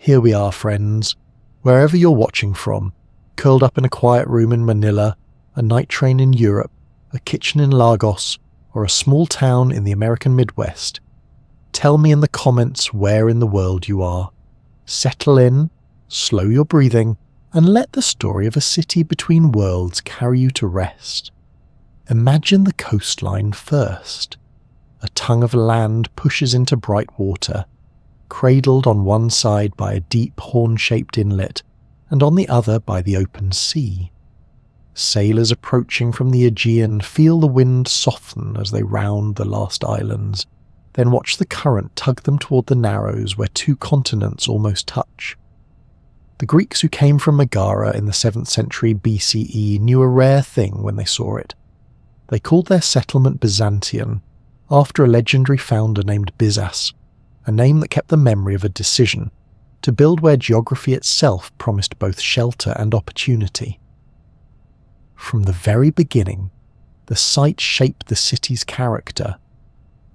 Here we are, friends, wherever you're watching from, curled up in a quiet room in Manila, a night train in Europe, a kitchen in Lagos, or a small town in the American Midwest. Tell me in the comments where in the world you are. Settle in, slow your breathing, and let the story of a city between worlds carry you to rest. Imagine the coastline first. A tongue of land pushes into bright water, cradled on one side by a deep horn-shaped inlet, and on the other by the open sea. Sailors approaching from the Aegean feel the wind soften as they round the last islands, then watch the current tug them toward the narrows where two continents almost touch. The Greeks who came from Megara in the 7th century BCE knew a rare thing when they saw it. They called their settlement Byzantium, after a legendary founder named Byzas, a name that kept the memory of a decision to build where geography itself promised both shelter and opportunity. From the very beginning, the site shaped the city's character.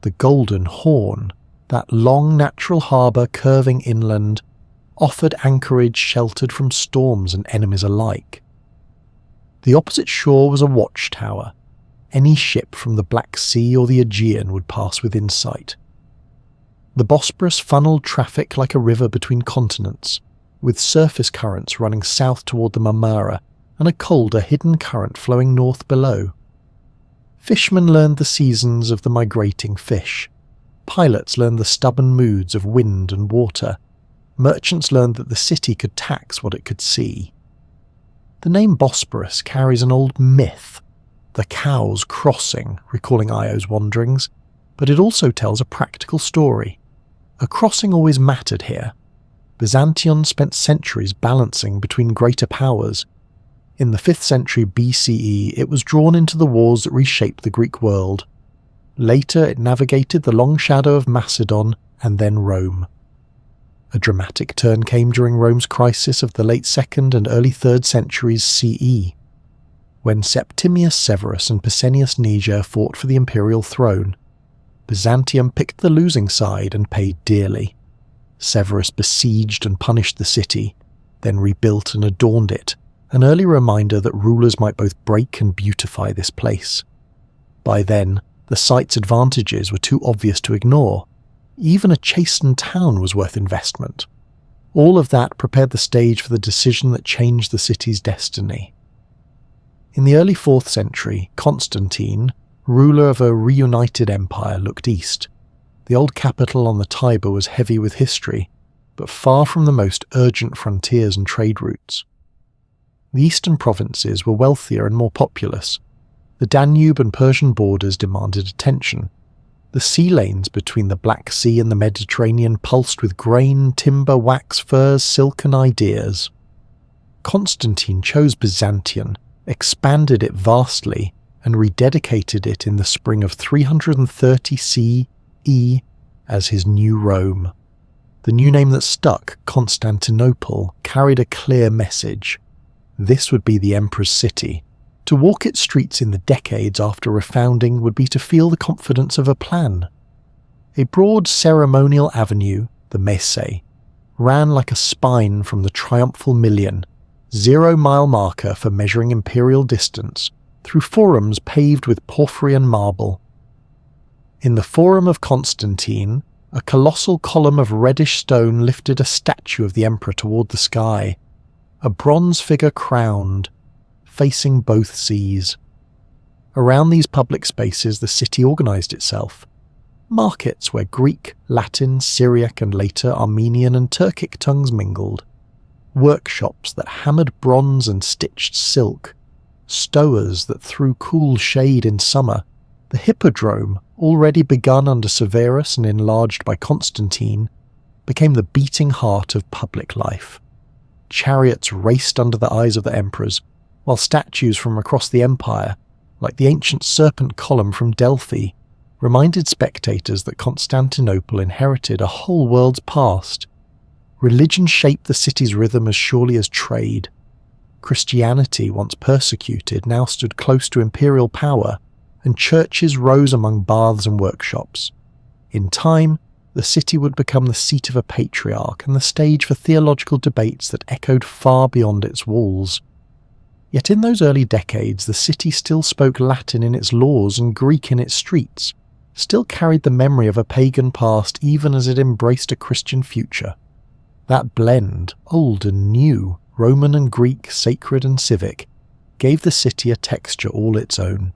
The Golden Horn, that long natural harbour curving inland, offered anchorage sheltered from storms and enemies alike. The opposite shore was a watchtower. Any ship from the Black Sea or the Aegean would pass within sight. The Bosporus funneled traffic like a river between continents, with surface currents running south toward the Marmara and a colder hidden current flowing north below. Fishermen learned the seasons of the migrating fish. Pilots learned the stubborn moods of wind and water. Merchants learned that the city could tax what it could see. The name Bosporus carries an old myth, the cows crossing, recalling Io's wanderings, but it also tells a practical story. A crossing always mattered here. Byzantium spent centuries balancing between greater powers. In the 5th century BCE, it was drawn into the wars that reshaped the Greek world. Later, it navigated the long shadow of Macedon and then Rome. A dramatic turn came during Rome's crisis of the late 2nd and early 3rd centuries CE. When Septimius Severus and Pescennius Niger fought for the imperial throne, Byzantium picked the losing side and paid dearly. Severus besieged and punished the city, then rebuilt and adorned it, an early reminder that rulers might both break and beautify this place. By then, the site's advantages were too obvious to ignore. Even a chastened town was worth investment. All of that prepared the stage for the decision that changed the city's destiny. In the early 4th century, Constantine, ruler of a reunited empire, looked east. The old capital on the Tiber was heavy with history, but far from the most urgent frontiers and trade routes. The eastern provinces were wealthier and more populous. The Danube and Persian borders demanded attention. The sea lanes between the Black Sea and the Mediterranean pulsed with grain, timber, wax, furs, silk and ideas. Constantine chose Byzantium, expanded it vastly, and rededicated it in the spring of 330 CE as his new Rome. The new name that stuck, Constantinople, carried a clear message. This would be the emperor's city. To walk its streets in the decades after refounding would be to feel the confidence of a plan. A broad ceremonial avenue, the Mese, ran like a spine from the triumphal Million, 0-mile marker for measuring imperial distance, through forums paved with Porphyrian marble. In the Forum of Constantine, a colossal column of reddish stone lifted a statue of the emperor toward the sky, a bronze figure crowned, facing both seas. Around these public spaces the city organised itself. Markets where Greek, Latin, Syriac and later Armenian and Turkic tongues mingled. Workshops that hammered bronze and stitched silk. Stowers that threw cool shade in summer. The Hippodrome, already begun under Severus and enlarged by Constantine, became the beating heart of public life. Chariots raced under the eyes of the emperors, while statues from across the empire, like the ancient serpent column from Delphi, reminded spectators that Constantinople inherited a whole world's past. Religion shaped the city's rhythm as surely as trade. Christianity, once persecuted, now stood close to imperial power, and churches rose among baths and workshops. In time, the city would become the seat of a patriarch and the stage for theological debates that echoed far beyond its walls. Yet in those early decades, the city still spoke Latin in its laws and Greek in its streets, still carried the memory of a pagan past even as it embraced a Christian future. That blend, old and new, Roman and Greek, sacred and civic, gave the city a texture all its own.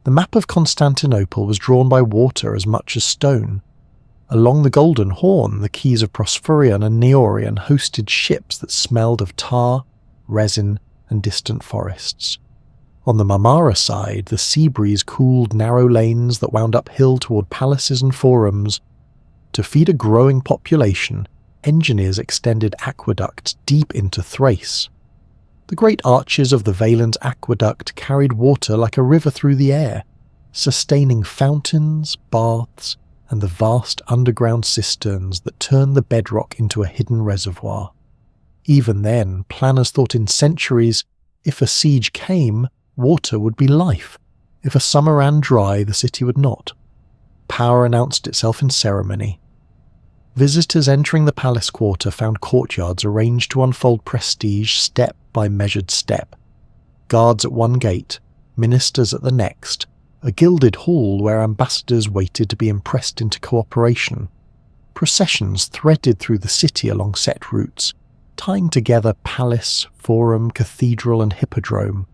The map of Constantinople was drawn by water as much as stone. Along the Golden Horn, the quays of Prosperion and Neorion hosted ships that smelled of tar, resin, and distant forests. On the Marmara side, the sea breeze cooled narrow lanes that wound uphill toward palaces and forums. To feed a growing population, engineers extended aqueducts deep into Thrace. The great arches of the Valens aqueduct carried water like a river through the air, sustaining fountains, baths, and the vast underground cisterns that turned the bedrock into a hidden reservoir. Even then, planners thought in centuries, if a siege came, water would be life. If a summer ran dry, the city would not. Power announced itself in ceremony. Visitors entering the palace quarter found courtyards arranged to unfold prestige step by measured step. Guards at one gate, ministers at the next, a gilded hall where ambassadors waited to be impressed into cooperation. Processions threaded through the city along set routes, tying together palace, forum, cathedral and hippodrome.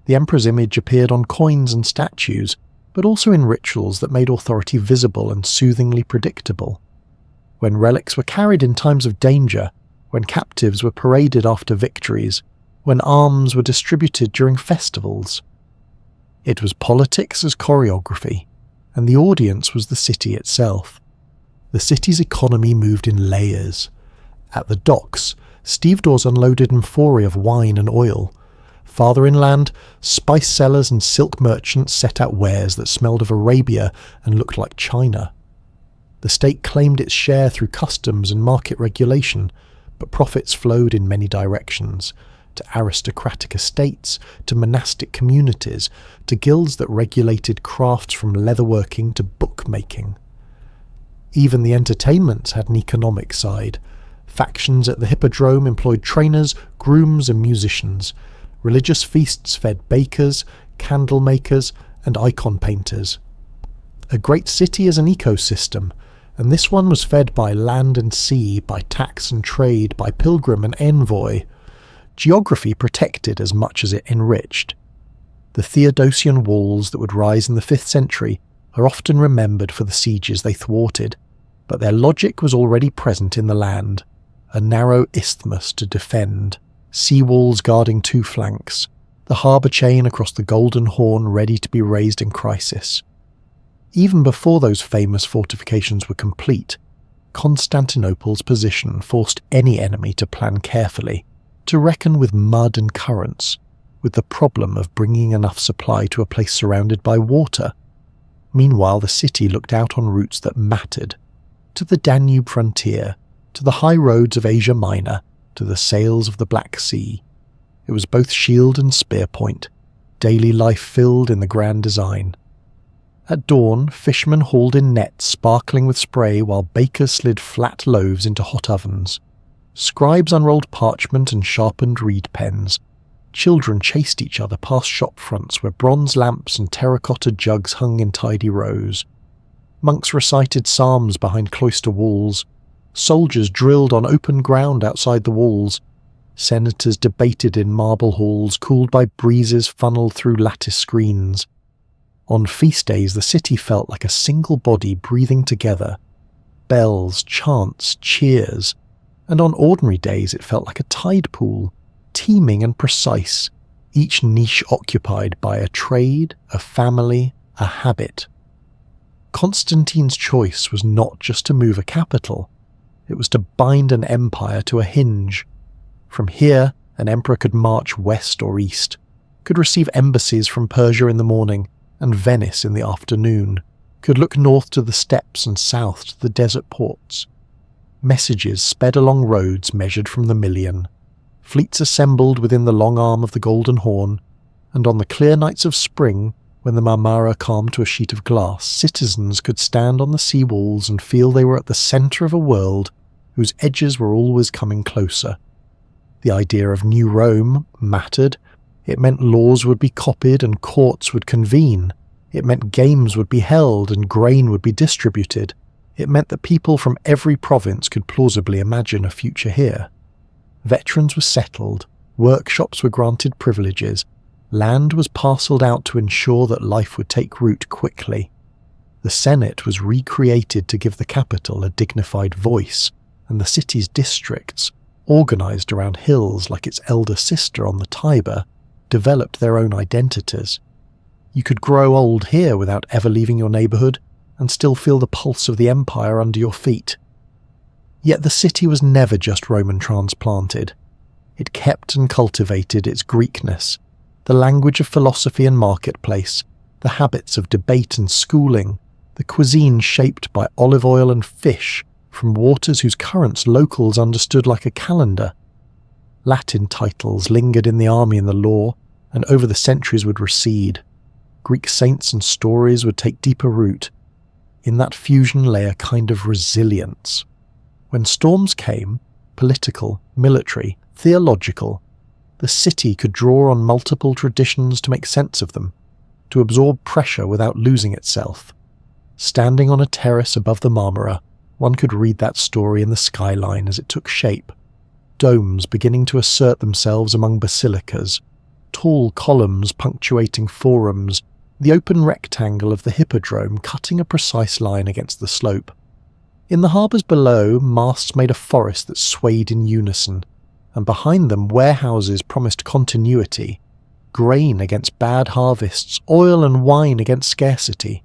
The emperor's image appeared on coins and statues, but also in rituals that made authority visible and soothingly predictable. When relics were carried in times of danger, when captives were paraded after victories, when arms were distributed during festivals. It was politics as choreography, and the audience was the city itself. The city's economy moved in layers. At the docks, stevedores unloaded amphorae of wine and oil. Farther inland, spice sellers and silk merchants set out wares that smelled of Arabia and looked like China. The state claimed its share through customs and market regulation, but profits flowed in many directions, to aristocratic estates, to monastic communities, to guilds that regulated crafts from leatherworking to bookmaking. Even the entertainments had an economic side. Factions at the hippodrome employed trainers, grooms and musicians. Religious feasts fed bakers, candle makers and icon painters. A great city is an ecosystem, and this one was fed by land and sea, by tax and trade, by pilgrim and envoy. Geography protected as much as it enriched. The Theodosian walls that would rise in the 5th century are often remembered for the sieges they thwarted, but their logic was already present in the land. A narrow isthmus to defend, sea walls guarding 2 flanks, the harbour chain across the Golden Horn ready to be raised in crisis. Even before those famous fortifications were complete, Constantinople's position forced any enemy to plan carefully, to reckon with mud and currents, with the problem of bringing enough supply to a place surrounded by water. Meanwhile, the city looked out on routes that mattered, to the Danube frontier, to the high roads of Asia Minor, to the sails of the Black Sea. It was both shield and spear point, daily life filled in the grand design. At dawn, fishermen hauled in nets sparkling with spray while bakers slid flat loaves into hot ovens. Scribes unrolled parchment and sharpened reed pens. Children chased each other past shop fronts where bronze lamps and terracotta jugs hung in tidy rows. Monks recited psalms behind cloister walls. Soldiers drilled on open ground outside the walls. Senators debated in marble halls cooled by breezes funneled through lattice screens. On feast days, the city felt like a single body breathing together. Bells, chants, cheers. And on ordinary days it felt like a tide pool, teeming and precise, each niche occupied by a trade, a family, a habit. Constantine's choice was not just to move a capital, it was to bind an empire to a hinge. From here, an emperor could march west or east, could receive embassies from Persia in the morning and Venice in the afternoon, could look north to the steppes and south to the desert ports. Messages sped along roads measured from the million. Fleets assembled within the long arm of the Golden Horn, and on the clear nights of spring, When the Marmara calmed to a sheet of glass, citizens could stand on the sea walls and feel they were at the centre of a world whose edges were always coming closer. The idea of New Rome mattered. It meant laws would be copied and courts would convene. It meant games would be held and grain would be distributed. It meant that people from every province could plausibly imagine a future here. Veterans were settled, workshops were granted privileges, land was parcelled out to ensure that life would take root quickly. The Senate was recreated to give the capital a dignified voice, and the city's districts, organised around hills like its elder sister on the Tiber, developed their own identities. You could grow old here without ever leaving your neighbourhood, and still feel the pulse of the empire under your feet. Yet the city was never just Roman transplanted. It kept and cultivated its Greekness, the language of philosophy and marketplace, the habits of debate and schooling, the cuisine shaped by olive oil and fish from waters whose currents locals understood like a calendar. Latin titles lingered in the army and the law, and over the centuries would recede. Greek saints and stories would take deeper root. In that fusion lay a kind of resilience. When storms came, political, military, theological, the city could draw on multiple traditions to make sense of them, to absorb pressure without losing itself. Standing on a terrace above the Marmara, one could read that story in the skyline as it took shape. Domes beginning to assert themselves among basilicas, tall columns punctuating forums, the open rectangle of the hippodrome cutting a precise line against the slope. In the harbours below, masts made a forest that swayed in unison, and behind them warehouses promised continuity, grain against bad harvests, oil and wine against scarcity,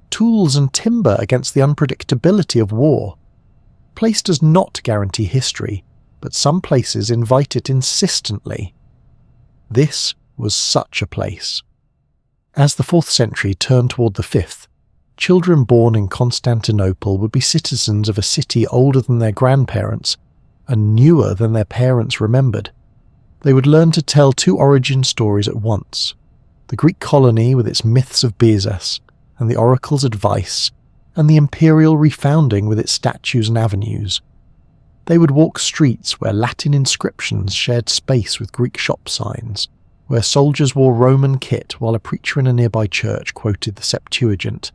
tools and timber against the unpredictability of war. Place does not guarantee history, but some places invite it insistently. This was such a place. As the 4th century turned toward the 5th, children born in Constantinople would be citizens of a city older than their grandparents and newer than their parents remembered. They would learn to tell 2 origin stories at once: the Greek colony with its myths of Byzas and the oracle's advice, and the imperial refounding with its statues and avenues. They would walk streets where Latin inscriptions shared space with Greek shop signs, where soldiers wore Roman kit while a preacher in a nearby church quoted the Septuagint.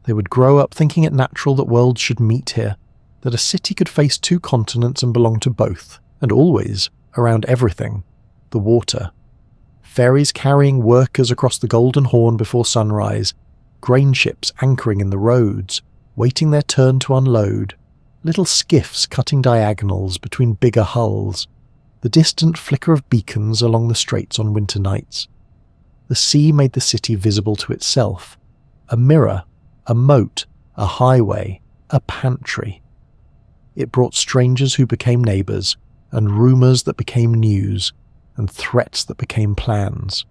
They would grow up thinking it natural that worlds should meet here, that a city could face 2 continents and belong to both, and always, around everything, the water. Ferries carrying workers across the Golden Horn before sunrise, grain ships anchoring in the roads, waiting their turn to unload, little skiffs cutting diagonals between bigger hulls, the distant flicker of beacons along the straits on winter nights. The sea made the city visible to itself, a mirror, a moat, a highway, a pantry. It brought strangers who became neighbours, and rumours that became news, and threats that became plans.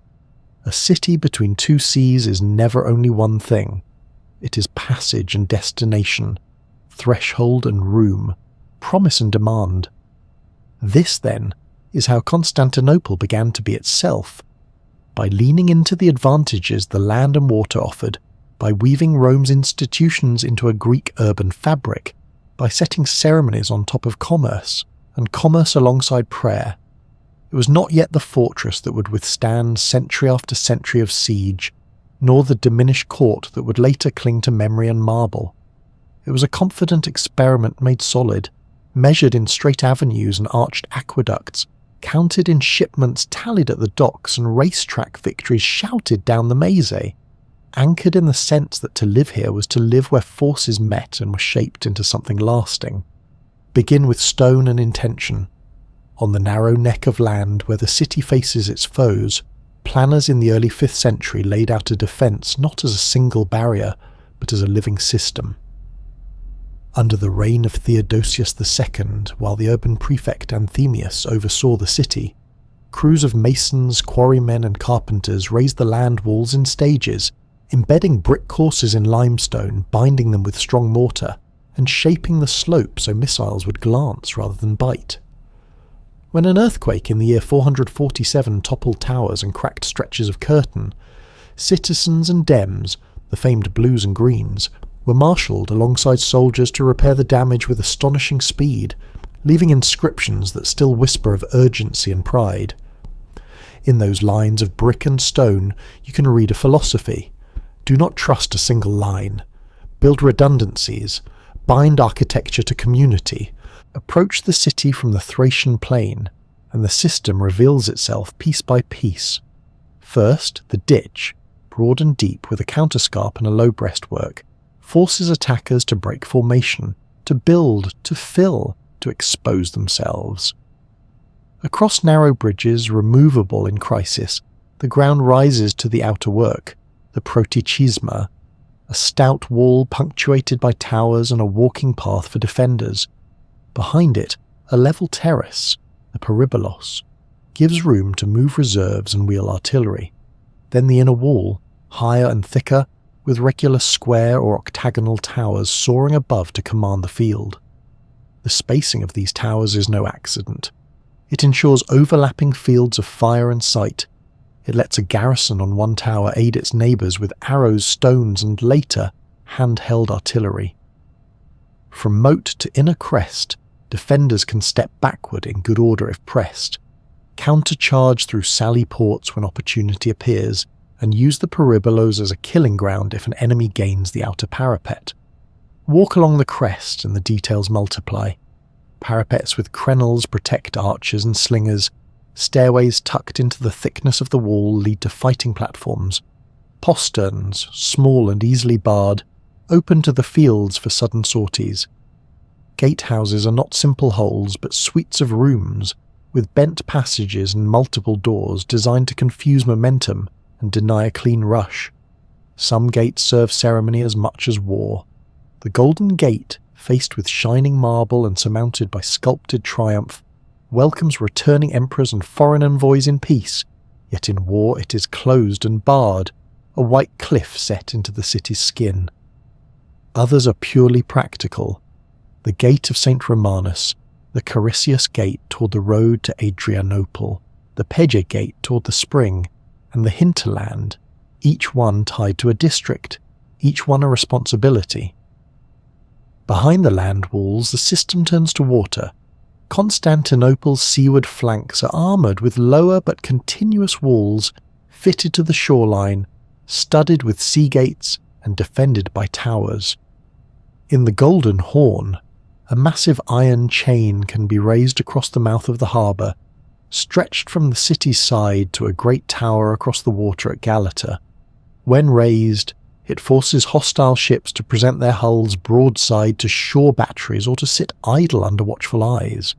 A city between 2 seas is never only one thing. It is passage and destination, threshold and room, promise and demand. This, then, is how Constantinople began to be itself. By leaning into the advantages the land and water offered, by weaving Rome's institutions into a Greek urban fabric, by setting ceremonies on top of commerce, and commerce alongside prayer. It was not yet the fortress that would withstand century after century of siege, nor the diminished court that would later cling to memory and marble. It was a confident experiment made solid, measured in straight avenues and arched aqueducts, counted in shipments tallied at the docks and racetrack victories shouted down the Maze, anchored in the sense that to live here was to live where forces met and were shaped into something lasting. Begin with stone and intention. On the narrow neck of land where the city faces its foes, planners in the early 5th century laid out a defence not as a single barrier, but as a living system. Under the reign of Theodosius II, while the urban prefect Anthemius oversaw the city, crews of masons, quarrymen and carpenters raised the land walls in stages, embedding brick courses in limestone, binding them with strong mortar, and shaping the slope so missiles would glance rather than bite. When an earthquake in the year 447 toppled towers and cracked stretches of curtain, Citizens and Dems, the famed Blues and Greens, were marshalled alongside soldiers to repair the damage with astonishing speed, leaving inscriptions that still whisper of urgency and pride. In those lines of brick and stone you can read a philosophy. Do not trust a single line. Build redundancies. Bind architecture to community. Approach the city from the Thracian plain, and the system reveals itself piece by piece. First, the ditch, broad and deep with a counterscarp and a low breastwork, forces attackers to break formation, to build, to fill, to expose themselves. Across narrow bridges, removable in crisis, the ground rises to the outer work, the protichisma, a stout wall punctuated by towers and a walking path for defenders. Behind it, a level terrace, the peribolos, gives room to move reserves and wheel artillery. Then the inner wall, higher and thicker, with regular square or octagonal towers soaring above to command the field. The spacing of these towers is no accident. It ensures overlapping fields of fire and sight. It lets a garrison on one tower aid its neighbours with arrows, stones, and later, handheld artillery. From moat to inner crest, defenders can step backward in good order if pressed, countercharge through sally ports when opportunity appears, and use the peribolos as a killing ground if an enemy gains the outer parapet. Walk along the crest and the details multiply. Parapets with crenels protect archers and slingers. Stairways tucked into the thickness of the wall lead to fighting platforms. Posterns, small and easily barred, open to the fields for sudden sorties. Gatehouses are not simple holes but suites of rooms, with bent passages and multiple doors designed to confuse momentum and deny a clean rush. Some gates serve ceremony as much as war. The Golden Gate, faced with shining marble and surmounted by sculpted triumph, welcomes returning emperors and foreign envoys in peace, yet in war it is closed and barred, a white cliff set into the city's skin. Others are purely practical. The Gate of St. Romanus, the Carisius Gate toward the road to Adrianople, the Peja Gate toward the spring, and the hinterland, each one tied to a district, each one a responsibility. Behind the land walls, the system turns to water. Constantinople's seaward flanks are armoured with lower but continuous walls fitted to the shoreline, studded with sea gates and defended by towers. In the Golden Horn, a massive iron chain can be raised across the mouth of the harbour, stretched from the city's side to a great tower across the water at Galata. When raised, it forces hostile ships to present their hulls broadside to shore batteries or to sit idle under watchful eyes.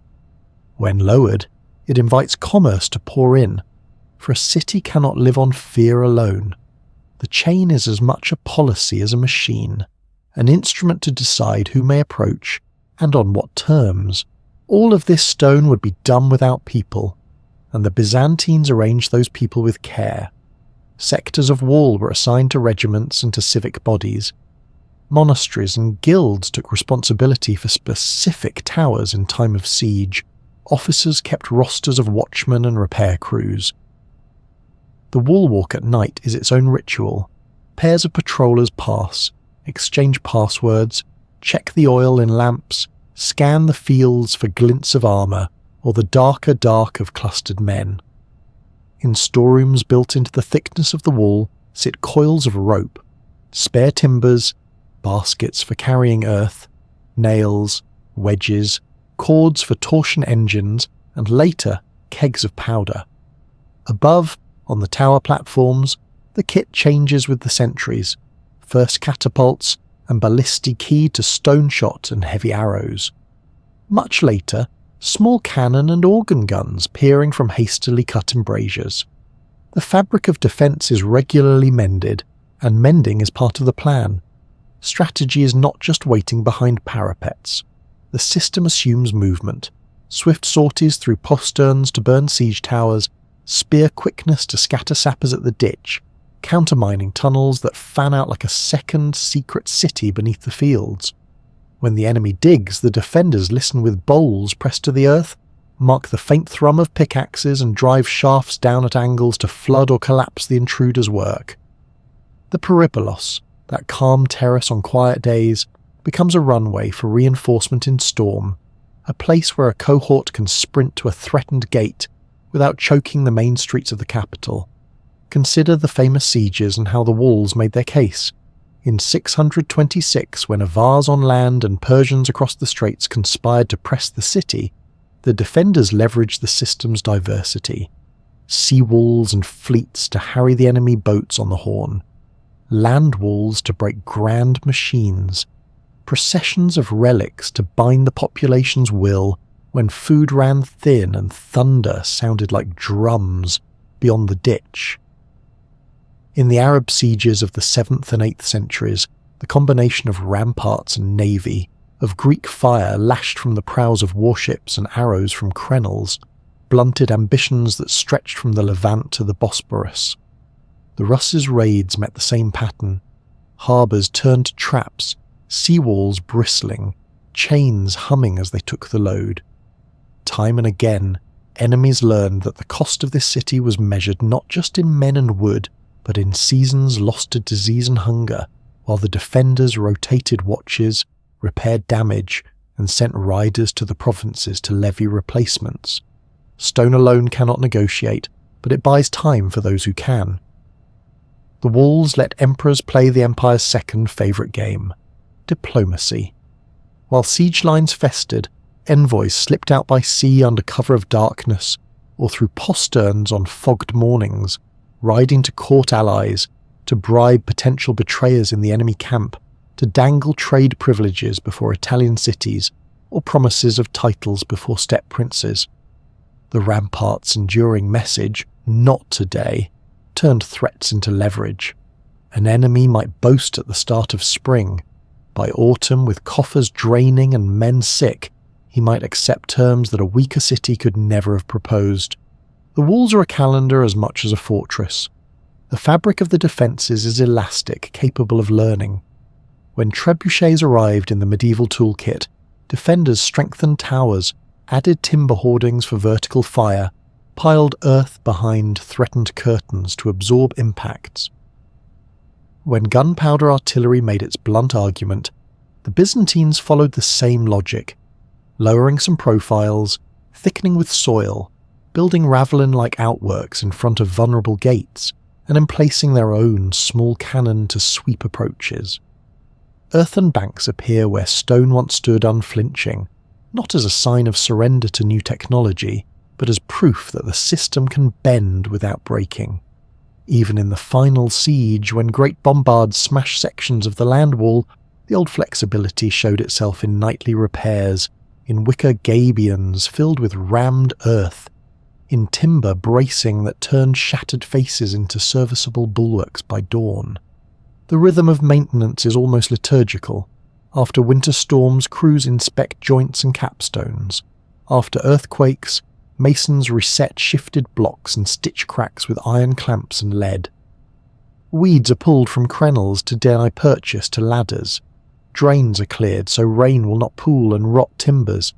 When lowered, it invites commerce to pour in, for a city cannot live on fear alone. The chain is as much a policy as a machine, an instrument to decide who may approach and on what terms. All of this stone would be done without people, and the Byzantines arranged those people with care. Sectors of wall were assigned to regiments and to civic bodies. Monasteries and guilds took responsibility for specific towers in time of siege. Officers kept rosters of watchmen and repair crews. The wall walk at night is its own ritual. Pairs of patrollers pass, exchange passwords, check the oil in lamps, scan the fields for glints of armour or the darker dark of clustered men. In storerooms built into the thickness of the wall sit coils of rope, spare timbers, baskets for carrying earth, nails, wedges, cords for torsion engines, and later kegs of powder. Above, on the tower platforms, the kit changes with the sentries, first catapults and ballistae keyed to stone shot and heavy arrows. Much later, small cannon and organ guns peering from hastily cut embrasures. The fabric of defence is regularly mended, and mending is part of the plan. Strategy is not just waiting behind parapets. The system assumes movement, swift sorties through posterns to burn siege towers, spear quickness to scatter sappers at the ditch, countermining tunnels that fan out like a second secret city beneath the fields. When the enemy digs, the defenders listen with bowls pressed to the earth, mark the faint thrum of pickaxes and drive shafts down at angles to flood or collapse the intruder's work. The Peripolos, that calm terrace on quiet days, becomes a runway for reinforcement in storm, a place where a cohort can sprint to a threatened gate without choking the main streets of the capital. Consider the famous sieges and how the walls made their case. In 626, when Avars on land and Persians across the straits conspired to press the city, the defenders leveraged the system's diversity. Sea walls and fleets to harry the enemy boats on the Horn, land walls to break grand machines, processions of relics to bind the population's will when food ran thin and thunder sounded like drums beyond the ditch. In the Arab sieges of the 7th and 8th centuries, the combination of ramparts and navy, of Greek fire lashed from the prows of warships and arrows from crenels, blunted ambitions that stretched from the Levant to the Bosporus. The Russ's raids met the same pattern. Harbours turned to traps, seawalls bristling, chains humming as they took the load. Time and again, enemies learned that the cost of this city was measured not just in men and wood, but in seasons lost to disease and hunger, while the defenders rotated watches, repaired damage, and sent riders to the provinces to levy replacements. Stone alone cannot negotiate, but it buys time for those who can. The walls let emperors play the empire's second favourite game, diplomacy. While siege lines festered, envoys slipped out by sea under cover of darkness, or through posterns on fogged mornings, riding to court allies, to bribe potential betrayers in the enemy camp, to dangle trade privileges before Italian cities, or promises of titles before steppe princes. The rampart's enduring message, "Not today," turned threats into leverage. An enemy might boast at the start of spring. By autumn, with coffers draining and men sick, he might accept terms that a weaker city could never have proposed. The walls are a calendar as much as a fortress. The fabric of the defences is elastic, capable of learning. When trebuchets arrived in the medieval toolkit, defenders strengthened towers, added timber hoardings for vertical fire, piled earth behind threatened curtains to absorb impacts. When gunpowder artillery made its blunt argument, the Byzantines followed the same logic, lowering some profiles, thickening with soil, building ravelin-like outworks in front of vulnerable gates, and emplacing their own small cannon to sweep approaches. Earthen banks appear where stone once stood unflinching, not as a sign of surrender to new technology, but as proof that the system can bend without breaking. Even in the final siege, when great bombards smashed sections of the land wall, the old flexibility showed itself in nightly repairs, in wicker gabions filled with rammed earth, in timber bracing that turned shattered faces into serviceable bulwarks by dawn. The rhythm of maintenance is almost liturgical. After winter storms, crews inspect joints and capstones. After earthquakes, masons reset shifted blocks and stitch cracks with iron clamps and lead. Weeds are pulled from crenels to deny purchase to ladders. Drains are cleared so rain will not pool and rot timbers.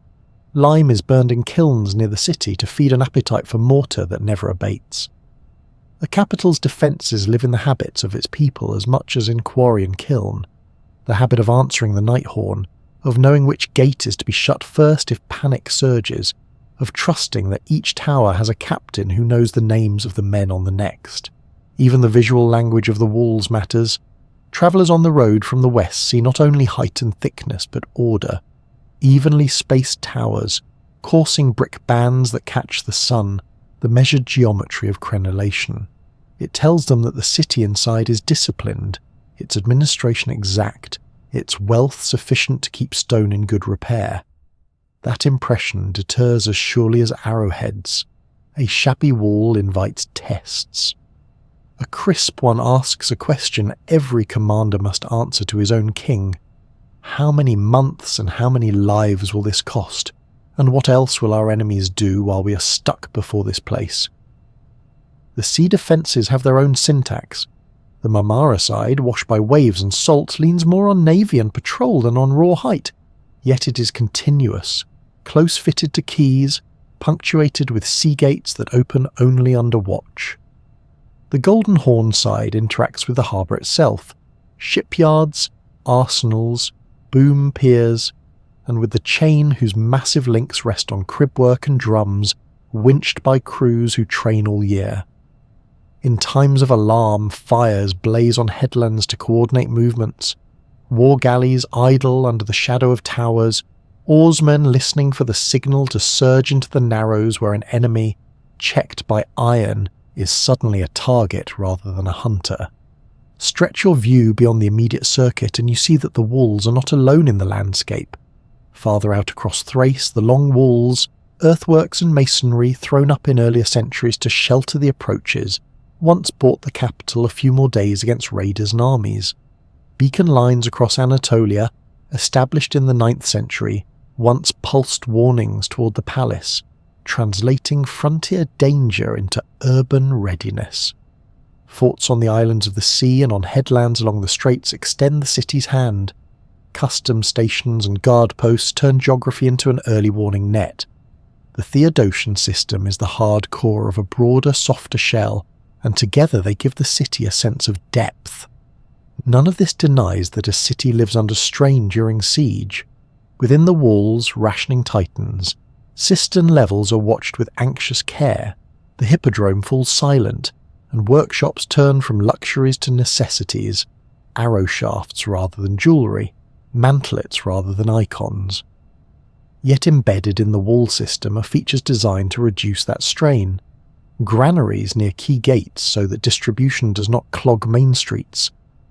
Lime is burned in kilns near the city to feed an appetite for mortar that never abates. The capital's defences live in the habits of its people as much as in quarry and kiln. The habit of answering the night horn, of knowing which gate is to be shut first if panic surges, of trusting that each tower has a captain who knows the names of the men on the next. Even the visual language of the walls matters. Travellers on the road from the west see not only height and thickness but order. Evenly spaced towers, coursing brick bands that catch the sun, the measured geometry of crenellation. It tells them that the city inside is disciplined, its administration exact, its wealth sufficient to keep stone in good repair. That impression deters as surely as arrowheads. A shabby wall invites tests. A crisp one asks a question every commander must answer to his own king. How many months and how many lives will this cost? And what else will our enemies do while we are stuck before this place? The sea defences have their own syntax. The Marmara side, washed by waves and salt, leans more on navy and patrol than on raw height, yet it is continuous, close-fitted to quays, punctuated with sea gates that open only under watch. The Golden Horn side interacts with the harbour itself, shipyards, arsenals, boom piers, and with the chain whose massive links rest on cribwork and drums, winched by crews who train all year. In times of alarm, fires blaze on headlands to coordinate movements, war galleys idle under the shadow of towers, oarsmen listening for the signal to surge into the narrows where an enemy, checked by iron, is suddenly a target rather than a hunter. Stretch your view beyond the immediate circuit and you see that the walls are not alone in the landscape. Farther out across Thrace, the long walls, earthworks and masonry thrown up in earlier centuries to shelter the approaches, once bought the capital a few more days against raiders and armies. Beacon lines across Anatolia, established in the 9th century, once pulsed warnings toward the palace, translating frontier danger into urban readiness. Forts on the islands of the sea and on headlands along the straits extend the city's hand. Custom stations and guard posts turn geography into an early warning net. The Theodosian system is the hard core of a broader, softer shell, and together they give the city a sense of depth. None of this denies that a city lives under strain during siege. Within the walls, rationing tightens. Cistern levels are watched with anxious care. The hippodrome falls silent, and workshops turn from luxuries to necessities, arrow shafts rather than jewellery, mantlets rather than icons. Yet embedded in the wall system are features designed to reduce that strain. Granaries near key gates so that distribution does not clog main streets,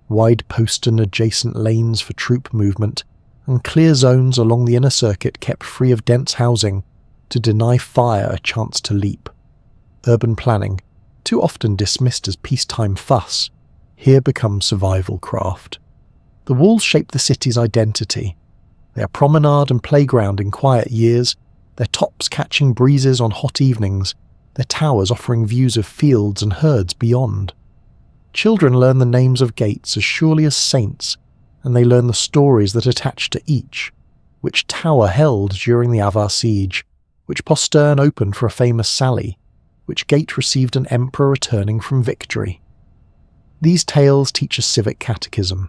wide postern adjacent lanes for troop movement, and clear zones along the inner circuit kept free of dense housing to deny fire a chance to leap. Urban planning, too often dismissed as peacetime fuss, here becomes survival craft. The walls shape the city's identity. They are promenade and playground in quiet years, their tops catching breezes on hot evenings, their towers offering views of fields and herds beyond. Children learn the names of gates as surely as saints, and they learn the stories that attach to each, which tower held during the Avar siege, which postern opened for a famous sally, which gate received an emperor returning from victory. These tales teach a civic catechism.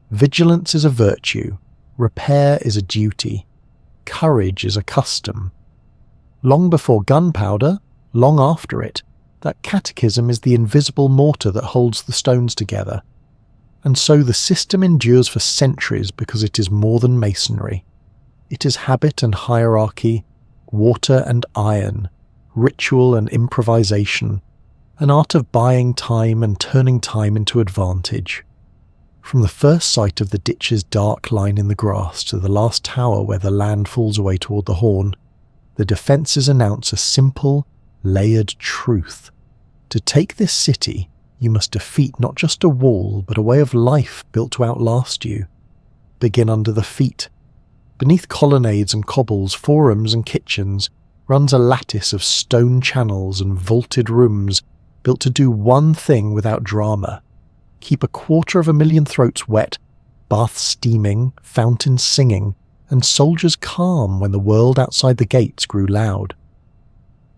Vigilance is a virtue, repair is a duty, courage is a custom. Long before gunpowder, long after it, that catechism is the invisible mortar that holds the stones together. And so the system endures for centuries because it is more than masonry. It is habit and hierarchy, water and iron, ritual and improvisation, an art of buying time and turning time into advantage. From the first sight of the ditch's dark line in the grass to the last tower where the land falls away toward the Horn, the defences announce a simple, layered truth. To take this city, you must defeat not just a wall, but a way of life built to outlast you. Begin under the feet. Beneath colonnades and cobbles, forums and kitchens, runs a lattice of stone channels and vaulted rooms built to do one thing without drama: keep 250,000 throats wet, baths steaming, fountains singing, and soldiers calm when the world outside the gates grew loud.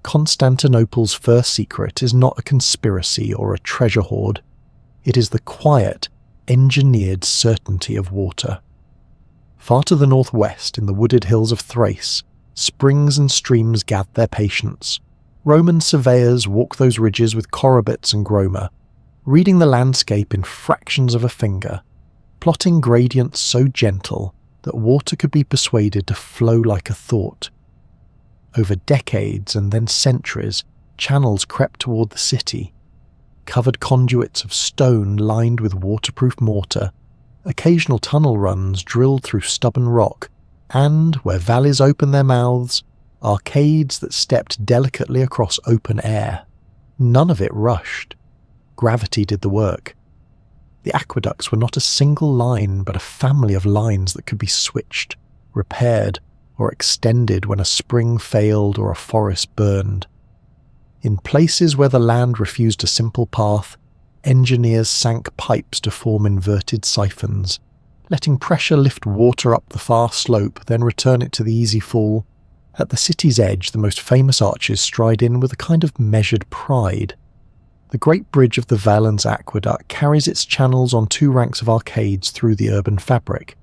Constantinople's first secret is not a conspiracy or a treasure hoard. It is the quiet, engineered certainty of water. Far to the northwest, in the wooded hills of Thrace, springs and streams gather their patience. Roman surveyors walk those ridges with corobits and groma, reading the landscape in fractions of a finger, plotting gradients so gentle that water could be persuaded to flow like a thought. Over decades and then centuries, channels crept toward the city, covered conduits of stone lined with waterproof mortar, occasional tunnel runs drilled through stubborn rock, and, where valleys opened their mouths, arcades that stepped delicately across open air. None of it rushed. Gravity did the work. The aqueducts were not a single line, but a family of lines that could be switched, repaired, or extended when a spring failed or a forest burned. In places where the land refused a simple path, engineers sank pipes to form inverted siphons, letting pressure lift water up the far slope, then return it to the easy fall. At the city's edge, the most famous arches stride in with a kind of measured pride. The Great Bridge of the Valens Aqueduct carries its channels on 2 ranks of arcades through the urban fabric,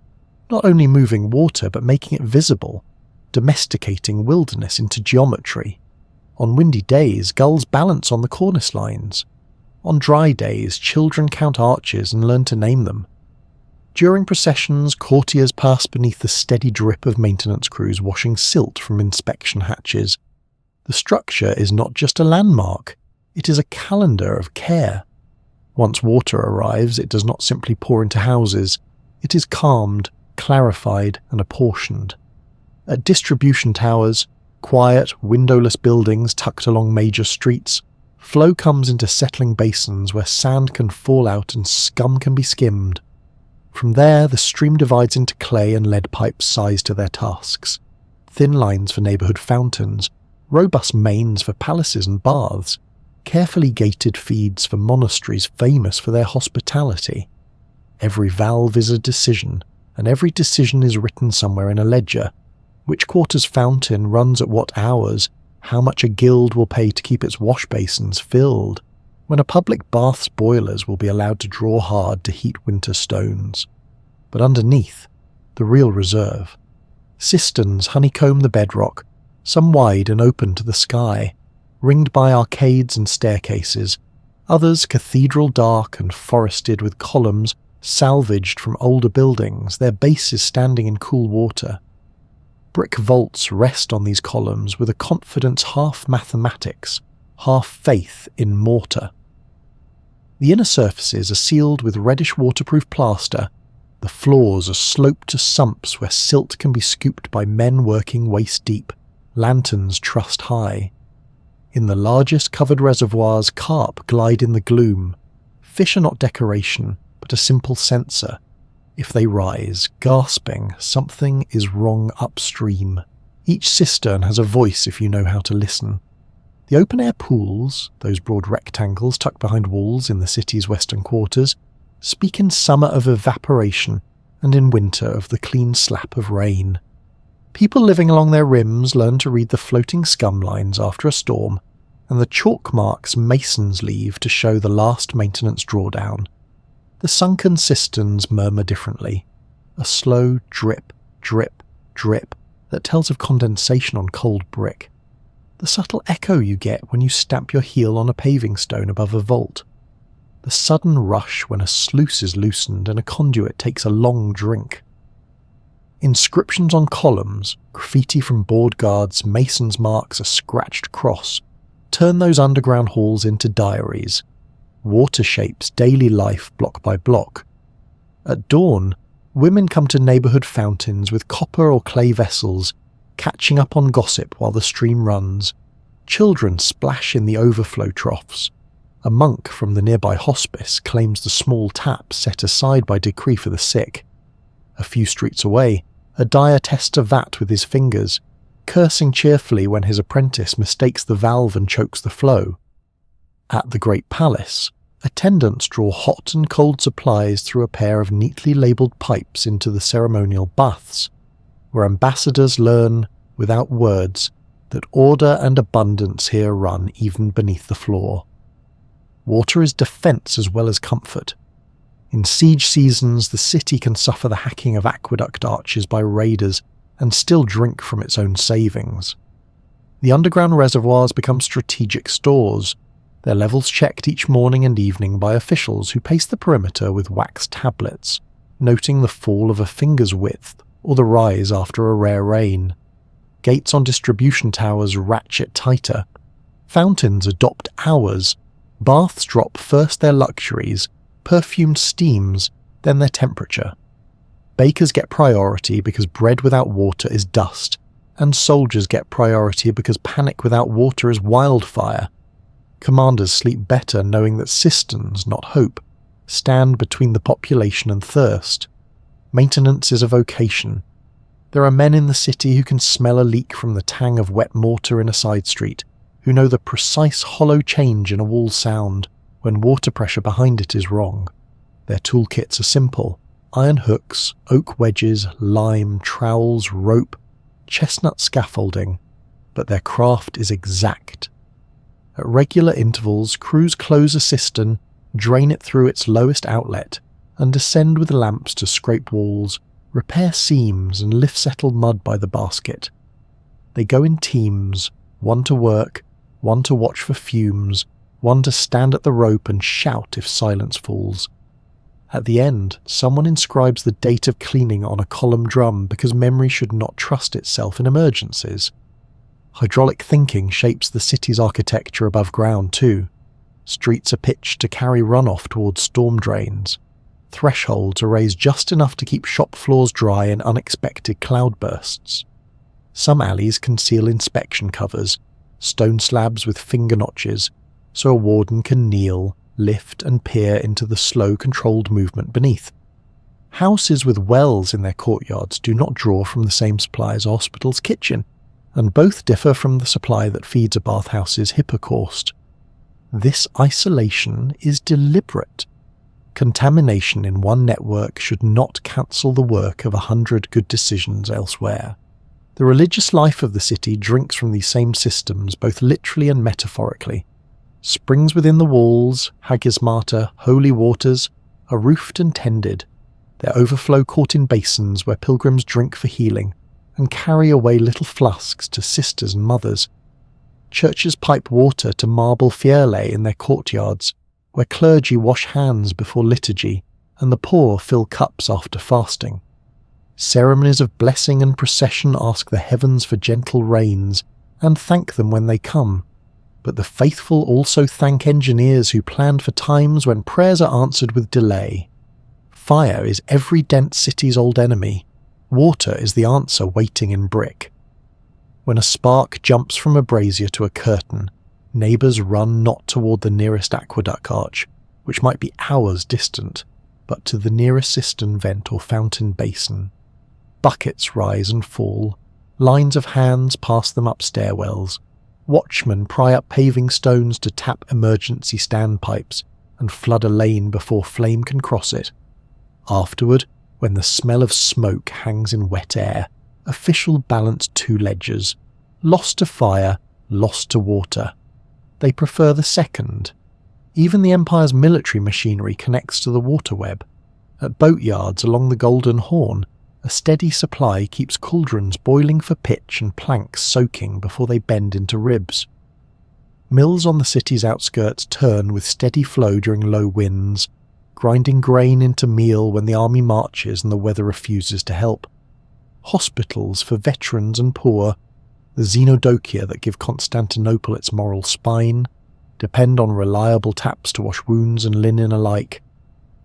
not only moving water but making it visible, domesticating wilderness into geometry. On windy days, gulls balance on the cornice lines. On dry days, children count arches and learn to name them. During processions, courtiers pass beneath the steady drip of maintenance crews washing silt from inspection hatches. The structure is not just a landmark, it is a calendar of care. Once water arrives, it does not simply pour into houses, it is calmed, clarified, and apportioned. At distribution towers, quiet, windowless buildings tucked along major streets, flow comes into settling basins where sand can fall out and scum can be skimmed. From there, the stream divides into clay and lead pipes sized to their tasks, thin lines for neighbourhood fountains, robust mains for palaces and baths, carefully gated feeds for monasteries famous for their hospitality. Every valve is a decision, and every decision is written somewhere in a ledger. Which quarter's fountain runs at what hours, how much a guild will pay to keep its wash basins filled, when a public bath's boilers will be allowed to draw hard to heat winter stones. But underneath, the real reserve. Cisterns honeycomb the bedrock, some wide and open to the sky, ringed by arcades and staircases, others cathedral dark and forested with columns salvaged from older buildings, their bases standing in cool water. Brick vaults rest on these columns with a confidence half mathematics, half faith in mortar. The inner surfaces are sealed with reddish waterproof plaster. The floors are sloped to sumps where silt can be scooped by men working waist deep, lanterns trussed high. In the largest covered reservoirs, carp glide in the gloom. Fish are not decoration, but a simple sensor. If they rise, gasping, something is wrong upstream. Each cistern has a voice if you know how to listen. The open-air pools, those broad rectangles tucked behind walls in the city's western quarters, speak in summer of evaporation and in winter of the clean slap of rain. People living along their rims learn to read the floating scum lines after a storm and the chalk marks masons leave to show the last maintenance drawdown. The sunken cisterns murmur differently, a slow drip, drip, drip that tells of condensation on cold brick. The subtle echo you get when you stamp your heel on a paving stone above a vault. The sudden rush when a sluice is loosened and a conduit takes a long drink. Inscriptions on columns, graffiti from board guards, masons' marks, a scratched cross, turn those underground halls into diaries. Water shapes daily life block by block. At dawn, women come to neighbourhood fountains with copper or clay vessels, catching up on gossip while the stream runs. Children splash in the overflow troughs. A monk from the nearby hospice claims the small tap set aside by decree for the sick. A few streets away, a dyer tests a vat with his fingers, cursing cheerfully when his apprentice mistakes the valve and chokes the flow. At the Great Palace, attendants draw hot and cold supplies through a pair of neatly labelled pipes into the ceremonial baths, where ambassadors learn, without words, that order and abundance here run even beneath the floor. Water is defence as well as comfort. In siege seasons, the city can suffer the hacking of aqueduct arches by raiders and still drink from its own savings. The underground reservoirs become strategic stores, their levels checked each morning and evening by officials who pace the perimeter with wax tablets, noting the fall of a finger's width or the rise after a rare rain. Gates on distribution towers ratchet tighter. Fountains adopt hours. Baths drop first their luxuries, perfumed steams, then their temperature. Bakers get priority because bread without water is dust, and soldiers get priority because panic without water is wildfire. Commanders sleep better knowing that cisterns, not hope, stand between the population and thirst. Maintenance is a vocation. There are men in the city who can smell a leak from the tang of wet mortar in a side street, who know the precise hollow change in a wall sound when water pressure behind it is wrong. Their toolkits are simple: iron hooks, oak wedges, lime, trowels, rope, chestnut scaffolding, but their craft is exact. At regular intervals, crews close a cistern, drain it through its lowest outlet, and descend with lamps to scrape walls, repair seams, and lift settled mud by the basket. They go in teams, one to work, one to watch for fumes, one to stand at the rope and shout if silence falls. At the end, someone inscribes the date of cleaning on a column drum because memory should not trust itself in emergencies. Hydraulic thinking shapes the city's architecture above ground too. Streets are pitched to carry runoff towards storm drains. Thresholds are raised just enough to keep shop floors dry in unexpected cloudbursts. Some alleys conceal inspection covers, stone slabs with finger notches, so a warden can kneel, lift and peer into the slow controlled movement beneath. Houses with wells in their courtyards do not draw from the same supply as a hospital's kitchen, and both differ from the supply that feeds a bathhouse's hypocaust. This isolation is deliberate. Contamination in one network should not cancel the work of 100 good decisions elsewhere. The religious life of the city drinks from these same systems both literally and metaphorically. Springs within the walls, hagismata, holy waters, are roofed and tended, their overflow caught in basins where pilgrims drink for healing, and carry away little flasks to sisters and mothers. Churches pipe water to marble fiele in their courtyards, where clergy wash hands before liturgy, and the poor fill cups after fasting. Ceremonies of blessing and procession ask the heavens for gentle rains, and thank them when they come. But the faithful also thank engineers who planned for times when prayers are answered with delay. Fire is every dense city's old enemy. Water is the answer waiting in brick. When a spark jumps from a brazier to a curtain, neighbours run not toward the nearest aqueduct arch, which might be hours distant, but to the nearest cistern vent or fountain basin. Buckets rise and fall. Lines of hands pass them up stairwells. Watchmen pry up paving stones to tap emergency standpipes and flood a lane before flame can cross it. Afterward, when the smell of smoke hangs in wet air, official balance two ledgers, lost to fire, lost to water. They prefer the second. Even the Empire's military machinery connects to the water web. At boatyards along the Golden Horn, a steady supply keeps cauldrons boiling for pitch and planks soaking before they bend into ribs. Mills on the city's outskirts turn with steady flow during low winds, grinding grain into meal when the army marches and the weather refuses to help. Hospitals for veterans and poor, the xenodokia that give Constantinople its moral spine, depend on reliable taps to wash wounds and linen alike.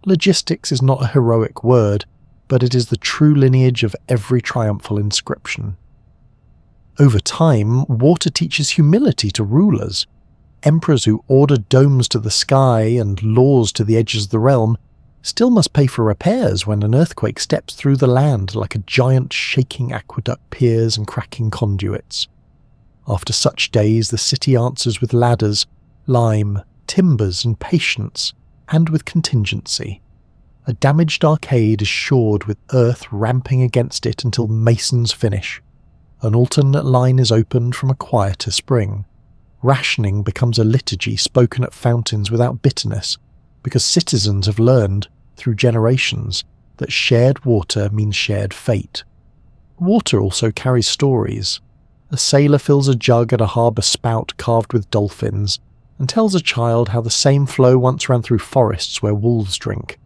Logistics is not a heroic word, but it is the true lineage of every triumphal inscription. Over time, water teaches humility to rulers. Emperors who order domes to the sky and laws to the edges of the realm still must pay for repairs when an earthquake steps through the land like a giant shaking aqueduct piers and cracking conduits. After such days, the city answers with ladders, lime, timbers and patience, and with contingency. A damaged arcade is shored with earth ramping against it until masons finish. An alternate line is opened from a quieter spring. Rationing becomes a liturgy spoken at fountains without bitterness, because citizens have learned, through generations, that shared water means shared fate. Water also carries stories. A sailor fills a jug at a harbour spout carved with dolphins, and tells a child how the same flow once ran through forests where wolves drink.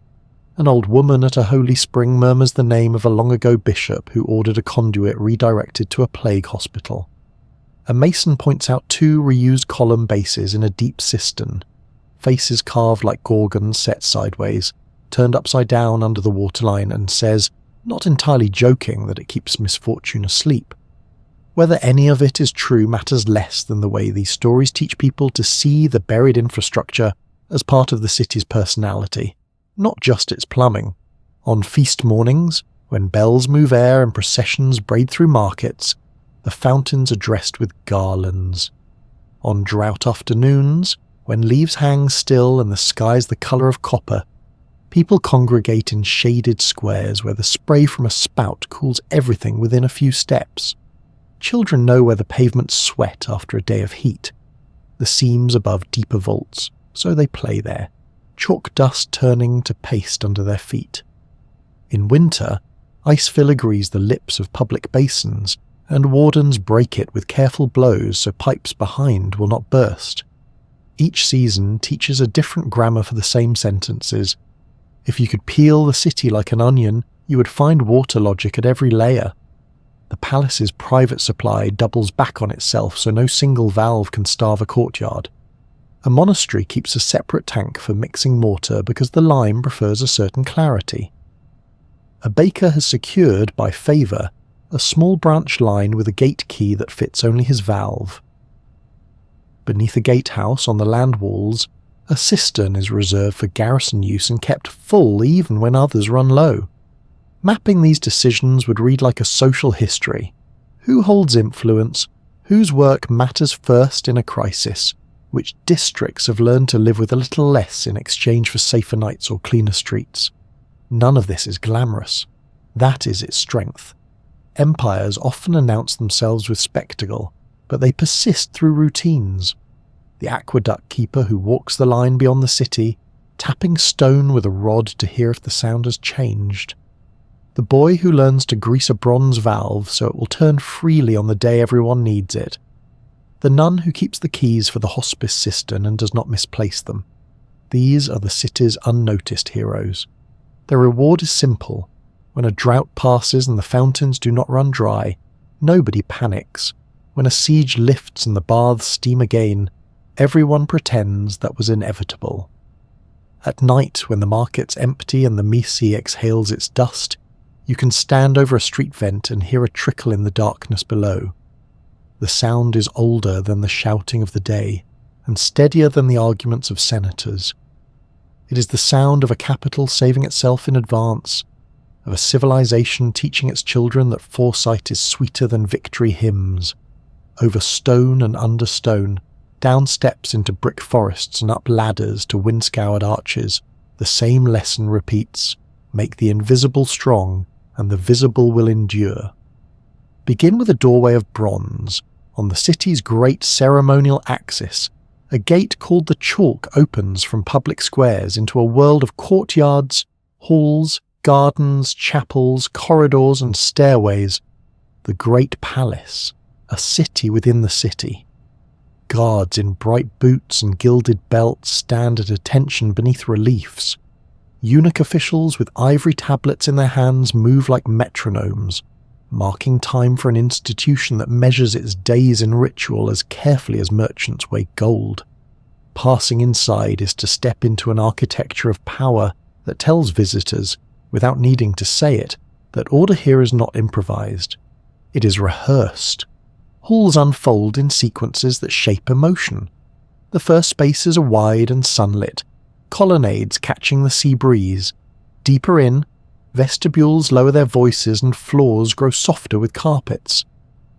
An old woman at a holy spring murmurs the name of a long-ago bishop who ordered a conduit redirected to a plague hospital. A mason points out two reused column bases in a deep cistern, faces carved like gorgons set sideways, turned upside down under the waterline, and says, not entirely joking, that it keeps misfortune asleep. Whether any of it is true matters less than the way these stories teach people to see the buried infrastructure as part of the city's personality, not just its plumbing. On feast mornings, when bells move air and processions braid through markets, the fountains are dressed with garlands. On drought afternoons, when leaves hang still and the sky's the colour of copper, people congregate in shaded squares where the spray from a spout cools everything within a few steps. Children know where the pavements sweat after a day of heat. the seams above deeper vaults, so they play there, chalk dust turning to paste under their feet. In winter, ice filigrees the lips of public basins, and wardens break it with careful blows so pipes behind will not burst. Each season teaches a different grammar for the same sentences. If you could peel the city like an onion, you would find water logic at every layer. The palace's private supply doubles back on itself so no single valve can starve a courtyard. A monastery keeps a separate tank for mixing mortar because the lime prefers a certain clarity. A baker has secured, by favour, a small branch line with a gate key that fits only his valve. Beneath a gatehouse on the land walls, a cistern is reserved for garrison use and kept full even when others run low. Mapping these decisions would read like a social history. Who holds influence? Whose work matters first in a crisis? Which districts have learned to live with a little less in exchange for safer nights or cleaner streets? None of this is glamorous. That is its strength. Empires often announce themselves with spectacle, but they persist through routines. The aqueduct keeper who walks the line beyond the city, tapping stone with a rod to hear if the sound has changed. The boy who learns to grease a bronze valve so it will turn freely on the day everyone needs it. The nun who keeps the keys for the hospice cistern and does not misplace them. These are the city's unnoticed heroes. Their reward is simple. When a drought passes and the fountains do not run dry, nobody panics. When a siege lifts and the baths steam again, everyone pretends that was inevitable. At night, when the market's empty and the Misi exhales its dust, you can stand over a street vent and hear a trickle in the darkness below. The sound is older than the shouting of the day, and steadier than the arguments of senators. It is the sound of a capital saving itself in advance, of a civilization teaching its children that foresight is sweeter than victory hymns. Over stone and under stone, down steps into brick forests and up ladders to wind-scoured arches, the same lesson repeats: make the invisible strong, and the visible will endure. Begin with a doorway of bronze. On the city's great ceremonial axis, a gate called the Chalk opens from public squares into a world of courtyards, halls, gardens, chapels, corridors and stairways. The Great Palace, a city within the city. Guards in bright boots and gilded belts stand at attention beneath reliefs. Eunuch officials with ivory tablets in their hands move like metronomes, marking time for an institution that measures its days in ritual as carefully as merchants weigh gold. Passing inside is to step into an architecture of power that tells visitors, without needing to say it, that order here is not improvised. It is rehearsed. Halls unfold in sequences that shape emotion. The first spaces are wide and sunlit, colonnades catching the sea breeze. Deeper in, vestibules lower their voices and floors grow softer with carpets.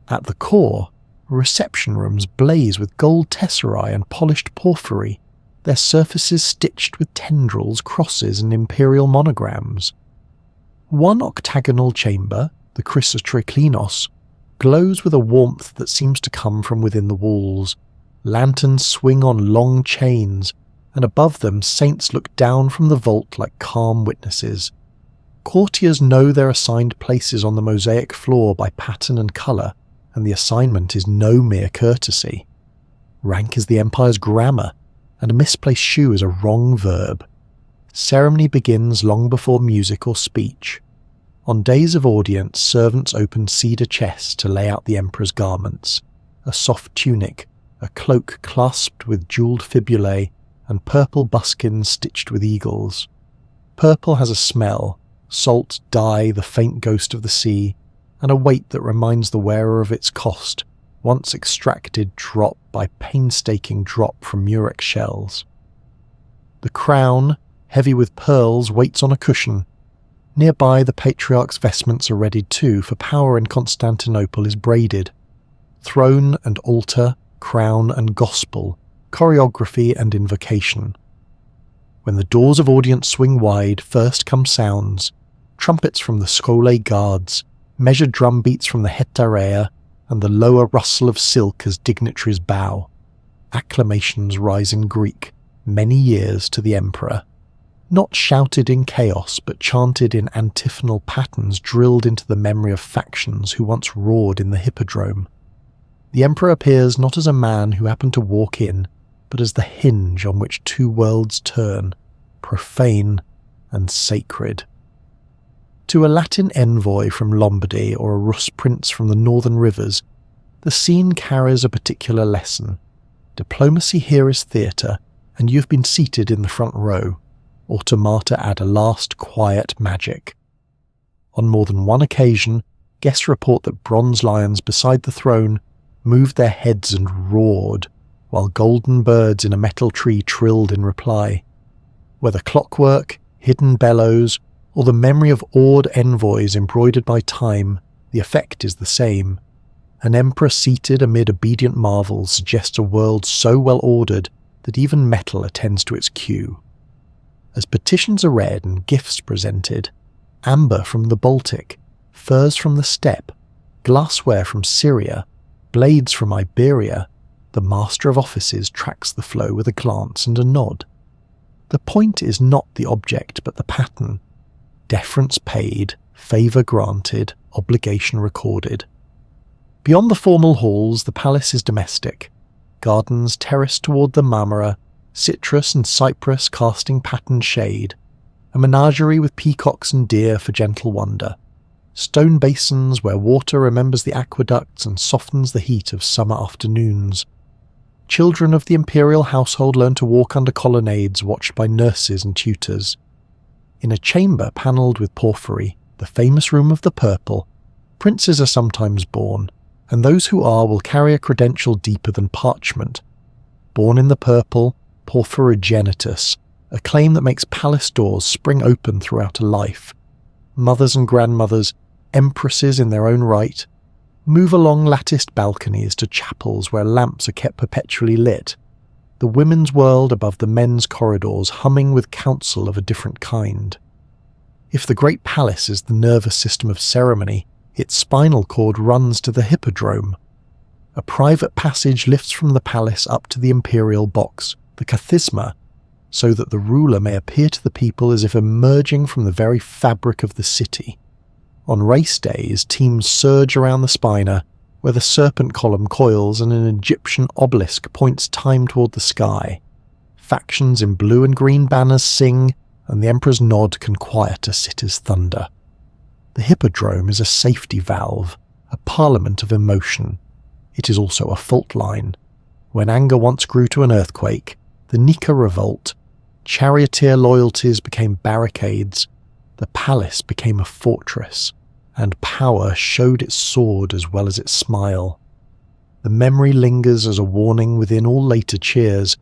At the core, reception rooms blaze with gold tesserae and polished porphyry, their surfaces stitched with tendrils, crosses and imperial monograms. One octagonal chamber, the Chrysotriklinos, glows with a warmth that seems to come from within the walls. Lanterns swing on long chains, and above them saints look down from the vault like calm witnesses. Courtiers know their assigned places on the mosaic floor by pattern and colour, and the assignment is no mere courtesy. Rank is the empire's grammar, and a misplaced shoe is a wrong verb. Ceremony begins long before music or speech. On days of audience, servants open cedar chests to lay out the emperor's garments, a soft tunic, a cloak clasped with jewelled fibulae, and purple buskins stitched with eagles. Purple has a smell, salt, dye, the faint ghost of the sea, and a weight that reminds the wearer of its cost, once extracted drop by painstaking drop from murex shells. The crown, heavy with pearls, waits on a cushion. Nearby, the patriarch's vestments are readied too, for power in Constantinople is braided. Throne and altar, crown and gospel, choreography and invocation. When the doors of audience swing wide, first come sounds, trumpets from the Schole guards, measured drum beats from the Hetarea, and the lower rustle of silk as dignitaries bow. acclamations rise in Greek, many years to the emperor. Not shouted in chaos, but chanted in antiphonal patterns drilled into the memory of factions who once roared in the hippodrome. The emperor appears not as a man who happened to walk in, but as the hinge on which two worlds turn, profane and sacred. To a Latin envoy from Lombardy or a Rus prince from the northern rivers, the scene carries a particular lesson. Diplomacy here is theatre, and you've been seated in the front row. Automata add a last quiet magic. On more than one occasion, guests report that bronze lions beside the throne moved their heads and roared, while golden birds in a metal tree trilled in reply. Whether clockwork, hidden bellows, or the memory of awed envoys embroidered by time, the effect is the same. An emperor seated amid obedient marvels suggests a world so well ordered that even metal attends to its cue. As petitions are read and gifts presented, amber from the Baltic, furs from the steppe, glassware from Syria, blades from Iberia, the master of offices tracks the flow with a glance and a nod. The point is not the object but the pattern. Deference paid, favour granted, obligation recorded. Beyond the formal halls, the palace is domestic. Gardens terraced toward the Marmara, citrus and cypress casting patterned shade. A menagerie with peacocks and deer for gentle wonder. Stone basins where water remembers the aqueducts and softens the heat of summer afternoons. Children of the imperial household learn to walk under colonnades watched by nurses and tutors. In a chamber panelled with porphyry, the famous Room of the Purple, princes are sometimes born, and those who are will carry a credential deeper than parchment. Born in the purple, porphyrogenitus, a claim that makes palace doors spring open throughout a life. Mothers and grandmothers, empresses in their own right, move along latticed balconies to chapels where lamps are kept perpetually lit, the women's world above the men's corridors humming with counsel of a different kind. If the great palace is the nervous system of ceremony, its spinal cord runs to the hippodrome. A private passage lifts from the palace up to the imperial box, the kathisma, so that the ruler may appear to the people as if emerging from the very fabric of the city. On race days, teams surge around the spina, where the serpent column coils and an Egyptian obelisk points time toward the sky. Factions in blue and green banners sing, and the emperor's nod can quiet a city's thunder. The hippodrome is a safety valve, a parliament of emotion. It is also a fault line. When anger once grew to an earthquake, the Nika revolt, charioteer loyalties became barricades, the palace became a fortress, and power showed its sword as well as its smile. The memory lingers as a warning within all later cheers.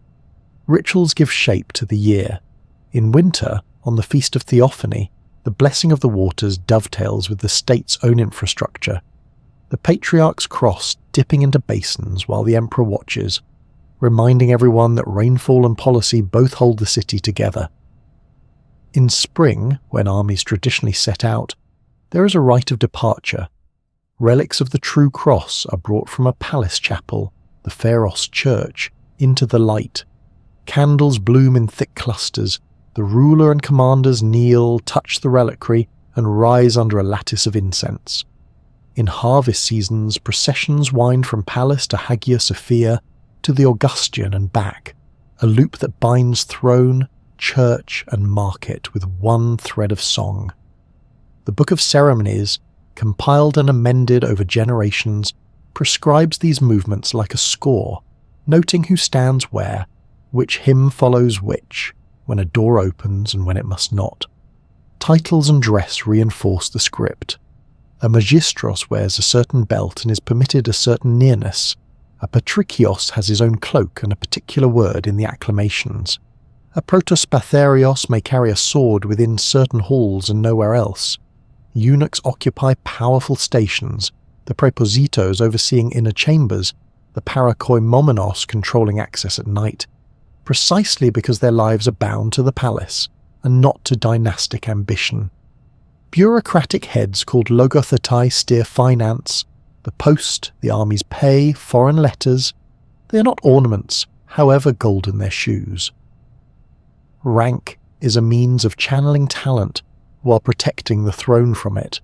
Rituals give shape to the year. In winter, on the Feast of Theophany, the blessing of the waters dovetails with the state's own infrastructure. The patriarch's cross dipping into basins while the emperor watches, reminding everyone that rainfall and policy both hold the city together. In spring, when armies traditionally set out, there is a rite of departure. Relics of the true cross are brought from a palace chapel, the Pharos Church, into the light. Candles bloom in thick clusters. The ruler and commanders kneel, touch the reliquary, and rise under a lattice of incense. In harvest seasons, processions wind from palace to Hagia Sophia to the Augustan and back, a loop that binds throne, church, and market with one thread of song. The Book of Ceremonies, compiled and amended over generations, prescribes these movements like a score, noting who stands where, which hymn follows which, when a door opens and when it must not. Titles and dress reinforce the script. A magistros wears a certain belt and is permitted a certain nearness. A patrikios has his own cloak and a particular word in the acclamations. A protospatherios may carry a sword within certain halls and nowhere else. Eunuchs occupy powerful stations, the prepositos overseeing inner chambers, the parakoimomenos controlling access at night, precisely because their lives are bound to the palace and not to dynastic ambition. Bureaucratic heads called logothetai steer finance, the post, the army's pay, foreign letters. They are not ornaments, however golden their shoes. Rank is a means of channeling talent while protecting the throne from it.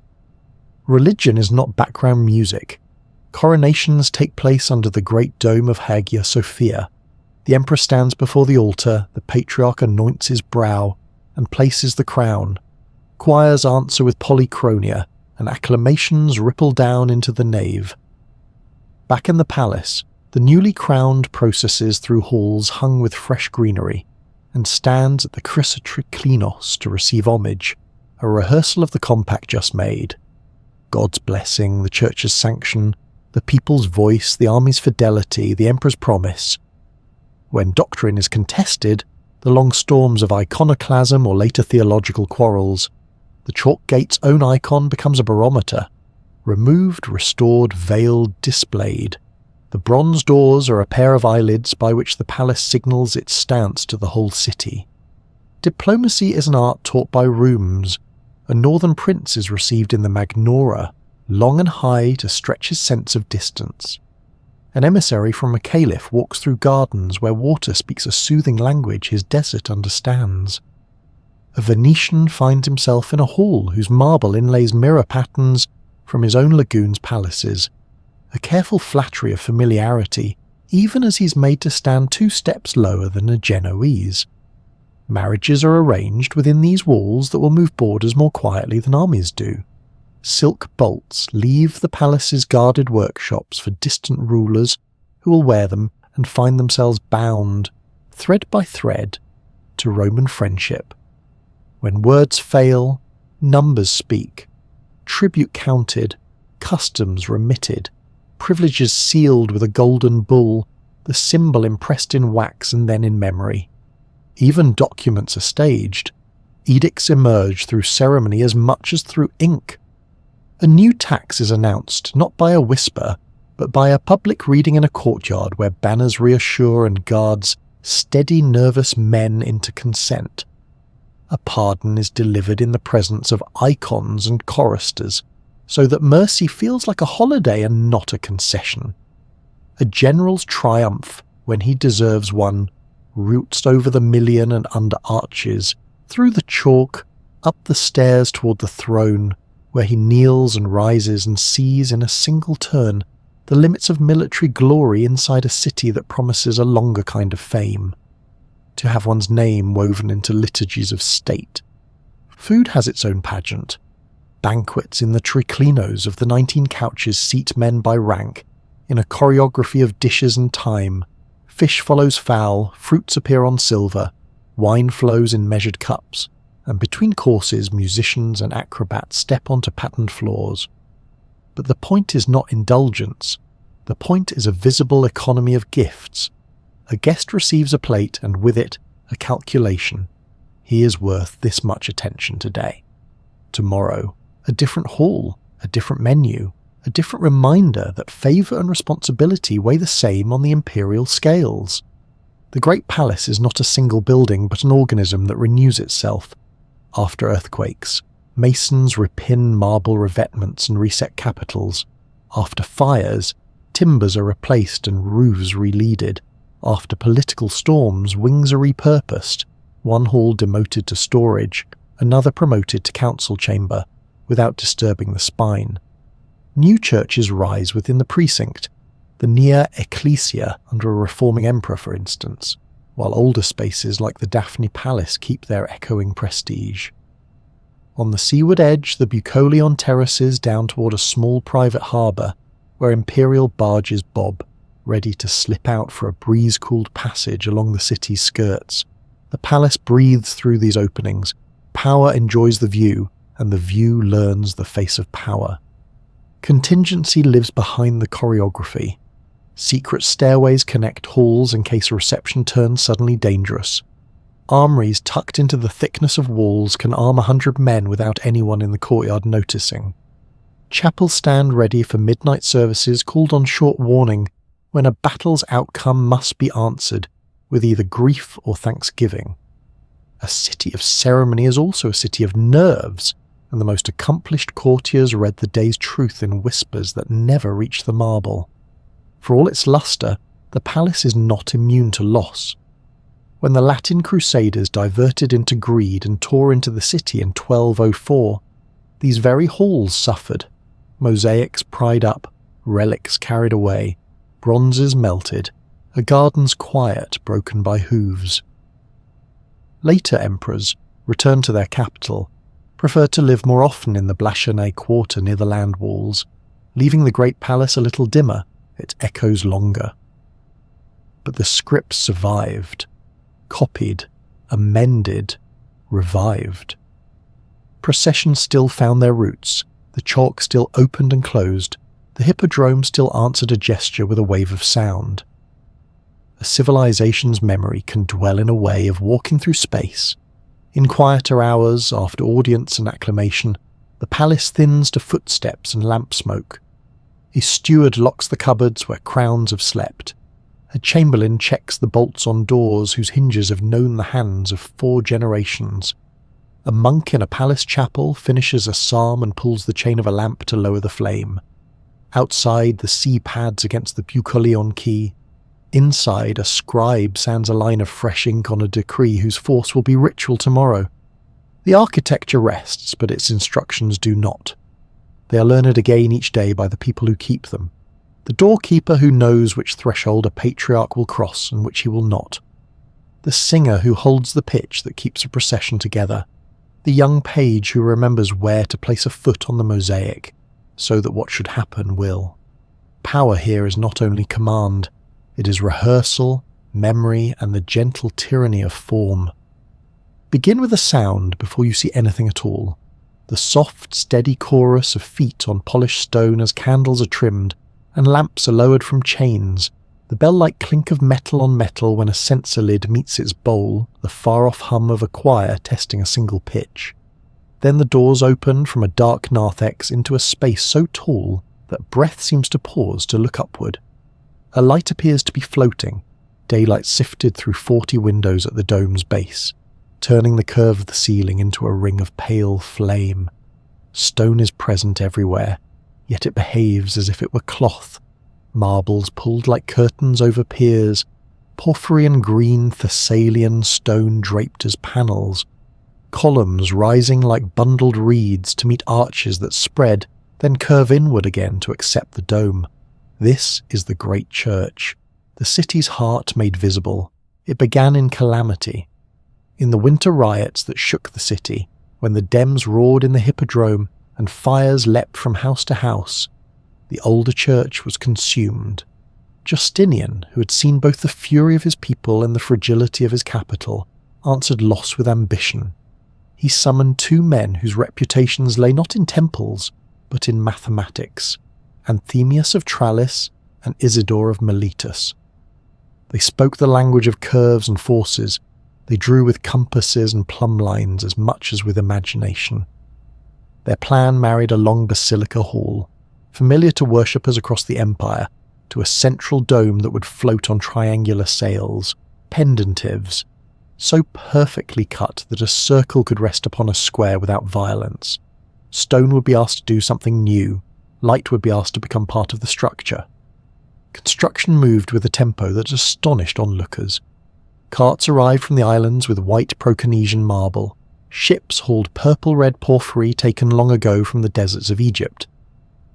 Religion is not background music. Coronations take place under the great dome of Hagia Sophia. The emperor stands before the altar, the patriarch anoints his brow and places the crown. Choirs answer with polychronia, and acclamations ripple down into the nave. Back in the palace, the newly crowned processes through halls hung with fresh greenery, and stands at the Chrysotriklinos to receive homage, a rehearsal of the compact just made. God's blessing, the church's sanction, the people's voice, the army's fidelity, the emperor's promise. When doctrine is contested, the long storms of iconoclasm or later theological quarrels, the chalk gate's own icon becomes a barometer. Removed, restored, veiled, displayed. The bronze doors are a pair of eyelids by which the palace signals its stance to the whole city. Diplomacy is an art taught by rooms. A northern prince is received in the Magnora, long and high to stretch his sense of distance. An emissary from a caliph walks through gardens where water speaks a soothing language his desert understands. A Venetian finds himself in a hall whose marble inlays mirror patterns from his own lagoon's palaces, a careful flattery of familiarity, even as he's made to stand 2 steps lower than a Genoese. Marriages are arranged within these walls that will move borders more quietly than armies do. Silk bolts leave the palace's guarded workshops for distant rulers who will wear them and find themselves bound, thread by thread, to Roman friendship. When words fail, numbers speak, tribute counted, customs remitted, privileges sealed with a golden bull, the symbol impressed in wax and then in memory. Even documents are staged. Edicts emerge through ceremony as much as through ink. A new tax is announced, not by a whisper, but by a public reading in a courtyard where banners reassure and guards steady nervous men into consent. A pardon is delivered in the presence of icons and choristers, so that mercy feels like a holiday and not a concession. A general's triumph, when he deserves one, roots over the million and under arches, through the chalk, up the stairs toward the throne, where he kneels and rises and sees in a single turn the limits of military glory inside a city that promises a longer kind of fame. To have one's name woven into liturgies of state. Food has its own pageant. Banquets in the triclinos of the 19 couches seat men by rank, in a choreography of dishes and time. Fish follows fowl, fruits appear on silver, wine flows in measured cups, and between courses musicians and acrobats step onto patterned floors. But the point is not indulgence. The point is a visible economy of gifts. A guest receives a plate and with it a calculation. He is worth this much attention today. Tomorrow, a different hall, a different menu, a different reminder that favour and responsibility weigh the same on the imperial scales. The Great Palace is not a single building but an organism that renews itself. After earthquakes, masons repin marble revetments and reset capitals. After fires, timbers are replaced and roofs re-leaded. After political storms, wings are repurposed, one hall demoted to storage, another promoted to council chamber, without disturbing the spine. New churches rise within the precinct, the Nea Ecclesia under a reforming emperor for instance, while older spaces like the Daphne Palace keep their echoing prestige. On the seaward edge, the Bucolion terraces down toward a small private harbour, where imperial barges bob, ready to slip out for a breeze-cooled passage along the city's skirts. The palace breathes through these openings. Power enjoys the view, and the view learns the face of power. Contingency lives behind the choreography. Secret stairways connect halls in case a reception turns suddenly dangerous. Armories tucked into the thickness of walls can arm 100 men without anyone in the courtyard noticing. Chapels stand ready for midnight services called on short warning, when a battle's outcome must be answered with either grief or thanksgiving. A city of ceremony is also a city of nerves, and the most accomplished courtiers read the day's truth in whispers that never reach the marble. For all its lustre, the palace is not immune to loss. When the Latin Crusaders diverted into greed and tore into the city in 1204, these very halls suffered, mosaics pried up, relics carried away, bronzes melted, a garden's quiet broken by hooves. Later emperors, returned to their capital, preferred to live more often in the Blachernay quarter near the land walls, leaving the great palace a little dimmer, its echoes longer. But the script survived, copied, amended, revived. Processions still found their roots, the chalk still opened and closed, the hippodrome still answered a gesture with a wave of sound. A civilization's memory can dwell in a way of walking through space. In quieter hours, after audience and acclamation, the palace thins to footsteps and lamp smoke. A steward locks the cupboards where crowns have slept. A chamberlain checks the bolts on doors whose hinges have known the hands of 4 generations. A monk in a palace chapel finishes a psalm and pulls the chain of a lamp to lower the flame. Outside, the sea pads against the Bucolion quay. Inside, a scribe sands a line of fresh ink on a decree whose force will be ritual tomorrow. The architecture rests, but its instructions do not. They are learned again each day by the people who keep them. The doorkeeper who knows which threshold a patriarch will cross and which he will not. The singer who holds the pitch that keeps a procession together. The young page who remembers where to place a foot on the mosaic, so that what should happen will. Power here is not only command, it is rehearsal, memory, and the gentle tyranny of form. Begin with a sound before you see anything at all. The soft, steady chorus of feet on polished stone as candles are trimmed, and lamps are lowered from chains, the bell-like clink of metal on metal when a censer lid meets its bowl, the far-off hum of a choir testing a single pitch. Then the doors open from a dark narthex into a space so tall that breath seems to pause to look upward. A light appears to be floating, daylight sifted through 40 windows at the dome's base, turning the curve of the ceiling into a ring of pale flame. Stone is present everywhere, yet it behaves as if it were cloth. Marbles pulled like curtains over piers, porphyry and green Thessalian stone draped as panels, columns rising like bundled reeds to meet arches that spread, then curve inward again to accept the dome. This is the great church, the city's heart made visible. It began in calamity. In the winter riots that shook the city, when the Dems roared in the hippodrome and fires leapt from house to house, the older church was consumed. Justinian, who had seen both the fury of his people and the fragility of his capital, answered loss with ambition. He summoned 2 men whose reputations lay not in temples, but in mathematics, Anthemius of Tralles and Isidore of Miletus. They spoke the language of curves and forces. They drew with compasses and plumb lines as much as with imagination. Their plan married a long basilica hall, familiar to worshippers across the empire, to a central dome that would float on triangular sails, pendentives, so perfectly cut that a circle could rest upon a square without violence. Stone would be asked to do something new, light would be asked to become part of the structure. Construction moved with a tempo that astonished onlookers. Carts arrived from the islands with white Proconnesian marble. Ships hauled purple-red porphyry taken long ago from the deserts of Egypt.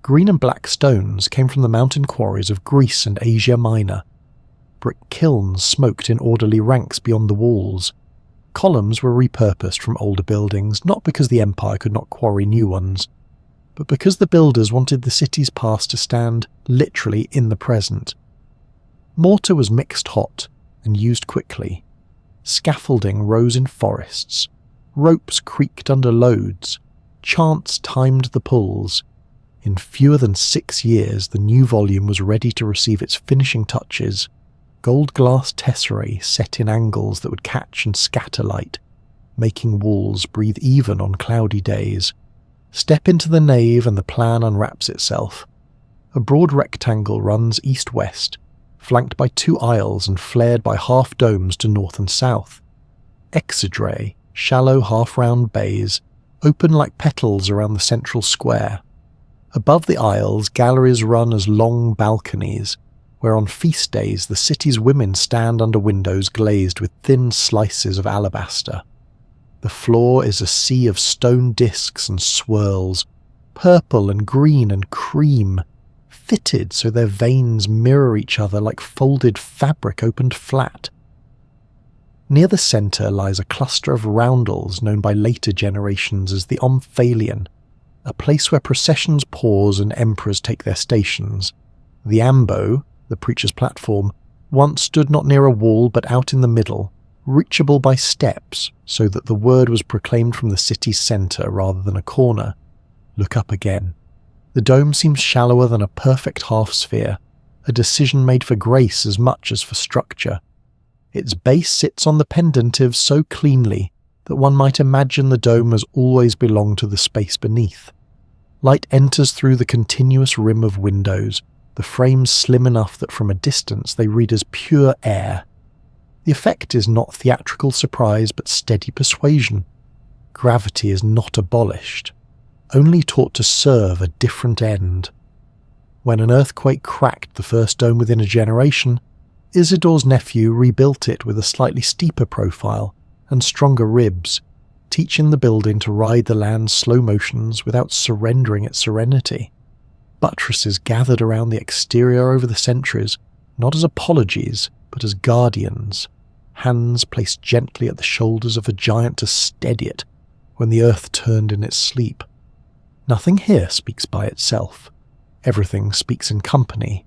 Green and black stones came from the mountain quarries of Greece and Asia Minor. Brick kilns smoked in orderly ranks beyond the walls. Columns were repurposed from older buildings, not because the empire could not quarry new ones, but because the builders wanted the city's past to stand literally in the present. Mortar was mixed hot and used quickly. Scaffolding rose in forests. Ropes creaked under loads. Chants timed the pulls. In fewer than 6 years, the new volume was ready to receive its finishing touches. Gold glass tesserae set in angles that would catch and scatter light, making walls breathe even on cloudy days. Step into the nave and the plan unwraps itself. A broad rectangle runs east-west, flanked by 2 aisles and flared by half-domes to north and south. Exedrae, shallow half-round bays, open like petals around the central square. Above the aisles, galleries run as long balconies. where on feast days the city's women stand under windows glazed with thin slices of alabaster. The floor is a sea of stone discs and swirls, purple and green and cream, fitted so their veins mirror each other like folded fabric opened flat. Near the centre lies a cluster of roundels known by later generations as the Omphalion, a place where processions pause and emperors take their stations. The ambo, the preacher's platform, once stood not near a wall but out in the middle, reachable by steps so that the word was proclaimed from the city's centre rather than a corner. Look up again. The dome seems shallower than a perfect half-sphere, a decision made for grace as much as for structure. Its base sits on the pendentive so cleanly that one might imagine the dome has always belonged to the space beneath. Light enters through the continuous rim of windows, the frames slim enough that from a distance they read as pure air. The effect is not theatrical surprise but steady persuasion. Gravity is not abolished, only taught to serve a different end. When an earthquake cracked the first dome within a generation, Isidore's nephew rebuilt it with a slightly steeper profile and stronger ribs, teaching the building to ride the land's slow motions without surrendering its serenity. Buttresses gathered around the exterior over the centuries, not as apologies, but as guardians, hands placed gently at the shoulders of a giant to steady it when the earth turned in its sleep. Nothing here speaks by itself. Everything speaks in company.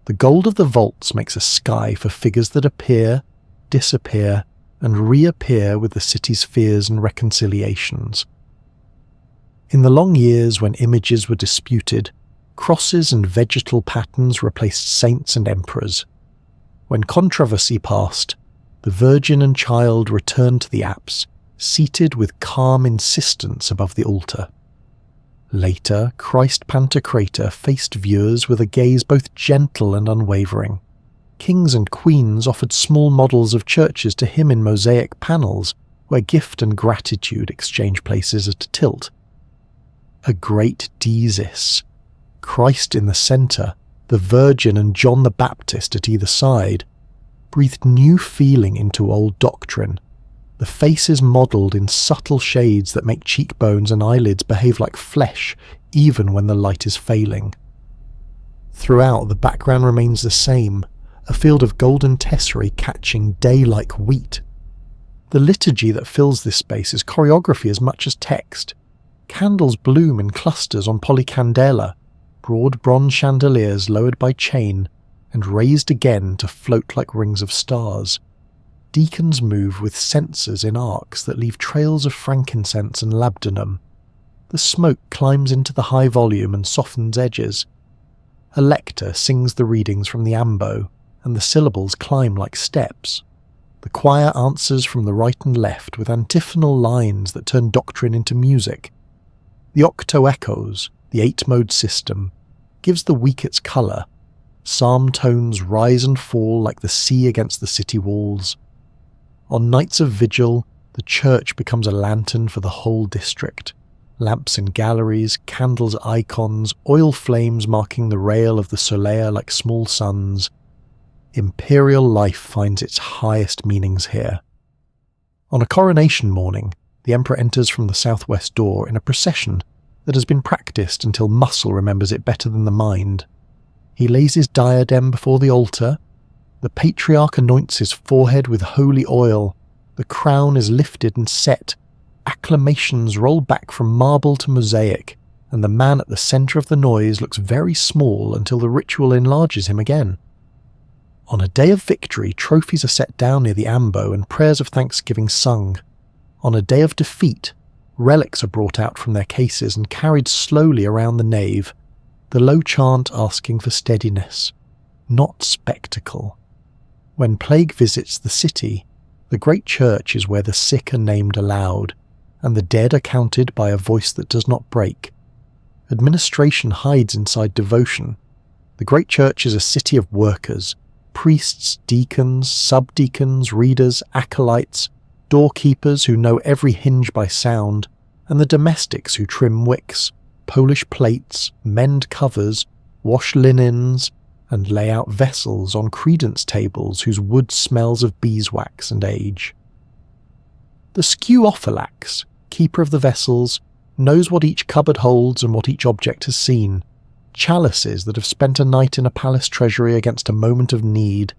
The gold of the vaults makes a sky for figures that appear, disappear, and reappear with the city's fears and reconciliations. In the long years when images were disputed, crosses and vegetal patterns replaced saints and emperors. When controversy passed, the Virgin and Child returned to the apse, seated with calm insistence above the altar. Later, Christ Pantocrator faced viewers with a gaze both gentle and unwavering. Kings and queens offered small models of churches to him in mosaic panels, where gift and gratitude exchange places at a tilt. A great deesis, Christ in the centre, the Virgin and John the Baptist at either side, breathed new feeling into old doctrine. The faces modelled in subtle shades that make cheekbones and eyelids behave like flesh even when the light is failing. Throughout, the background remains the same, a field of golden tesserae catching day like wheat. The liturgy that fills this space is choreography as much as text. Candles bloom in clusters on polycandela, broad bronze chandeliers lowered by chain and raised again to float like rings of stars. Deacons move with censers in arcs that leave trails of frankincense and labdanum. The smoke climbs into the high volume and softens edges. A lector sings the readings from the ambo, and the syllables climb like steps. The choir answers from the right and left with antiphonal lines that turn doctrine into music. The octo echoes, the 8-mode system, gives the week its colour. Psalm tones rise and fall like the sea against the city walls. On nights of vigil, the church becomes a lantern for the whole district. Lamps in galleries, candles icons, oil flames marking the rail of the solea like small suns. Imperial life finds its highest meanings here. On a coronation morning, the emperor enters from the southwest door in a procession that has been practiced until muscle remembers it better than the mind. He lays his diadem before the altar. The patriarch anoints his forehead with holy oil. The crown is lifted and set. Acclamations roll back from marble to mosaic, and the man at the centre of the noise looks very small until the ritual enlarges him again. On a day of victory, trophies are set down near the ambo and prayers of thanksgiving sung. On a day of defeat, relics are brought out from their cases and carried slowly around the nave, the low chant asking for steadiness, not spectacle. When plague visits the city, the great church is where the sick are named aloud, and the dead are counted by a voice that does not break. Administration hides inside devotion. The great church is a city of workers, priests, deacons, subdeacons, readers, acolytes, doorkeepers who know every hinge by sound, and the domestics who trim wicks, polish plates, mend covers, wash linens, and lay out vessels on credence tables whose wood smells of beeswax and age. The skeuophylax, keeper of the vessels, knows what each cupboard holds and what each object has seen, chalices that have spent a night in a palace treasury against a moment of need,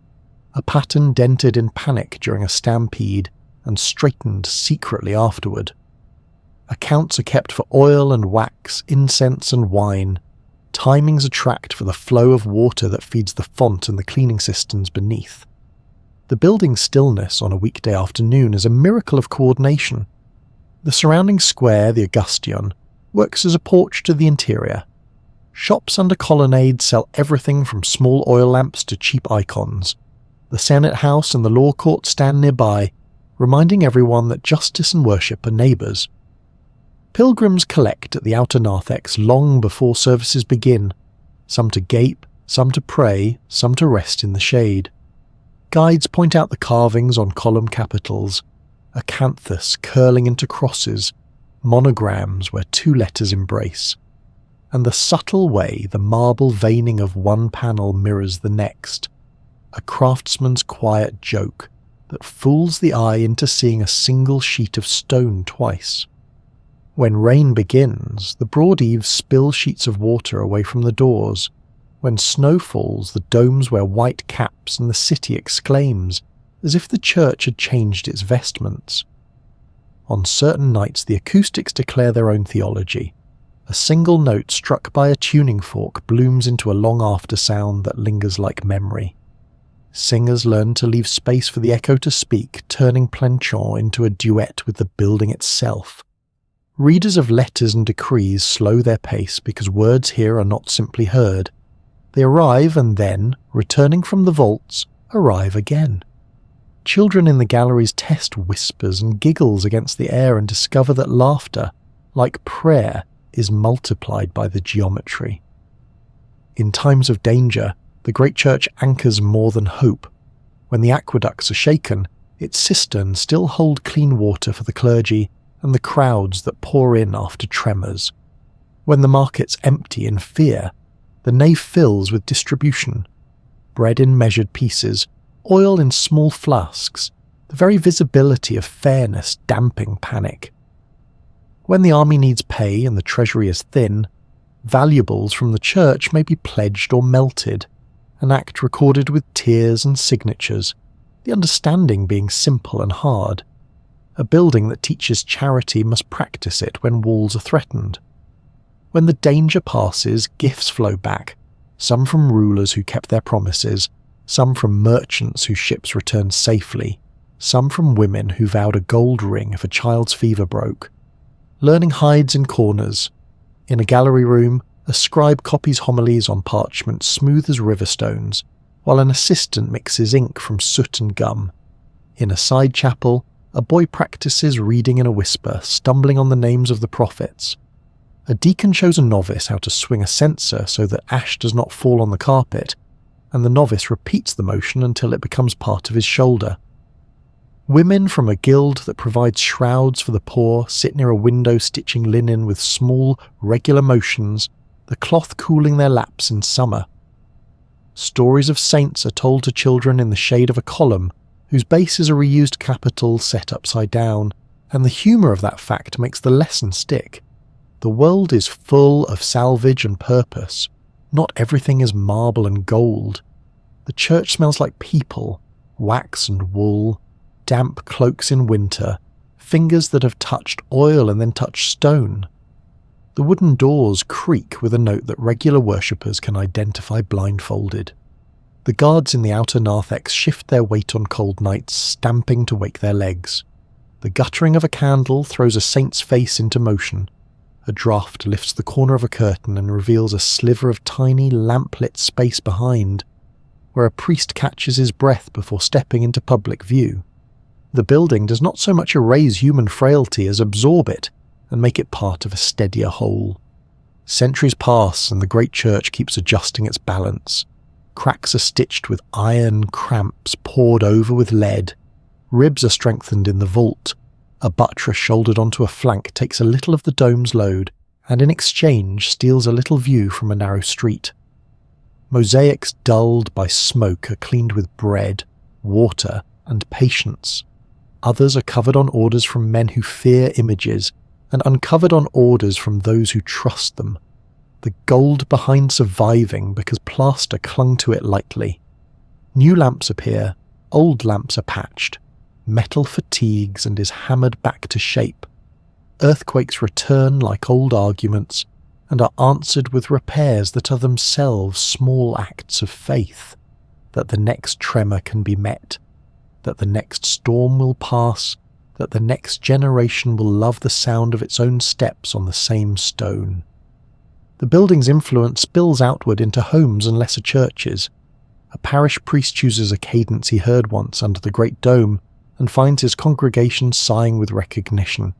a pattern dented in panic during a stampede and straightened secretly afterward. Accounts are kept for oil and wax, incense and wine. Timings are tracked for the flow of water that feeds the font and the cleaning cisterns beneath. The building's stillness on a weekday afternoon is a miracle of coordination. The surrounding square, the Augustion, works as a porch to the interior. Shops under colonnades sell everything from small oil lamps to cheap icons. The Senate House and the Law Court stand nearby, reminding everyone that justice and worship are neighbours. Pilgrims collect at the outer narthex long before services begin, some to gape, some to pray, some to rest in the shade. Guides point out the carvings on column capitals, acanthus curling into crosses, monograms where two letters embrace, and the subtle way the marble veining of one panel mirrors the next, a craftsman's quiet joke that fools the eye into seeing a single sheet of stone twice. When rain begins, the broad eaves spill sheets of water away from the doors. When snow falls, the domes wear white caps and the city exclaims, as if the church had changed its vestments. On certain nights the acoustics declare their own theology. A single note struck by a tuning fork blooms into a long after sound that lingers like memory. Singers learn to leave space for the echo to speak, turning plainchant into a duet with the building itself. Readers of letters and decrees slow their pace because words here are not simply heard. They arrive and then, returning from the vaults, arrive again. Children in the galleries test whispers and giggles against the air and discover that laughter, like prayer, is multiplied by the geometry. In times of danger, the great church anchors more than hope. When the aqueducts are shaken, its cisterns still hold clean water for the clergy and the crowds that pour in after tremors. When the markets empty in fear, the nave fills with distribution. Bread in measured pieces, oil in small flasks, the very visibility of fairness damping panic. When the army needs pay and the treasury is thin, valuables from the church may be pledged or melted, an act recorded with tears and signatures, the understanding being simple and hard. A building that teaches charity must practice it when walls are threatened. When the danger passes, gifts flow back, some from rulers who kept their promises, some from merchants whose ships returned safely, some from women who vowed a gold ring if a child's fever broke. Learning hides in corners. In a gallery room, a scribe copies homilies on parchment smooth as river stones, while an assistant mixes ink from soot and gum. In a side chapel, a boy practices reading in a whisper, stumbling on the names of the prophets. A deacon shows a novice how to swing a censer so that ash does not fall on the carpet, and the novice repeats the motion until it becomes part of his shoulder. Women from a guild that provides shrouds for the poor sit near a window stitching linen with small, regular motions, the cloth cooling their laps in summer. Stories of saints are told to children in the shade of a column, whose base is a reused capital set upside down, and the humour of that fact makes the lesson stick. The world is full of salvage and purpose. Not everything is marble and gold. The church smells like people, wax and wool, damp cloaks in winter, fingers that have touched oil and then touched stone. The wooden doors creak with a note that regular worshippers can identify blindfolded. The guards in the outer narthex shift their weight on cold nights, stamping to wake their legs. The guttering of a candle throws a saint's face into motion. A draught lifts the corner of a curtain and reveals a sliver of tiny, lamp-lit space behind, where a priest catches his breath before stepping into public view. The building does not so much erase human frailty as absorb it and make it part of a steadier whole. Centuries pass and the great church keeps adjusting its balance. Cracks are stitched with iron, cramps poured over with lead. Ribs are strengthened in the vault. A buttress shouldered onto a flank takes a little of the dome's load, and in exchange steals a little view from a narrow street. Mosaics dulled by smoke are cleaned with bread, water, and patience. Others are covered on orders from men who fear images, and uncovered on orders from those who trust them. The gold behind surviving because plaster clung to it lightly. New lamps appear, old lamps are patched. Metal fatigues and is hammered back to shape. Earthquakes return like old arguments, and are answered with repairs that are themselves small acts of faith, that the next tremor can be met, that the next storm will pass, that the next generation will love the sound of its own steps on the same stone. The building's influence spills outward into homes and lesser churches. A parish priest chooses a cadence he heard once under the great dome and finds his congregation sighing with recognition.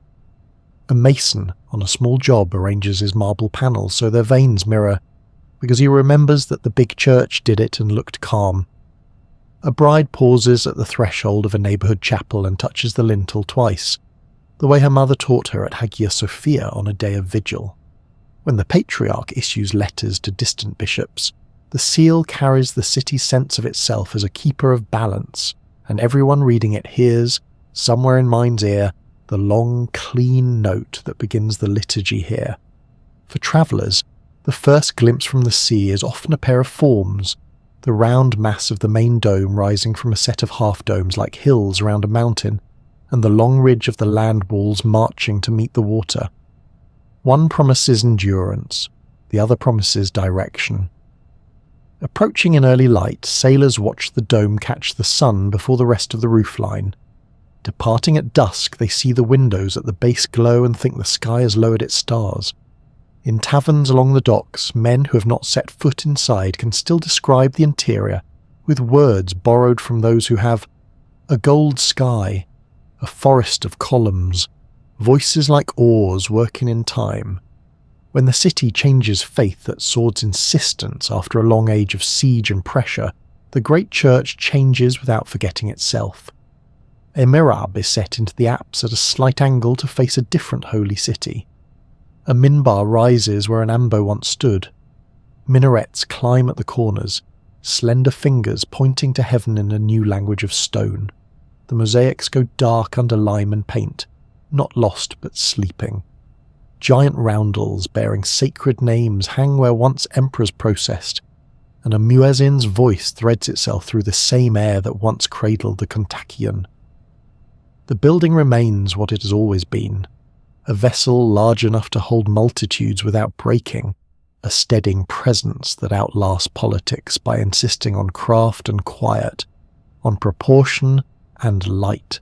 A mason on a small job arranges his marble panels so their veins mirror, because he remembers that the big church did it and looked calm. A bride pauses at the threshold of a neighbourhood chapel and touches the lintel twice, the way her mother taught her at Hagia Sophia on a day of vigil. When the patriarch issues letters to distant bishops, the seal carries the city's sense of itself as a keeper of balance, and everyone reading it hears, somewhere in mind's ear, the long, clean note that begins the liturgy here. For travellers, the first glimpse from the sea is often a pair of forms, the round mass of the main dome rising from a set of half-domes like hills around a mountain, and the long ridge of the land walls marching to meet the water. One promises endurance, the other promises direction. Approaching in early light, sailors watch the dome catch the sun before the rest of the roofline. Departing at dusk, they see the windows at the base glow and think the sky has lowered its stars. In taverns along the docks, men who have not set foot inside can still describe the interior with words borrowed from those who have: a gold sky, a forest of columns, voices like oars working in time. When the city changes faith at sword's insistence after a long age of siege and pressure, the great church changes without forgetting itself. A mihrab is set into the apse at a slight angle to face a different holy city. A minbar rises where an ambo once stood. Minarets climb at the corners, slender fingers pointing to heaven in a new language of stone. The mosaics go dark under lime and paint, not lost but sleeping. Giant roundels bearing sacred names hang where once emperors processed, and a muezzin's voice threads itself through the same air that once cradled the kontakion. The building remains what it has always been, a vessel large enough to hold multitudes without breaking, a steadying presence that outlasts politics by insisting on craft and quiet, on proportion and light.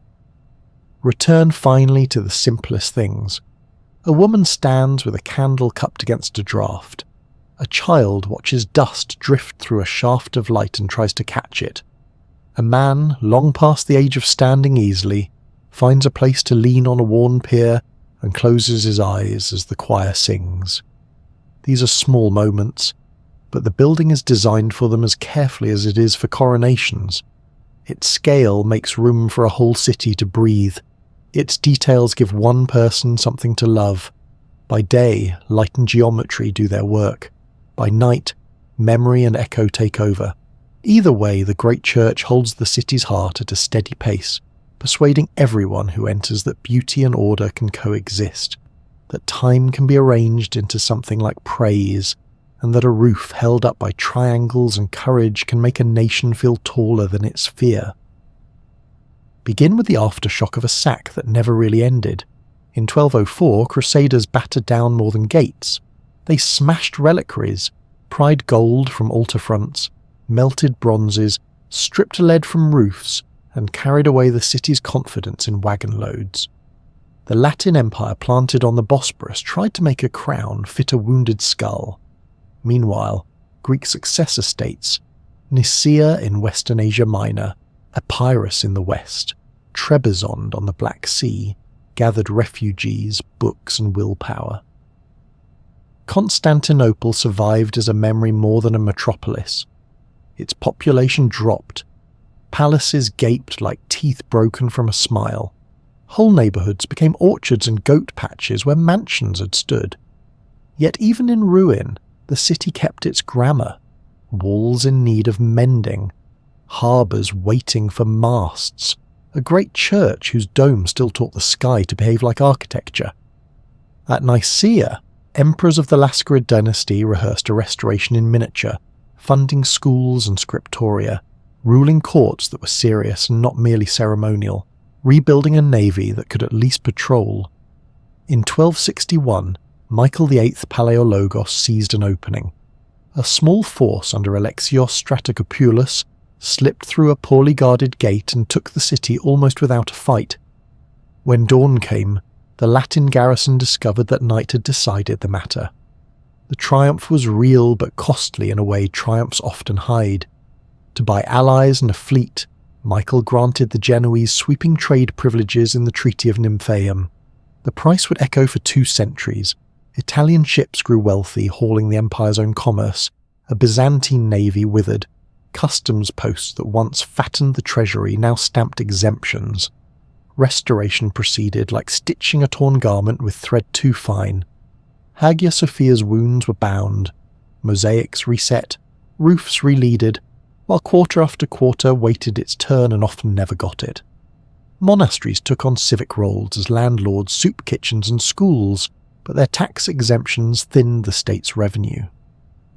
Return finally to the simplest things. A woman stands with a candle cupped against a draught. A child watches dust drift through a shaft of light and tries to catch it. A man, long past the age of standing easily, finds a place to lean on a worn pier and closes his eyes as the choir sings. These are small moments, but the building is designed for them as carefully as it is for coronations. Its scale makes room for a whole city to breathe. Its details give one person something to love. By day, light and geometry do their work. By night, memory and echo take over. Either way, the great church holds the city's heart at a steady pace, persuading everyone who enters that beauty and order can coexist, that time can be arranged into something like praise, and that a roof held up by triangles and courage can make a nation feel taller than its fear. Begin with the aftershock of a sack that never really ended. In 1204, Crusaders battered down northern gates. They smashed reliquaries, pried gold from altar fronts, melted bronzes, stripped lead from roofs, and carried away the city's confidence in wagon loads. The Latin Empire planted on the Bosporus tried to make a crown fit a wounded skull. Meanwhile, Greek successor states, Nicaea in Western Asia Minor, Epirus in the west, Trebizond on the Black Sea, gathered refugees, books and willpower. Constantinople survived as a memory more than a metropolis. Its population dropped. Palaces gaped like teeth broken from a smile. Whole neighbourhoods became orchards and goat patches where mansions had stood. Yet even in ruin, the city kept its grammar. walls in need of mending, harbours waiting for masts, a great church whose dome still taught the sky to behave like architecture. At Nicaea, emperors of the Laskarid dynasty rehearsed a restoration in miniature, funding schools and scriptoria, ruling courts that were serious and not merely ceremonial, rebuilding a navy that could at least patrol. In 1261, Michael VIII Palaiologos seized an opening. A small force under Alexios Strategopoulos slipped through a poorly guarded gate and took the city almost without a fight. When dawn came, the Latin garrison discovered that night had decided the matter. The triumph was real but costly in a way triumphs often hide. To buy allies and a fleet, Michael granted the Genoese sweeping trade privileges in the Treaty of Nymphaeum. The price would echo for 2 centuries. Italian ships grew wealthy, hauling the empire's own commerce. A Byzantine navy withered. Customs posts that once fattened the treasury now stamped exemptions. Restoration proceeded like stitching a torn garment with thread too fine. Hagia Sophia's wounds were bound, mosaics reset, roofs releaded, while quarter after quarter waited its turn and often never got it. Monasteries took on civic roles as landlords, soup kitchens and schools, but their tax exemptions thinned the state's revenue.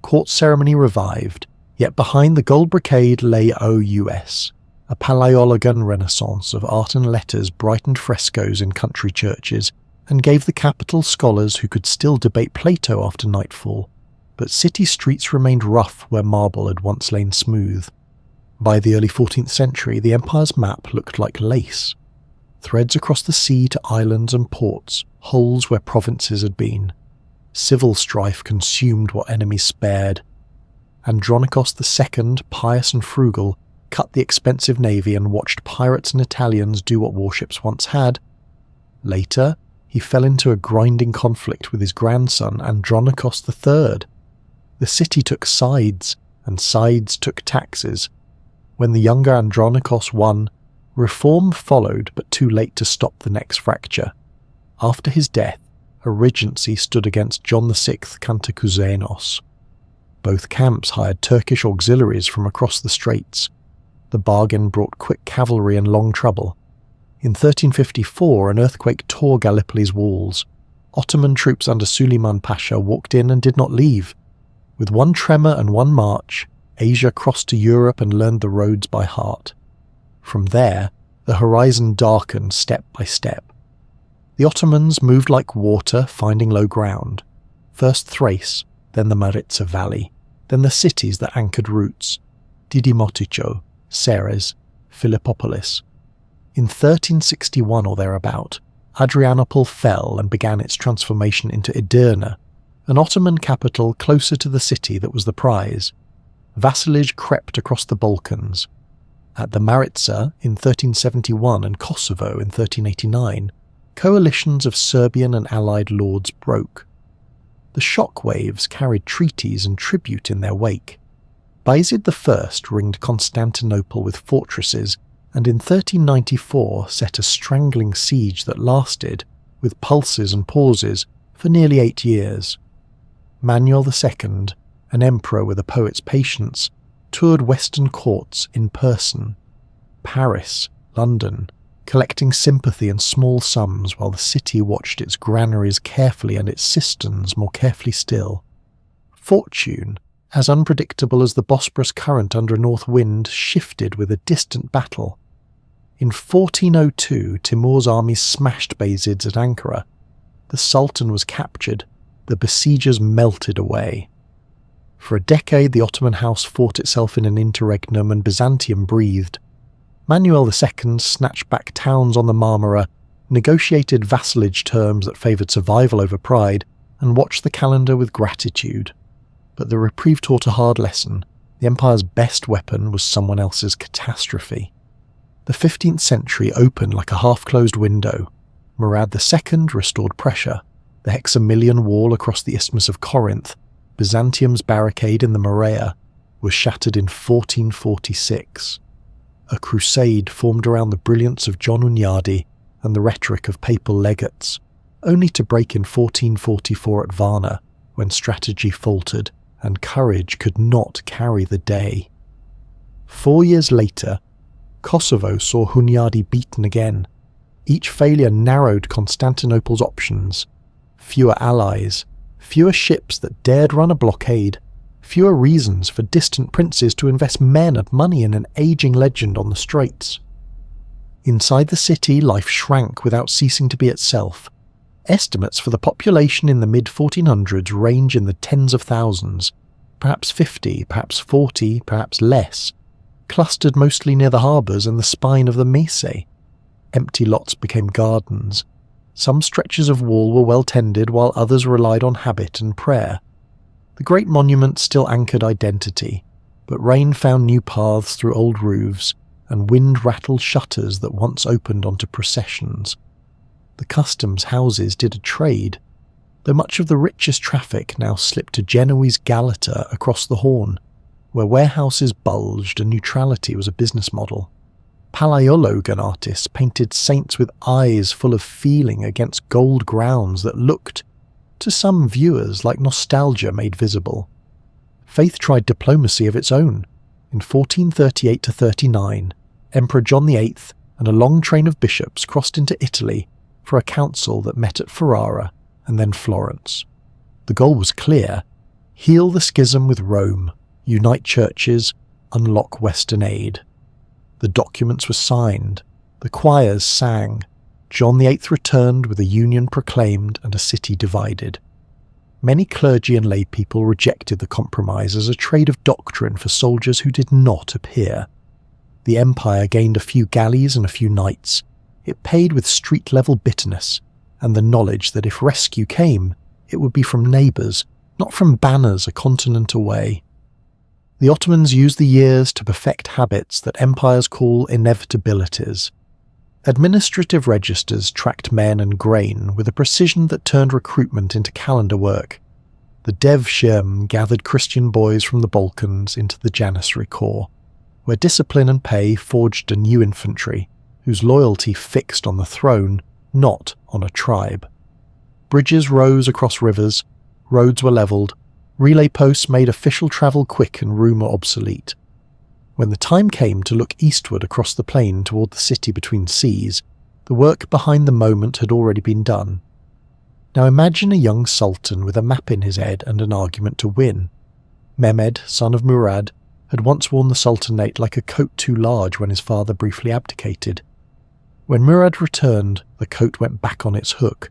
Court ceremony revived, yet behind the gold brocade lay OUS, a Palaiologan renaissance of art and letters brightened frescoes in country churches, and gave the capital scholars who could still debate Plato after nightfall, but city streets remained rough where marble had once lain smooth. By the early 14th century, the empire's map looked like lace. Threads across the sea to islands and ports, holes where provinces had been. Civil strife consumed what enemies spared. Andronikos II, pious and frugal, cut the expensive navy and watched pirates and Italians do what warships once had. Later, he fell into a grinding conflict with his grandson Andronikos III. The city took sides, and sides took taxes. When the younger Andronikos won, reform followed, but too late to stop the next fracture. After his death, a regency stood against John VI Kantakouzenos. Both camps hired Turkish auxiliaries from across the straits. The bargain brought quick cavalry and long trouble. In 1354, an earthquake tore Gallipoli's walls. Ottoman troops under Suleiman Pasha walked in and did not leave. With one tremor and one march, Asia crossed to Europe and learned the roads by heart. From there, the horizon darkened step by step. The Ottomans moved like water, finding low ground. First Thrace, then the Maritsa Valley, then the cities that anchored roots: Didimoticho, Ceres, Philippopolis. In 1361 or thereabout, Adrianople fell and began its transformation into Edirne, an Ottoman capital closer to the city that was the prize. Vassalage crept across the Balkans. At the Maritsa in 1371 and Kosovo in 1389, coalitions of Serbian and allied lords broke. The shock waves carried treaties and tribute in their wake. Bayezid I ringed Constantinople with fortresses, and in 1394 set a strangling siege that lasted, with pulses and pauses, for nearly 8 years. Manuel II, an emperor with a poet's patience, toured Western courts in person. Paris, London, collecting sympathy in small sums while the city watched its granaries carefully and its cisterns more carefully still. Fortune, as unpredictable as the Bosporus current under a north wind, shifted with a distant battle. In 1402, Timur's armies smashed Bayezid's at Ankara. The Sultan was captured. The besiegers melted away. For a decade, the Ottoman house fought itself in an interregnum and Byzantium breathed. Manuel II snatched back towns on the Marmara, negotiated vassalage terms that favoured survival over pride, and watched the calendar with gratitude. But the reprieve taught a hard lesson. The empire's best weapon was someone else's catastrophe. The 15th century opened like a half-closed window. Murad II restored pressure. The Hexamilion wall across the Isthmus of Corinth, Byzantium's barricade in the Morea, was shattered in 1446. A crusade formed around the brilliance of John Hunyadi and the rhetoric of papal legates, only to break in 1444 at Varna, when strategy faltered and courage could not carry the day. 4 years later, Kosovo saw Hunyadi beaten again. Each failure narrowed Constantinople's options. Fewer allies, fewer ships that dared run a blockade, fewer reasons for distant princes to invest men and money in an aging legend on the straits. Inside the city, life shrank without ceasing to be itself. Estimates for the population in the mid-1400s range in the tens of thousands, perhaps 50, perhaps 40, perhaps less, clustered mostly near the harbours and the spine of the Mersey. Empty lots became gardens. Some stretches of wall were well tended, while others relied on habit and prayer. The great monuments still anchored identity, but rain found new paths through old roofs, and wind rattled shutters that once opened onto processions. The customs houses did a trade, though much of the richest traffic now slipped to Genoese Galata across the Horn, where warehouses bulged and neutrality was a business model. Palaiologan artists painted saints with eyes full of feeling against gold grounds that looked, to some viewers, like nostalgia made visible. Faith tried diplomacy of its own. In 1438-39, Emperor John VIII and a long train of bishops crossed into Italy for a council that met at Ferrara and then Florence. The goal was clear: heal the schism with Rome, unite churches, unlock Western aid. The documents were signed, the choirs sang, John VIII returned with a union proclaimed and a city divided. Many clergy and lay people rejected the compromise as a trade of doctrine for soldiers who did not appear. The empire gained a few galleys and a few knights. It paid with street-level bitterness, and the knowledge that if rescue came, it would be from neighbours, not from banners a continent away. The Ottomans used the years to perfect habits that empires call inevitabilities. Administrative registers tracked men and grain with a precision that turned recruitment into calendar work. The Devshirm gathered Christian boys from the Balkans into the Janissary Corps, where discipline and pay forged a new infantry, whose loyalty fixed on the throne, not on a tribe. Bridges rose across rivers, roads were levelled, relay posts made official travel quick and rumour obsolete. When the time came to look eastward across the plain toward the city between seas, the work behind the moment had already been done. Now imagine a young sultan with a map in his head and an argument to win. Mehmed, son of Murad, had once worn the sultanate like a coat too large when his father briefly abdicated. When Murad returned, the coat went back on its hook.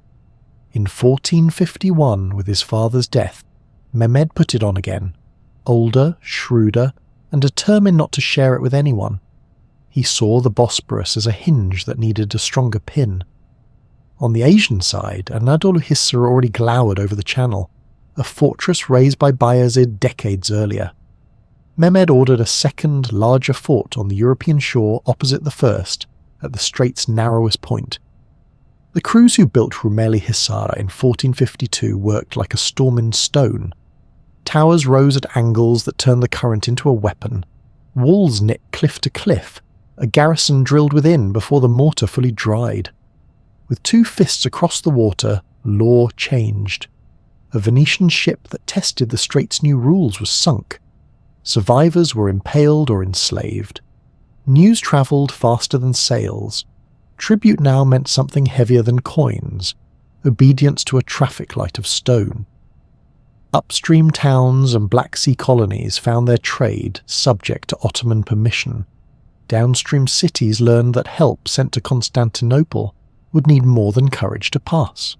In 1451, with his father's death, Mehmed put it on again, older, shrewder, and determined not to share it with anyone. He saw the Bosporus as a hinge that needed a stronger pin. On the Asian side, Anadolu Hisar already glowered over the channel, a fortress raised by Bayezid decades earlier. Mehmed ordered a second, larger fort on the European shore opposite the first, at the strait's narrowest point. The crews who built Rumeli Hisar in 1452 worked like a storm in stone. Towers rose at angles that turned the current into a weapon. Walls knit cliff to cliff, a garrison drilled within before the mortar fully dried. With 2 fists across the water, law changed. A Venetian ship that tested the strait's new rules was sunk. Survivors were impaled or enslaved. News travelled faster than sails. Tribute now meant something heavier than coins, obedience to a traffic light of stone. Upstream towns and Black Sea colonies found their trade subject to Ottoman permission. Downstream cities learned that help sent to Constantinople would need more than courage to pass.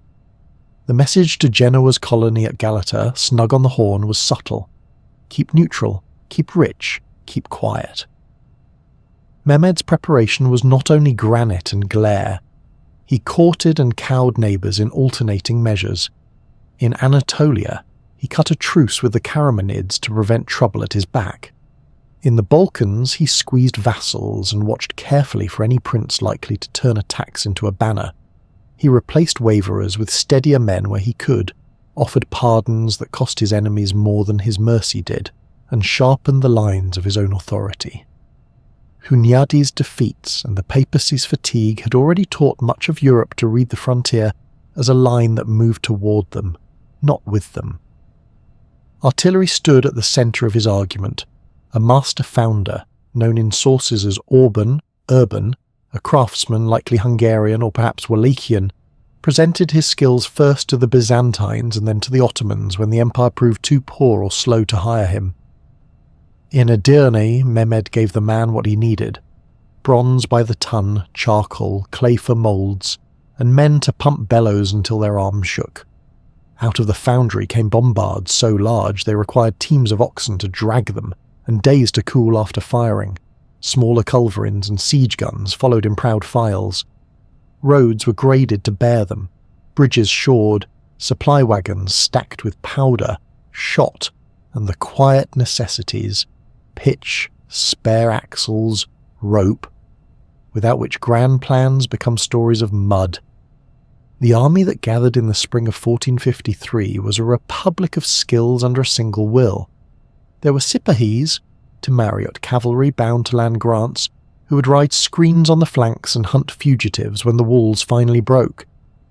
The message to Genoa's colony at Galata, snug on the Horn, was subtle. Keep neutral, keep rich, keep quiet. Mehmed's preparation was not only granite and glare. He courted and cowed neighbours in alternating measures. In Anatolia, he cut a truce with the Karamanids to prevent trouble at his back. In the Balkans, he squeezed vassals and watched carefully for any prince likely to turn a tax into a banner. He replaced waverers with steadier men where he could, offered pardons that cost his enemies more than his mercy did, and sharpened the lines of his own authority. Hunyadi's defeats and the papacy's fatigue had already taught much of Europe to read the frontier as a line that moved toward them, not with them. Artillery stood at the centre of his argument. A master founder, known in sources as Urban, a craftsman likely Hungarian or perhaps Wallachian, presented his skills first to the Byzantines and then to the Ottomans when the empire proved too poor or slow to hire him. In Edirne, Mehmed gave the man what he needed: bronze by the ton, charcoal, clay for moulds, and men to pump bellows until their arms shook. Out of the foundry came bombards so large they required teams of oxen to drag them, and days to cool after firing. Smaller culverins and siege guns followed in proud files. Roads were graded to bear them, bridges shored, supply wagons stacked with powder, shot, and the quiet necessities: pitch, spare axles, rope, without which grand plans become stories of mud. The army that gathered in the spring of 1453 was a republic of skills under a single will. There were Sipahis, Timariote cavalry bound to land grants, who would ride screens on the flanks and hunt fugitives when the walls finally broke.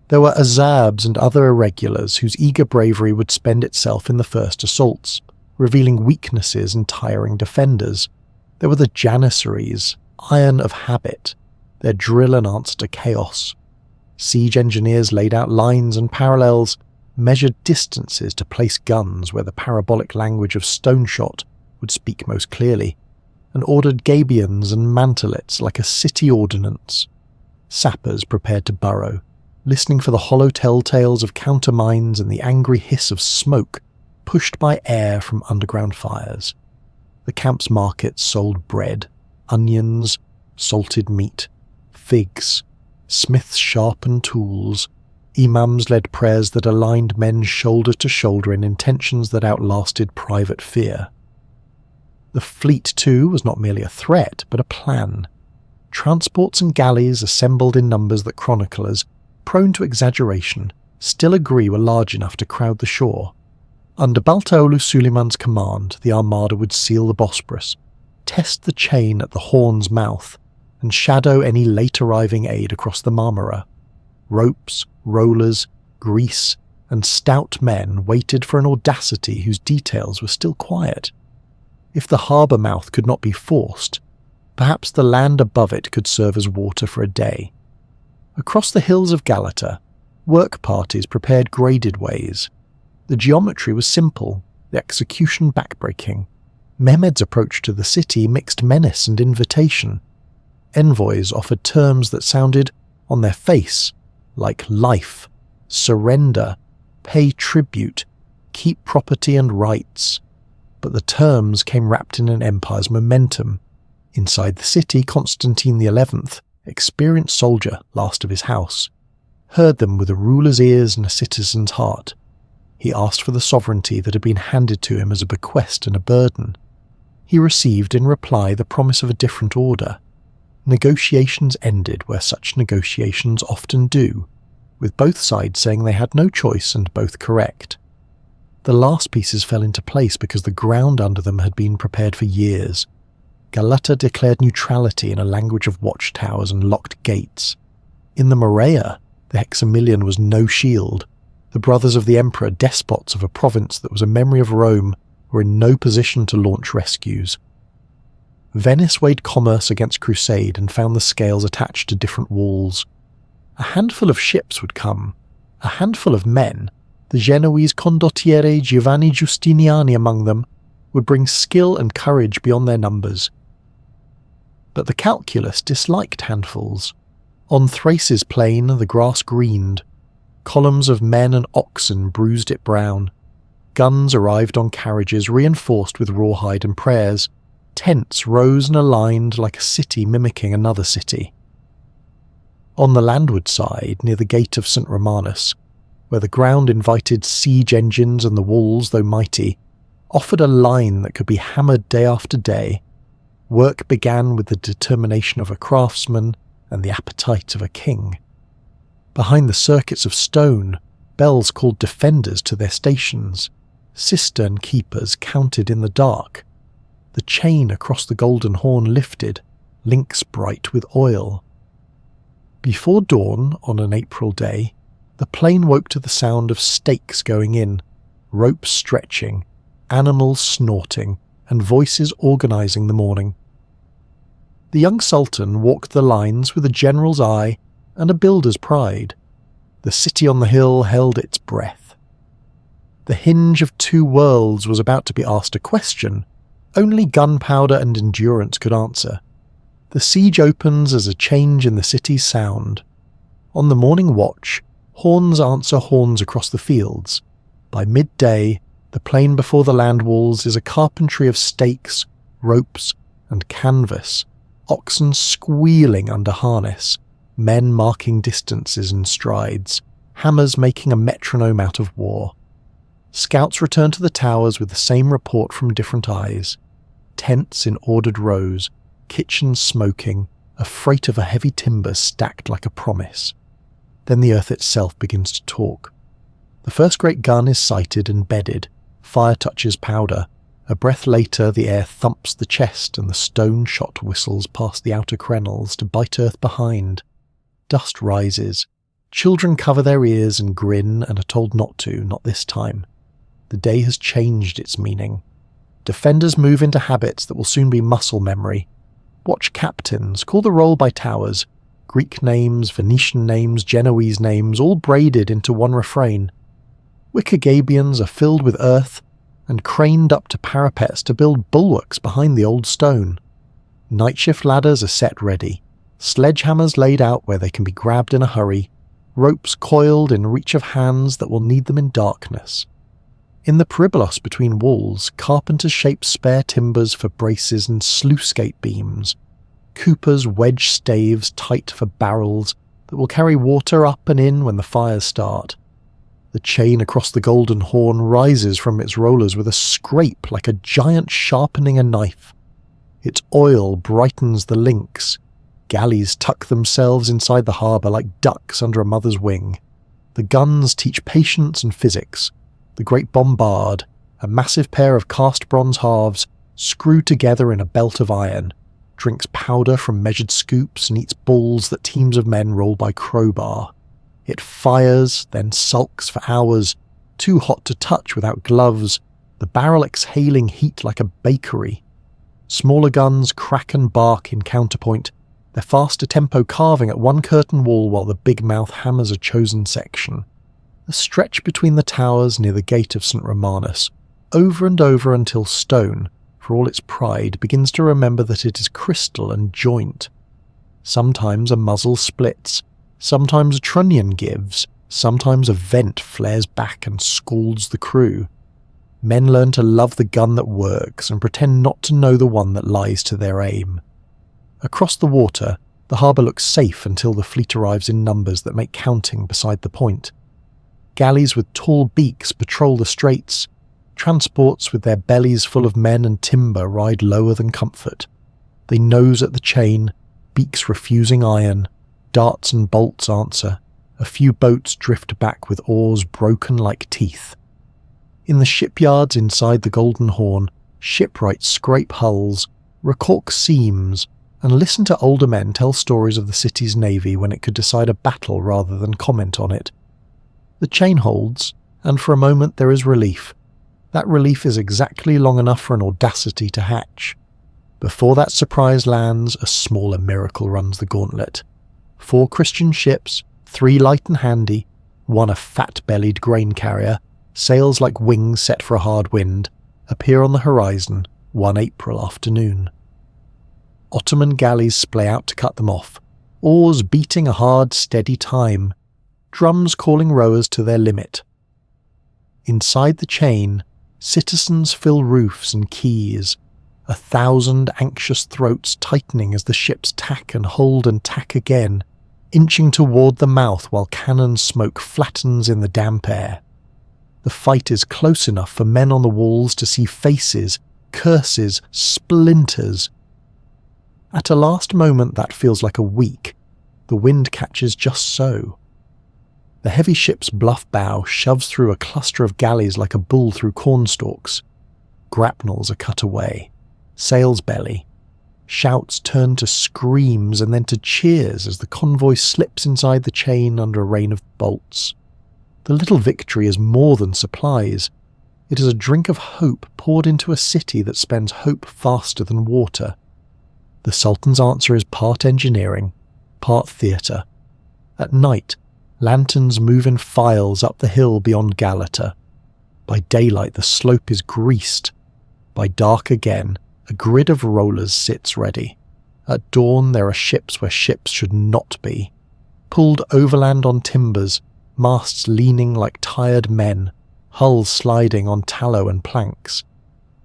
There were Azabs and other irregulars whose eager bravery would spend itself in the first assaults, revealing weaknesses and tiring defenders. There were the Janissaries, iron of habit, their drill an answer to chaos. Siege engineers laid out lines and parallels, measured distances to place guns where the parabolic language of stone shot would speak most clearly, and ordered gabions and mantelets like a city ordnance. Sappers prepared to burrow, listening for the hollow telltales of countermines and the angry hiss of smoke pushed by air from underground fires. The camp's markets sold bread, onions, salted meat, figs, smiths sharpened tools, imams led prayers that aligned men shoulder to shoulder in intentions that outlasted private fear. The fleet, too, was not merely a threat, but a plan. Transports and galleys assembled in numbers that chroniclers, prone to exaggeration, still agree were large enough to crowd the shore. Under Baltaolu Suleiman's command, the armada would seal the Bosporus, test the chain at the Horn's mouth, and shadow any late-arriving aid across the Marmara. Ropes, rollers, grease, and stout men waited for an audacity whose details were still quiet. If the harbour mouth could not be forced, perhaps the land above it could serve as water for a day. Across the hills of Galata, work parties prepared graded ways. The geometry was simple, the execution backbreaking. Mehmed's approach to the city mixed menace and invitation. Envoys offered terms that sounded, on their face, like life, surrender, pay tribute, keep property and rights. But the terms came wrapped in an empire's momentum. Inside the city, Constantine XI, experienced soldier, last of his house, heard them with a ruler's ears and a citizen's heart. He asked for the sovereignty that had been handed to him as a bequest and a burden. He received in reply the promise of a different order. Negotiations ended where such negotiations often do, with both sides saying they had no choice and both correct. The last pieces fell into place because the ground under them had been prepared for years. Galata declared neutrality in a language of watchtowers and locked gates. In the Morea, the Hexamillion was no shield. The brothers of the emperor, despots of a province that was a memory of Rome, were in no position to launch rescues. Venice weighed commerce against crusade and found the scales attached to different walls. A handful of ships would come, a handful of men, the Genoese condottiere Giovanni Giustiniani among them, would bring skill and courage beyond their numbers. But the calculus disliked handfuls. On Thrace's plain the grass greened. Columns of men and oxen bruised it brown. Guns arrived on carriages reinforced with rawhide and prayers. Tents rose and aligned like a city mimicking another city. On the landward side, near the gate of St. Romanus, where the ground invited siege engines and the walls, though mighty, offered a line that could be hammered day after day, work began with the determination of a craftsman and the appetite of a king. Behind the circuits of stone, bells called defenders to their stations. Cistern keepers counted in the dark. The chain across the Golden Horn lifted, links bright with oil. Before dawn, on an April day, the plain woke to the sound of stakes going in, ropes stretching, animals snorting, and voices organising the morning. The young sultan walked the lines with a general's eye and a builder's pride. The city on the hill held its breath. The hinge of two worlds was about to be asked a question only gunpowder and endurance could answer. The siege opens as a change in the city's sound. On the morning watch, horns answer horns across the fields. By midday, the plain before the land walls is a carpentry of stakes, ropes, and canvas, oxen squealing under harness, men marking distances and strides, hammers making a metronome out of war. Scouts return to the towers with the same report from different eyes. Tents in ordered rows, kitchens smoking, a freight of a heavy timber stacked like a promise. Then the earth itself begins to talk. The first great gun is sighted and bedded. Fire touches powder. A breath later the air thumps the chest and the stone shot whistles past the outer crenels to bite earth behind. Dust rises. Children cover their ears and grin and are told not to, not this time. The day has changed its meaning. Defenders move into habits that will soon be muscle memory. Watch captains call the roll by towers. Greek names, Venetian names, Genoese names, all braided into one refrain. Wicker gabions are filled with earth and craned up to parapets to build bulwarks behind the old stone. Night shift ladders are set ready. Sledgehammers laid out where they can be grabbed in a hurry. Ropes coiled in reach of hands that will need them in darkness. In the peribolos between walls, carpenters shape spare timbers for braces and sluice gate beams. Coopers wedge staves tight for barrels that will carry water up and in when the fires start. The chain across the Golden Horn rises from its rollers with a scrape like a giant sharpening a knife. Its oil brightens the links. Galleys tuck themselves inside the harbour like ducks under a mother's wing. The guns teach patience and physics. The great bombard, a massive pair of cast bronze halves, screwed together in a belt of iron, drinks powder from measured scoops and eats balls that teams of men roll by crowbar. It fires, then sulks for hours, too hot to touch without gloves, the barrel exhaling heat like a bakery. Smaller guns crack and bark in counterpoint, their faster tempo carving at one curtain wall while the big mouth hammers a chosen section. The stretch between the towers near the gate of St. Romanus, over and over until stone, for all its pride, begins to remember that it is crystal and joint. Sometimes a muzzle splits, sometimes a trunnion gives, sometimes a vent flares back and scalds the crew. Men learn to love the gun that works and pretend not to know the one that lies to their aim. Across the water, the harbour looks safe until the fleet arrives in numbers that make counting beside the point. Galleys with tall beaks patrol the straits. Transports with their bellies full of men and timber ride lower than comfort. They nose at the chain, beaks refusing iron. Darts and bolts answer. A few boats drift back with oars broken like teeth. In the shipyards inside the Golden Horn, shipwrights scrape hulls, recork seams, and listen to older men tell stories of the city's navy when it could decide a battle rather than comment on it. The chain holds, and for a moment there is relief. That relief is exactly long enough for an audacity to hatch. Before that surprise lands, a smaller miracle runs the gauntlet. 4 Christian ships, 3 light and handy, 1 a fat-bellied grain carrier, sails like wings set for a hard wind, appear on the horizon one April afternoon. Ottoman galleys splay out to cut them off, oars beating a hard, steady time, drums calling rowers to their limit. Inside the chain, citizens fill roofs and quays, 1,000 anxious throats tightening as the ships tack and hold and tack again, inching toward the mouth while cannon smoke flattens in the damp air. The fight is close enough for men on the walls to see faces, curses, splinters. At a last moment that feels like a week. The wind catches just so. The heavy ship's bluff bow shoves through a cluster of galleys like a bull through cornstalks. Grapnels are cut away. Sails belly. Shouts turn to screams and then to cheers as the convoy slips inside the chain under a rain of bolts. The little victory is more than supplies. It is a drink of hope poured into a city that spends hope faster than water. The Sultan's answer is part engineering, part theatre. At night, lanterns move in files up the hill beyond Galata. By daylight, the slope is greased. By dark again, a grid of rollers sits ready. At dawn, there are ships where ships should not be. Pulled overland on timbers, masts leaning like tired men, hulls sliding on tallow and planks.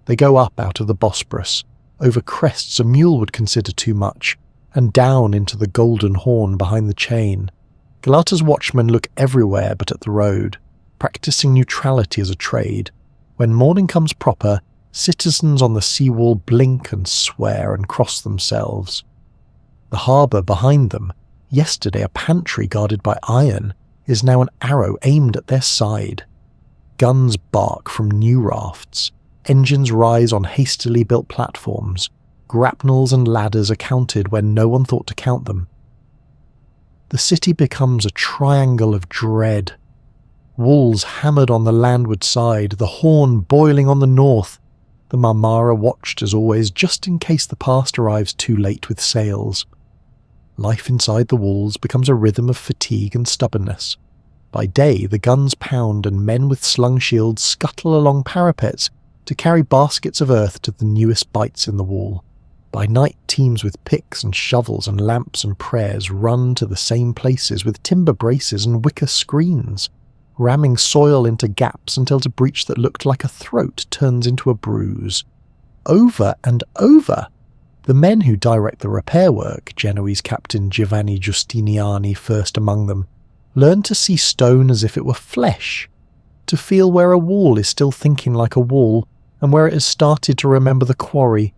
They go up out of the Bosporus, over crests a mule would consider too much, and down into the Golden Horn behind the chain. Galata's watchmen look everywhere but at the road, practicing neutrality as a trade. When morning comes proper, citizens on the seawall blink and swear and cross themselves. The harbour behind them, yesterday a pantry guarded by iron, is now an arrow aimed at their side. Guns bark from new rafts. Engines rise on hastily built platforms. Grapnels and ladders are counted when no one thought to count them. The city becomes a triangle of dread. Walls hammered on the landward side, the Horn boiling on the north. The Marmara watched as always, just in case the past arrives too late with sails. Life inside the walls becomes a rhythm of fatigue and stubbornness. By day, the guns pound and men with slung shields scuttle along parapets to carry baskets of earth to the newest bites in the wall. By night, teams with picks and shovels and lamps and prayers run to the same places with timber braces and wicker screens, ramming soil into gaps until a breach that looked like a throat turns into a bruise. Over and over, the men who direct the repair work, Genoese Captain Giovanni Giustiniani first among them, learn to see stone as if it were flesh, to feel where a wall is still thinking like a wall, and where it has started to remember the quarry.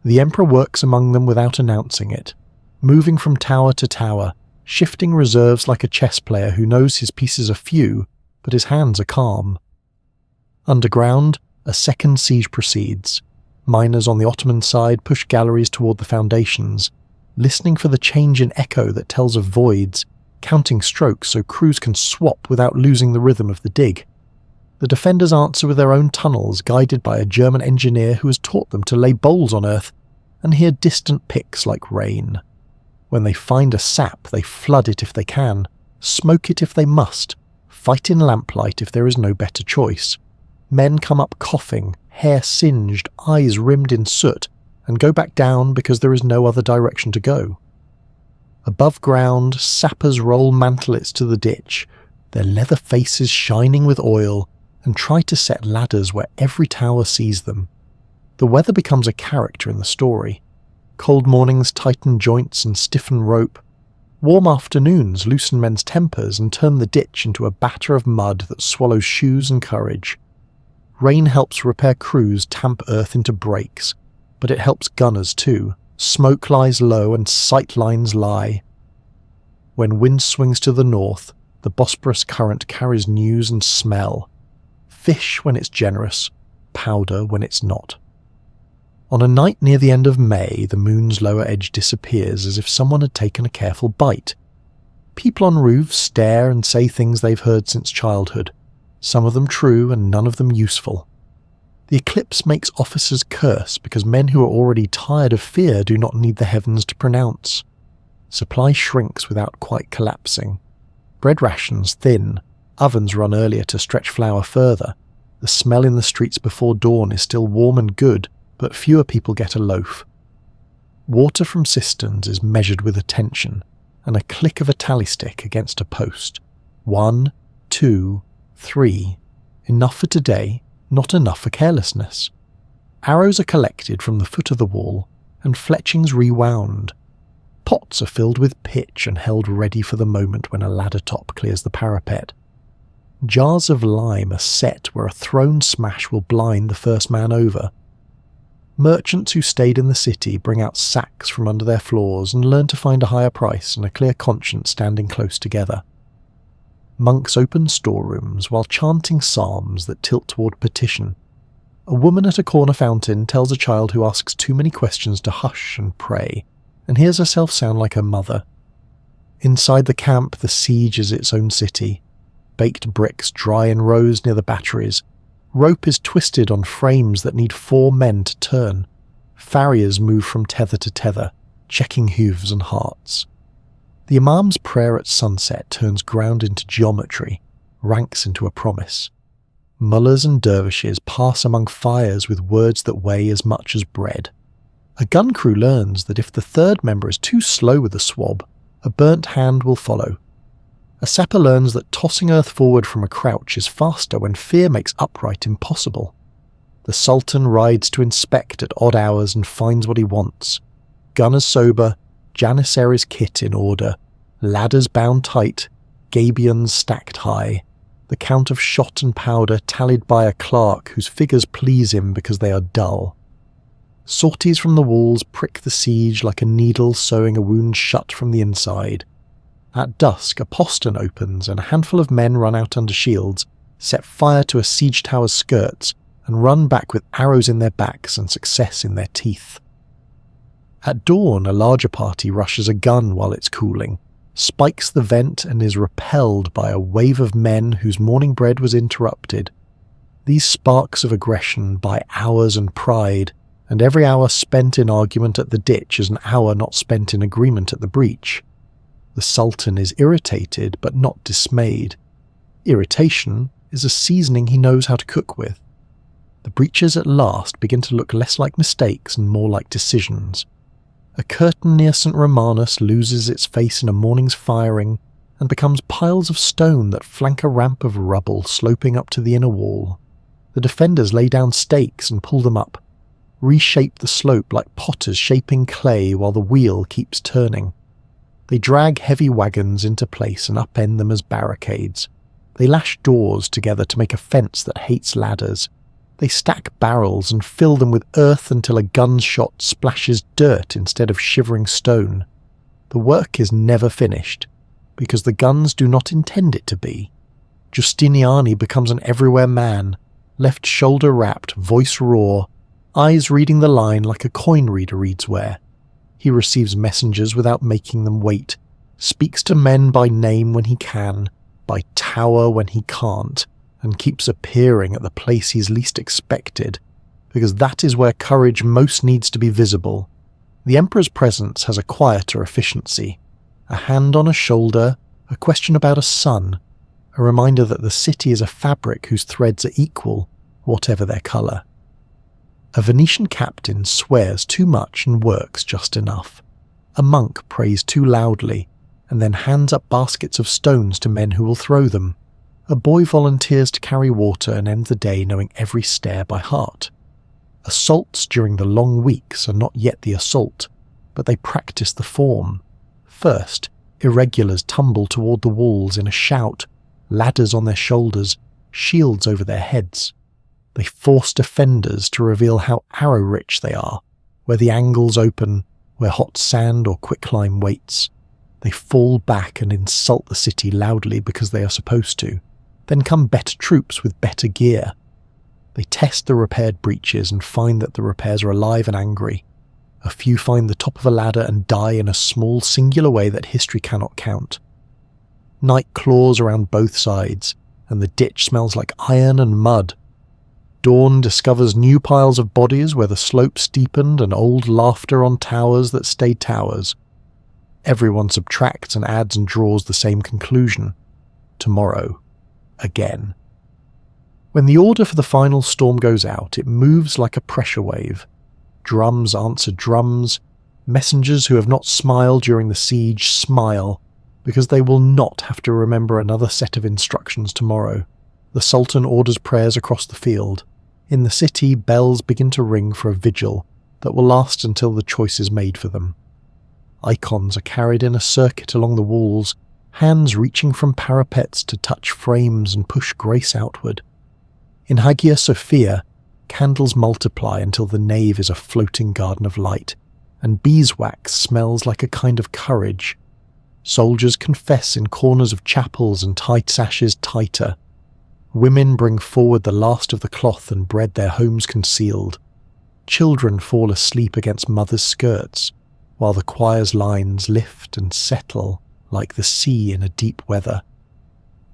The Emperor works among them without announcing it, moving from tower to tower, shifting reserves like a chess player who knows his pieces are few, but his hands are calm. Underground, a second siege proceeds. Miners on the Ottoman side push galleries toward the foundations, listening for the change in echo that tells of voids, counting strokes so crews can swap without losing the rhythm of the dig. The defenders answer with their own tunnels, guided by a German engineer who has taught them to lay bowls on earth, and hear distant picks like rain. When they find a sap, they flood it if they can, smoke it if they must, fight in lamplight if there is no better choice. Men come up coughing, hair singed, eyes rimmed in soot, and go back down because there is no other direction to go. Above ground, sappers roll mantlets to the ditch, their leather faces shining with oil, and try to set ladders where every tower sees them. The weather becomes a character in the story. Cold mornings tighten joints and stiffen rope. Warm afternoons loosen men's tempers and turn the ditch into a batter of mud that swallows shoes and courage. Rain helps repair crews tamp earth into breaks, but it helps gunners too. Smoke lies low and sight lines lie. When wind swings to the north, the Bosporus current carries news and smell. Fish when it's generous, powder when it's not. On a night near the end of May, the moon's lower edge disappears as if someone had taken a careful bite. People on roofs stare and say things they've heard since childhood, some of them true and none of them useful. The eclipse makes officers curse because men who are already tired of fear do not need the heavens to pronounce. Supply shrinks without quite collapsing. Bread rations thin, ovens run earlier to stretch flour further. The smell in the streets before dawn is still warm and good, but fewer people get a loaf. Water from cisterns is measured with attention, and a click of a tally stick against a post. 1, 2, 3. Enough for today, not enough for carelessness. Arrows are collected from the foot of the wall, and fletchings rewound. Pots are filled with pitch and held ready for the moment when a ladder top clears the parapet. Jars of lime are set where a thrown smash will blind the first man over. Merchants who stayed in the city bring out sacks from under their floors and learn to find a higher price and a clear conscience standing close together. Monks open storerooms while chanting psalms that tilt toward petition. A woman at a corner fountain tells a child who asks too many questions to hush and pray, and hears herself sound like her mother. Inside the camp, the siege is its own city. Baked bricks dry in rows near the batteries. Rope is twisted on frames that need 4 men to turn. Farriers move from tether to tether, checking hooves and hearts. The Imam's prayer at sunset turns ground into geometry, ranks into a promise. Mullahs and dervishes pass among fires with words that weigh as much as bread. A gun crew learns that if the third member is too slow with the swab, a burnt hand will follow. A sapper learns that tossing earth forward from a crouch is faster when fear makes upright impossible. The Sultan rides to inspect at odd hours and finds what he wants. Gunners sober, Janissaries kit in order, ladders bound tight, gabions stacked high, the count of shot and powder tallied by a clerk whose figures please him because they are dull. Sorties from the walls prick the siege like a needle sewing a wound shut from the inside. At dusk, a postern opens and a handful of men run out under shields, set fire to a siege tower's skirts, and run back with arrows in their backs and success in their teeth. At dawn, a larger party rushes a gun while it's cooling, spikes the vent and is repelled by a wave of men whose morning bread was interrupted. These sparks of aggression buy hours and pride, and every hour spent in argument at the ditch is an hour not spent in agreement at the breach. The Sultan is irritated but not dismayed. Irritation is a seasoning he knows how to cook with. The breaches at last begin to look less like mistakes and more like decisions. A curtain near St. Romanus loses its face in a morning's firing and becomes piles of stone that flank a ramp of rubble sloping up to the inner wall. The defenders lay down stakes and pull them up, reshape the slope like potters shaping clay while the wheel keeps turning. They drag heavy wagons into place and upend them as barricades. They lash doors together to make a fence that hates ladders. They stack barrels and fill them with earth until a gunshot splashes dirt instead of shivering stone. The work is never finished, because the guns do not intend it to be. Giustiniani becomes an everywhere man, left shoulder wrapped, voice raw, eyes reading the line like a coin reader reads where. He receives messengers without making them wait, speaks to men by name when he can, by tower when he can't, and keeps appearing at the place he's least expected, because that is where courage most needs to be visible. The Emperor's presence has a quieter efficiency. A hand on a shoulder, a question about a son, a reminder that the city is a fabric whose threads are equal, whatever their colour. A Venetian captain swears too much and works just enough. A monk prays too loudly, and then hands up baskets of stones to men who will throw them. A boy volunteers to carry water and end the day knowing every stair by heart. Assaults during the long weeks are not yet the assault, but they practice the form. First, irregulars tumble toward the walls in a shout, ladders on their shoulders, shields over their heads. They force defenders to reveal how arrow-rich they are, where the angles open, where hot sand or quicklime waits. They fall back and insult the city loudly because they are supposed to. Then come better troops with better gear. They test the repaired breaches and find that the repairs are alive and angry. A few find the top of a ladder and die in a small singular way that history cannot count. Night claws around both sides, and the ditch smells like iron and mud. Dawn discovers new piles of bodies where the slope steepened and old laughter on towers that stayed towers. Everyone subtracts and adds and draws the same conclusion. Tomorrow. Again. When the order for the final storm goes out, it moves like a pressure wave. Drums answer drums. Messengers who have not smiled during the siege smile, because they will not have to remember another set of instructions tomorrow. The Sultan orders prayers across the field. In the city, bells begin to ring for a vigil that will last until the choice is made for them. Icons are carried in a circuit along the walls, hands reaching from parapets to touch frames and push grace outward. In Hagia Sophia, candles multiply until the nave is a floating garden of light, and beeswax smells like a kind of courage. Soldiers confess in corners of chapels and tie sashes tighter. Women bring forward the last of the cloth and bread their homes concealed. Children fall asleep against mothers' skirts, while the choir's lines lift and settle like the sea in a deep weather.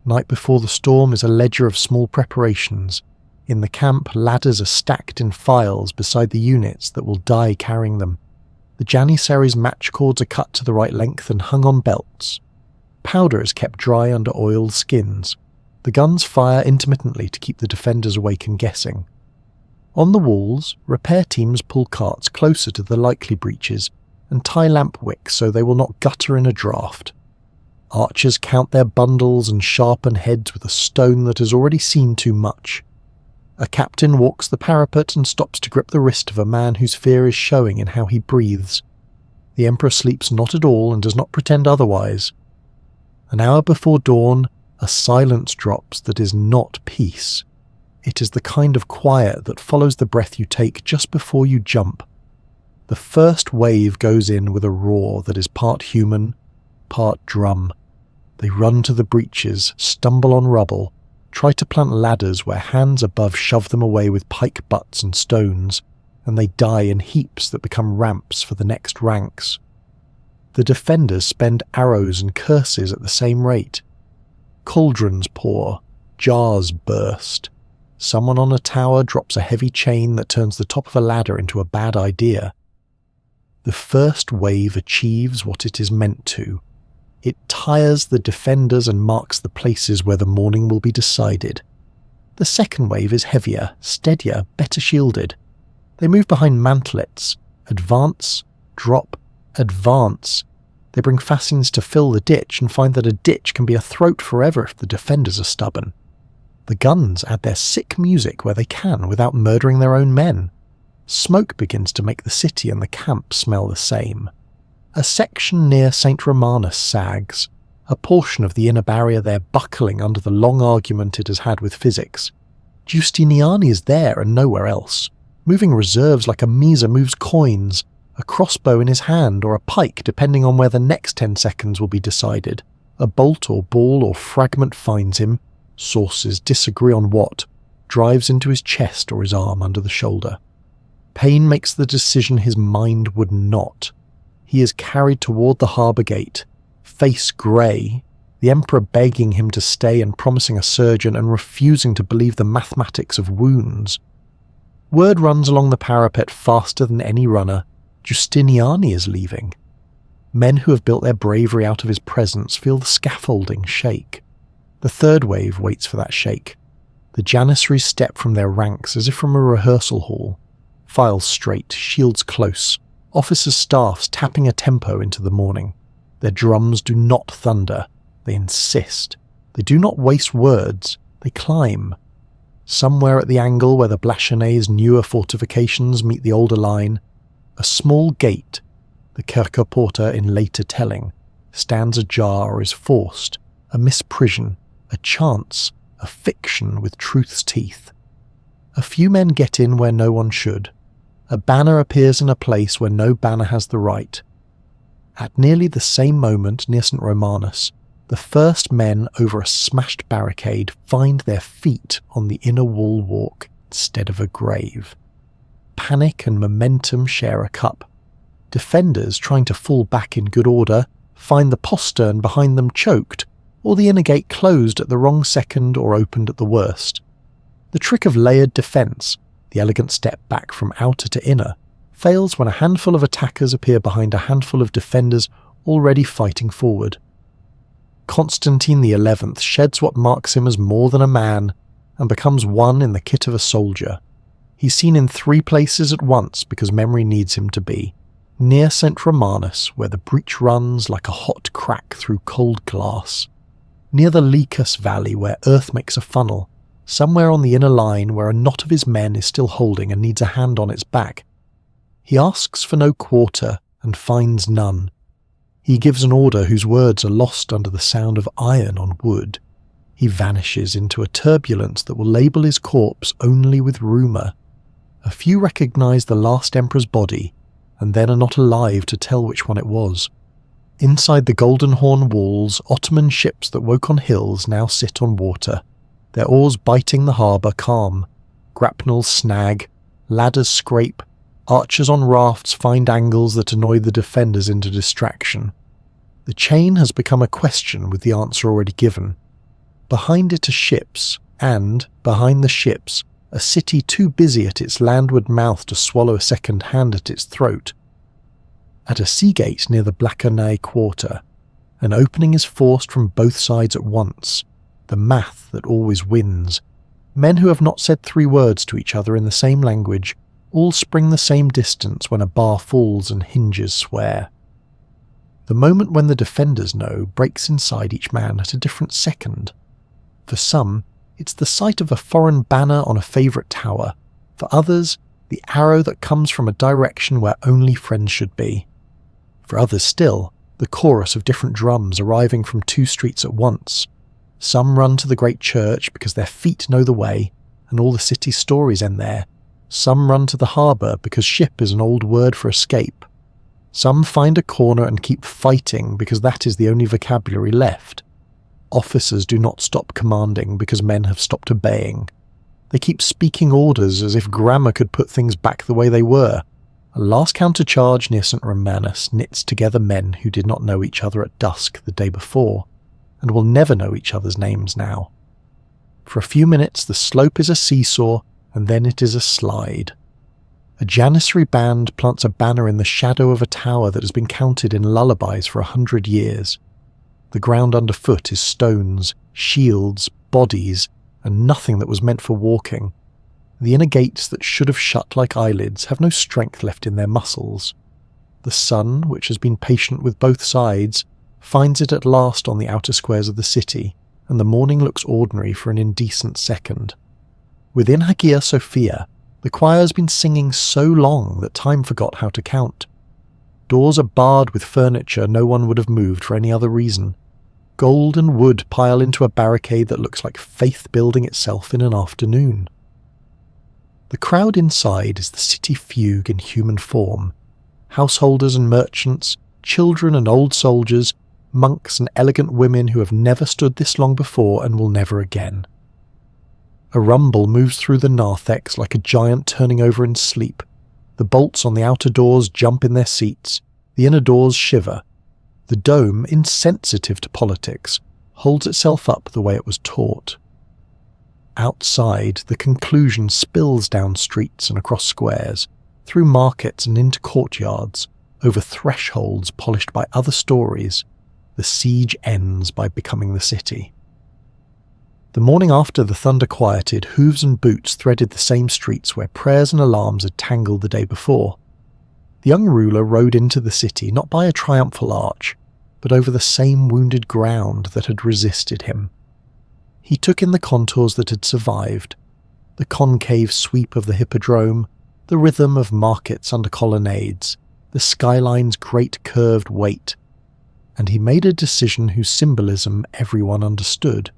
Night before the storm is a ledger of small preparations, In the camp, ladders are stacked in files beside the units that will die carrying them. The Janissaries' match cords are cut to the right length and hung on belts. Powder is kept dry under oiled skins. The guns fire intermittently to keep the defenders awake and guessing. On the walls, repair teams pull carts closer to the likely breaches and tie lamp wicks so they will not gutter in a draught. Archers count their bundles and sharpen heads with a stone that has already seen too much. A captain walks the parapet and stops to grip the wrist of a man whose fear is showing in how he breathes. The Emperor sleeps not at all and does not pretend otherwise. An hour before dawn, a silence drops that is not peace. It is the kind of quiet that follows the breath you take just before you jump. The first wave goes in with a roar that is part human, part drum. They run to the breaches, stumble on rubble, try to plant ladders where hands above shove them away with pike butts and stones, and they die in heaps that become ramps for the next ranks. The defenders spend arrows and curses at the same rate. Cauldrons pour, jars burst. Someone on a tower drops a heavy chain that turns the top of a ladder into a bad idea. The first wave achieves what it is meant to. It tires the defenders and marks the places where the morning will be decided. The second wave is heavier, steadier, better shielded. They move behind mantlets, advance, drop, advance. They bring fascines to fill the ditch and find that a ditch can be a throat forever if the defenders are stubborn. The guns add their sick music where they can without murdering their own men. Smoke begins to make the city and the camp smell the same. A section near St. Romanus sags, a portion of the inner barrier there buckling under the long argument it has had with physics. Giustiniani is there and nowhere else, moving reserves like a Misa moves coins, a crossbow in his hand or a pike depending on where the next 10 seconds will be decided. A bolt or ball or fragment finds him, sources disagree on what, drives into his chest or his arm under the shoulder. Pain makes the decision his mind would not. He is carried toward the harbour gate, face grey, the Emperor begging him to stay and promising a surgeon and refusing to believe the mathematics of wounds. Word runs along the parapet faster than any runner. Giustiniani is leaving. Men who have built their bravery out of his presence feel the scaffolding shake. The third wave waits for that shake. The Janissaries step from their ranks as if from a rehearsal hall. Files straight, shields close, officers' staffs tapping a tempo into the morning. Their drums do not thunder, they insist. They do not waste words, they climb. Somewhere at the angle where the Blachennet's newer fortifications meet the older line, a small gate, the Kerkerporta in later telling, stands ajar or is forced, a misprision, a chance, a fiction with truth's teeth. A few men get in where no one should. A banner appears in a place where no banner has the right. At nearly the same moment near St. Romanus, the first men over a smashed barricade find their feet on the inner wall walk instead of a grave. Panic and momentum share a cup. Defenders trying to fall back in good order find the postern behind them choked, or the inner gate closed at the wrong second or opened at the worst. The trick of layered defence, the elegant step back from outer to inner, fails when a handful of attackers appear behind a handful of defenders already fighting forward. Constantine XI sheds what marks him as more than a man, and becomes one in the kit of a soldier. He's seen in 3 places at once because memory needs him to be. Near St. Romanus, where the breach runs like a hot crack through cold glass. Near the Lycus Valley, where earth makes a funnel. Somewhere on the inner line where a knot of his men is still holding and needs a hand on its back. He asks for no quarter and finds none. He gives an order whose words are lost under the sound of iron on wood. He vanishes into a turbulence that will label his corpse only with rumour. A few recognise the last emperor's body, and then are not alive to tell which one it was. Inside the Golden Horn walls, Ottoman ships that woke on hills now sit on water, their oars biting the harbour calm. Grapnels snag, ladders scrape, archers on rafts find angles that annoy the defenders into distraction. The chain has become a question with the answer already given. Behind it are ships, and, behind the ships, a city too busy at its landward mouth to swallow a second hand at its throat. At a sea gate near the Blackernay quarter, an opening is forced from both sides at once, the math that always wins. Men who have not said 3 words to each other in the same language all spring the same distance when a bar falls and hinges swear. The moment when the defenders know breaks inside each man at a different second. For some, it's the sight of a foreign banner on a favourite tower. For others, the arrow that comes from a direction where only friends should be. For others still, the chorus of different drums arriving from 2 streets at once. Some run to the great church because their feet know the way, and all the city's stories end there. Some run to the harbour because ship is an old word for escape. Some find a corner and keep fighting because that is the only vocabulary left. Officers do not stop commanding because men have stopped obeying. They keep speaking orders as if grammar could put things back the way they were. A last countercharge near St. Romanus knits together men who did not know each other at dusk the day before, and will never know each other's names now. For a few minutes the slope is a seesaw, and then it is a slide. A Janissary band plants a banner in the shadow of a tower that has been counted in lullabies for 100 years. The ground underfoot is stones, shields, bodies, and nothing that was meant for walking. The inner gates that should have shut like eyelids have no strength left in their muscles. The sun, which has been patient with both sides, finds it at last on the outer squares of the city, and the morning looks ordinary for an indecent second. Within Hagia Sophia, the choir has been singing so long that time forgot how to count. Doors are barred with furniture no one would have moved for any other reason. Gold and wood pile into a barricade that looks like faith building itself in an afternoon. The crowd inside is the city fugue in human form. Householders and merchants, children and old soldiers, monks and elegant women who have never stood this long before and will never again. A rumble moves through the narthex like a giant turning over in sleep. The bolts on the outer doors jump in their seats. The inner doors shiver. The dome, insensitive to politics, holds itself up the way it was taught. Outside, the conclusion spills down streets and across squares, through markets and into courtyards, over thresholds polished by other stories. The siege ends by becoming the city. The morning after the thunder quieted, hooves and boots threaded the same streets where prayers and alarms had tangled the day before. The young ruler rode into the city not by a triumphal arch, but over the same wounded ground that had resisted him. He took in the contours that had survived, the concave sweep of the hippodrome, the rhythm of markets under colonnades, the skyline's great curved weight, and he made a decision whose symbolism everyone understood.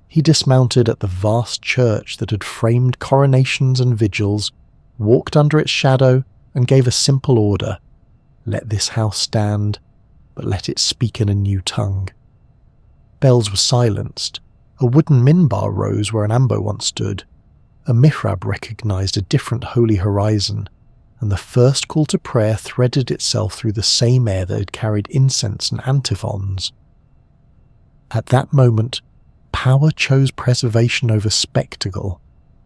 He dismounted at the vast church that had framed coronations and vigils, walked under its shadow, and gave a simple order: let this house stand, but let it speak in a new tongue. Bells were silenced. A wooden minbar rose where an ambo once stood. A mihrab recognized a different holy horizon, and the first call to prayer threaded itself through the same air that had carried incense and antiphons. At that moment, power chose preservation over spectacle.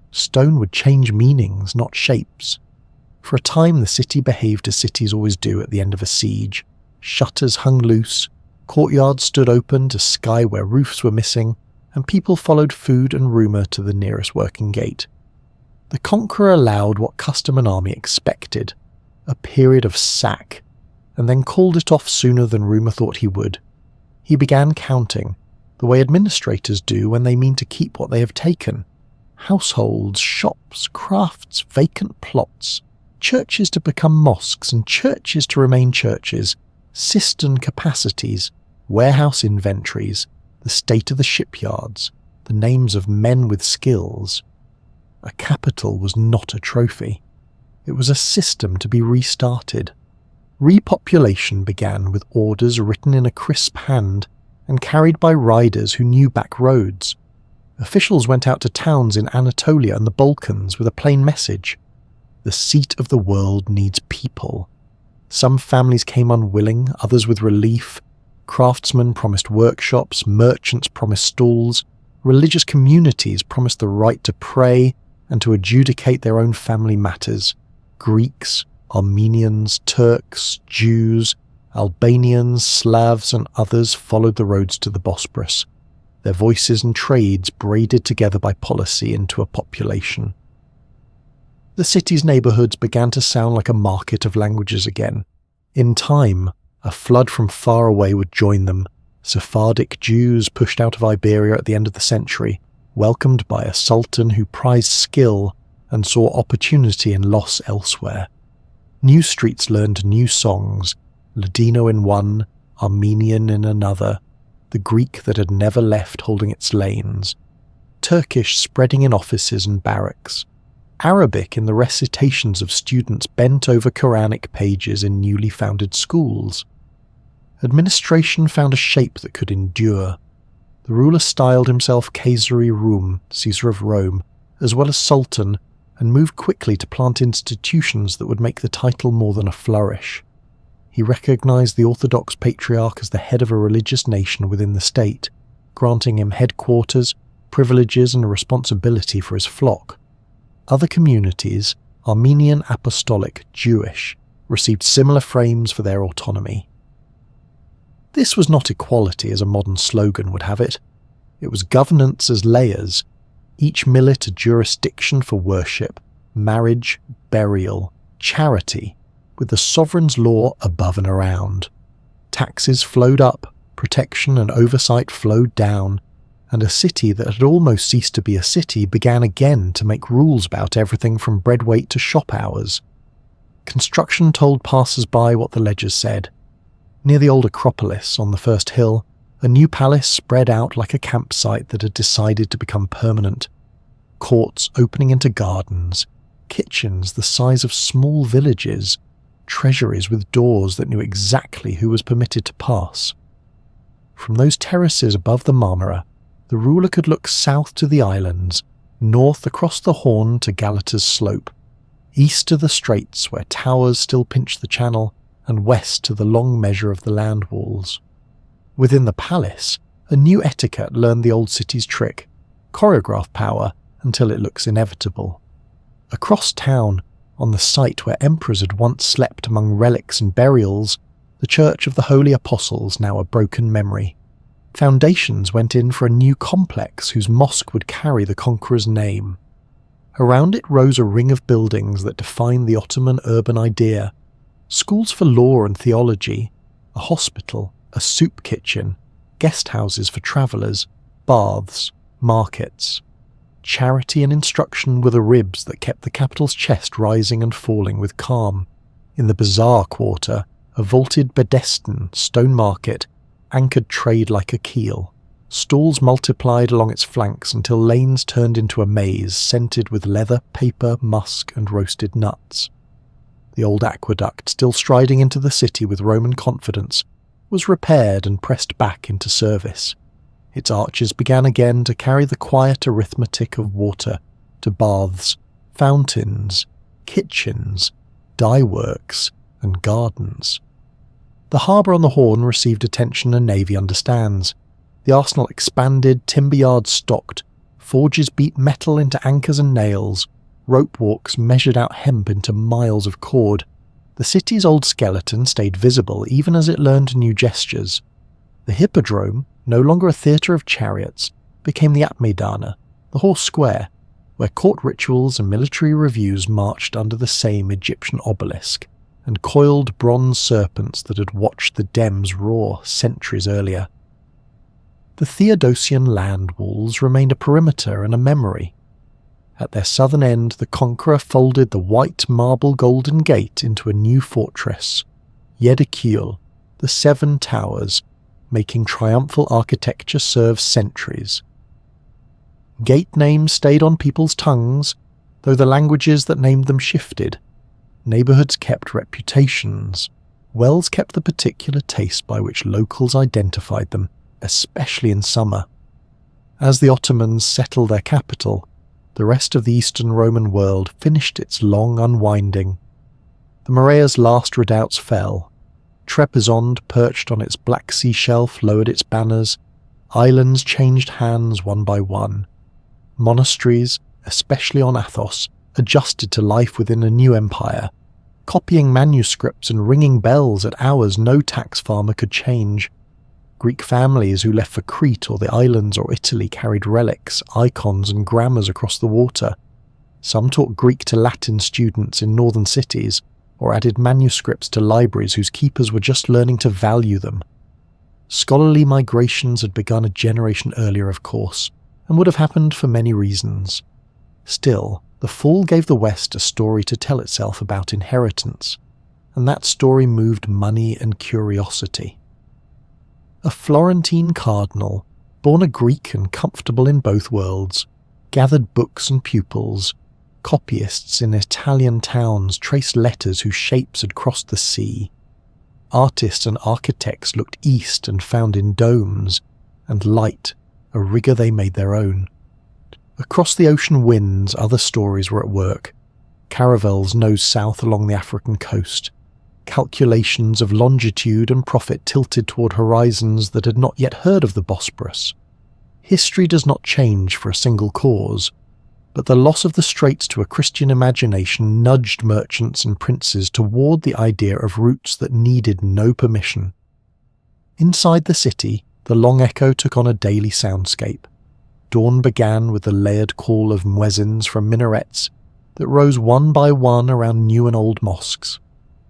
Stone would change meanings, not shapes. For a time the city behaved as cities always do at the end of a siege. Shutters hung loose, courtyards stood open to sky where roofs were missing, and people followed food and rumour to the nearest working gate. The conqueror allowed what custom and army expected, a period of sack, and then called it off sooner than rumour thought he would. He began counting, the way administrators do when they mean to keep what they have taken. Households, shops, crafts, vacant plots, churches to become mosques and churches to remain churches, cistern capacities, warehouse inventories, the state of the shipyards, the names of men with skills. A capital was not a trophy. It was a system to be restarted. Repopulation began with orders written in a crisp hand and carried by riders who knew back roads. Officials went out to towns in Anatolia and the Balkans with a plain message: the seat of the world needs people. Some families came unwilling, others with relief. Craftsmen promised workshops, merchants promised stalls, religious communities promised the right to pray, and to adjudicate their own family matters. Greeks, Armenians, Turks, Jews, Albanians, Slavs, and others followed the roads to the Bosporus, their voices and trades braided together by policy into a population. The city's neighbourhoods began to sound like a market of languages again. In time, a flood from far away would join them. Sephardic Jews pushed out of Iberia at the end of the century, welcomed by a sultan who prized skill and saw opportunity in loss elsewhere. New streets learned new songs, Ladino in one, Armenian in another, the Greek that had never left holding its lanes, Turkish spreading in offices and barracks, Arabic in the recitations of students bent over Quranic pages in newly founded schools. Administration found a shape that could endure. The ruler styled himself Caesari Rum, Caesar of Rome, as well as Sultan, and moved quickly to plant institutions that would make the title more than a flourish. He recognized the Orthodox Patriarch as the head of a religious nation within the state, granting him headquarters, privileges, and a responsibility for his flock. Other communities, Armenian Apostolic, Jewish, received similar frames for their autonomy. This was not equality as a modern slogan would have it. It was governance as layers, each millet a jurisdiction for worship, marriage, burial, charity, with the sovereign's law above and around. Taxes flowed up, protection and oversight flowed down, and a city that had almost ceased to be a city began again to make rules about everything from bread weight to shop hours. Construction told passers-by what the ledgers said. Near the old Acropolis, on the first hill, a new palace spread out like a campsite that had decided to become permanent. Courts opening into gardens, kitchens the size of small villages, treasuries with doors that knew exactly who was permitted to pass. From those terraces above the Marmara, the ruler could look south to the islands, north across the Horn to Galata's slope, east to the straits where towers still pinched the channel, and west to the long measure of the land walls. Within the palace, a new etiquette learned the old city's trick, choreograph power until it looks inevitable. Across town, on the site where emperors had once slept among relics and burials, the Church of the Holy Apostles now a broken memory. Foundations went in for a new complex whose mosque would carry the conqueror's name. Around it rose a ring of buildings that defined the Ottoman urban idea: schools for law and theology, a hospital, a soup kitchen, guest houses for travellers, baths, markets. Charity and instruction were the ribs that kept the capital's chest rising and falling with calm. In the bazaar quarter, a vaulted Bedestan stone market anchored trade like a keel. Stalls multiplied along its flanks until lanes turned into a maze scented with leather, paper, musk, and roasted nuts. The old aqueduct, still striding into the city with Roman confidence, was repaired and pressed back into service. Its arches began again to carry the quiet arithmetic of water to baths, fountains, kitchens, dye works, and gardens. The harbour on the Horn received attention a navy understands. The arsenal expanded, timber yards stocked, forges beat metal into anchors and nails, rope walks measured out hemp into miles of cord. The city's old skeleton stayed visible even as it learned new gestures. The hippodrome, no longer a theatre of chariots, became the Apmeidana, the horse square, where court rituals and military reviews marched under the same Egyptian obelisk, and coiled bronze serpents that had watched the Dems roar centuries earlier. The Theodosian land walls remained a perimeter and a memory. At their southern end, the conqueror folded the white marble Golden Gate into a new fortress, Yedikul, the Seven Towers, making triumphal architecture serve centuries. Gate names stayed on people's tongues, though the languages that named them shifted. Neighbourhoods kept reputations. Wells kept the particular taste by which locals identified them, especially in summer. As the Ottomans settled their capital, the rest of the Eastern Roman world finished its long unwinding. The Morea's last redoubts fell. Trebizond, perched on its Black Sea shelf, lowered its banners. Islands changed hands one by one. Monasteries, especially on Athos, adjusted to life within a new empire, copying manuscripts and ringing bells at hours no tax farmer could change. Greek families who left for Crete or the islands or Italy carried relics, icons and grammars across the water. Some taught Greek to Latin students in northern cities, or added manuscripts to libraries whose keepers were just learning to value them. Scholarly migrations had begun a generation earlier, of course, and would have happened for many reasons. Still, the fall gave the West a story to tell itself about inheritance, and that story moved money and curiosity. A Florentine cardinal, born a Greek and comfortable in both worlds, gathered books and pupils. Copyists in Italian towns traced letters whose shapes had crossed the sea. Artists and architects looked east and found in domes, and light, a rigour they made their own. Across the ocean winds, other stories were at work. Caravels nosed south along the African coast. Calculations of longitude and profit tilted toward horizons that had not yet heard of the Bosporus. History does not change for a single cause, but the loss of the straits to a Christian imagination nudged merchants and princes toward the idea of routes that needed no permission. Inside the city, the long echo took on a daily soundscape. Dawn began with the layered call of muezzins from minarets that rose one by one around new and old mosques.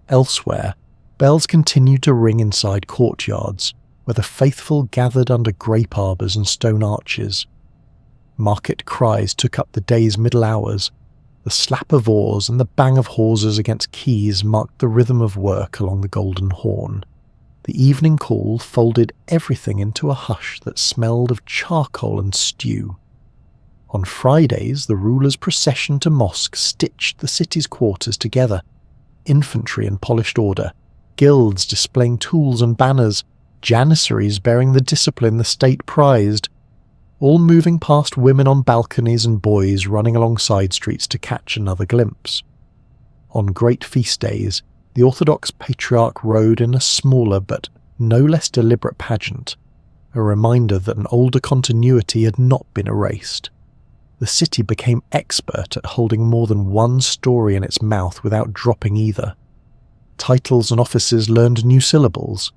Elsewhere, bells continued to ring inside courtyards, where the faithful gathered under grape arbours and stone arches. Market cries took up the day's middle hours. The slap of oars and the bang of hawsers against quays marked the rhythm of work along the Golden Horn. The evening call folded everything into a hush that smelled of charcoal and stew. On Fridays, the ruler's procession to mosque stitched the city's quarters together. Infantry in polished order, guilds displaying tools and banners, janissaries bearing the discipline the state prized, all moving past women on balconies and boys running along side streets to catch another glimpse. On great feast days, the Orthodox Patriarch rode in a smaller but no less deliberate pageant, a reminder that an older continuity had not been erased. The city became expert at holding more than one story in its mouth without dropping either. Titles and offices learned new syllables.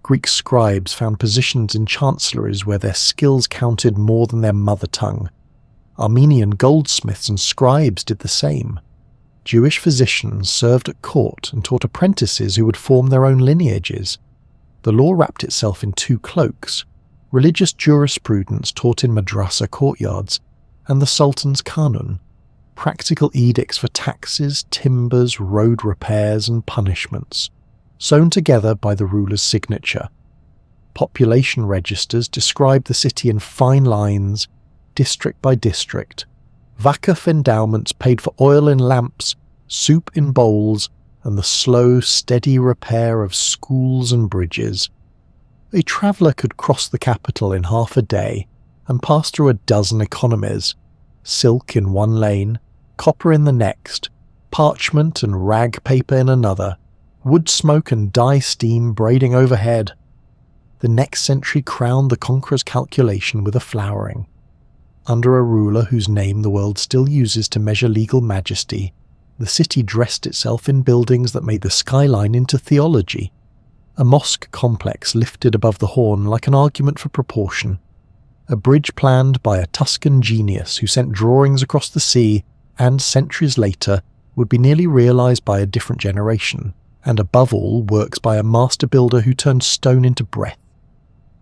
Greek scribes found positions in chancelleries where their skills counted more than their mother tongue. Armenian goldsmiths and scribes did the same. Jewish physicians served at court and taught apprentices who would form their own lineages. The law wrapped itself in two cloaks: religious jurisprudence taught in madrasa courtyards, and the Sultan's Qanun, practical edicts for taxes, timbers, road repairs and punishments, sewn together by the ruler's signature. Population registers described the city in fine lines, district by district. Vakuf endowments paid for oil in lamps, soup in bowls, and the slow, steady repair of schools and bridges. A traveller could cross the capital in half a day and pass through a dozen economies: silk in one lane, copper in the next, parchment and rag paper in another, wood smoke and dye steam braiding overhead. The next century crowned the conqueror's calculation with a flowering. Under a ruler whose name the world still uses to measure legal majesty, the city dressed itself in buildings that made the skyline into theology. A mosque complex lifted above the Horn like an argument for proportion. A bridge planned by a Tuscan genius who sent drawings across the sea and, centuries later, would be nearly realised by a different generation, and above all, works by a master builder who turned stone into breath.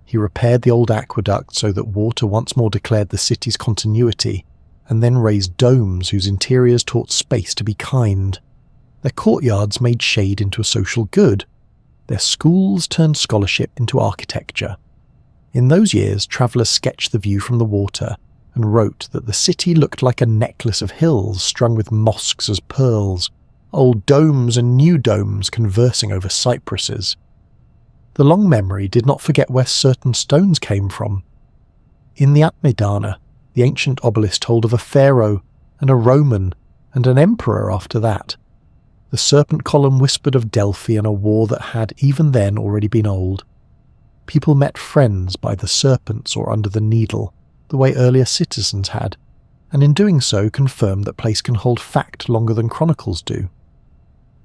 He repaired the old aqueduct so that water once more declared the city's continuity, and then raised domes whose interiors taught space to be kind. Their courtyards made shade into a social good. Their schools turned scholarship into architecture. In those years, travellers sketched the view from the water and wrote that the city looked like a necklace of hills strung with mosques as pearls, old domes and new domes conversing over cypresses. The long memory did not forget where certain stones came from. In the Atmedana, the ancient obelisk told of a pharaoh and a Roman and an emperor after that. The serpent column whispered of Delphi and a war that had even then already been old. People met friends by the serpents or under the needle, the way earlier citizens had, and in doing so confirmed that place can hold fact longer than chronicles do.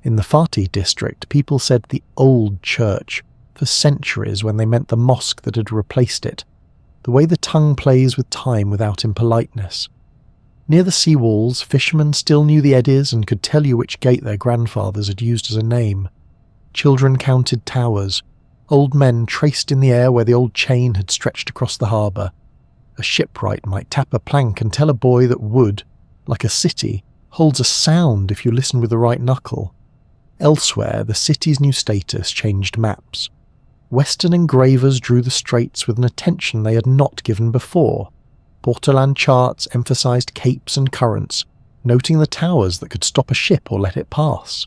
In the Fatih district, people said the old church for centuries when they meant the mosque that had replaced it, the way the tongue plays with time without impoliteness. Near the sea walls, fishermen still knew the eddies and could tell you which gate their grandfathers had used as a name. Children counted towers. Old men traced in the air where the old chain had stretched across the harbour. A shipwright might tap a plank and tell a boy that wood, like a city, holds a sound if you listen with the right knuckle. Elsewhere, the city's new status changed maps. Western engravers drew the straits with an attention they had not given before. Portolan charts emphasised capes and currents, noting the towers that could stop a ship or let it pass.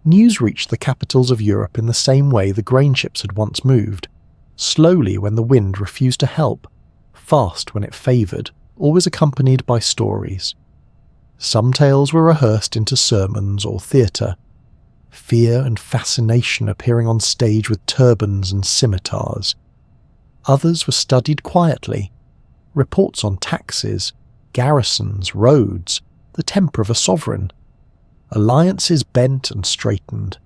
News reached the capitals of Europe in the same way the grain ships had once moved, slowly when the wind refused to help, fast when it favoured, always accompanied by stories. Some tales were rehearsed into sermons or theatre, fear and fascination appearing on stage with turbans and scimitars. Others were studied quietly, reports on taxes, garrisons, roads, the temper of a sovereign. Alliances bent and straightened,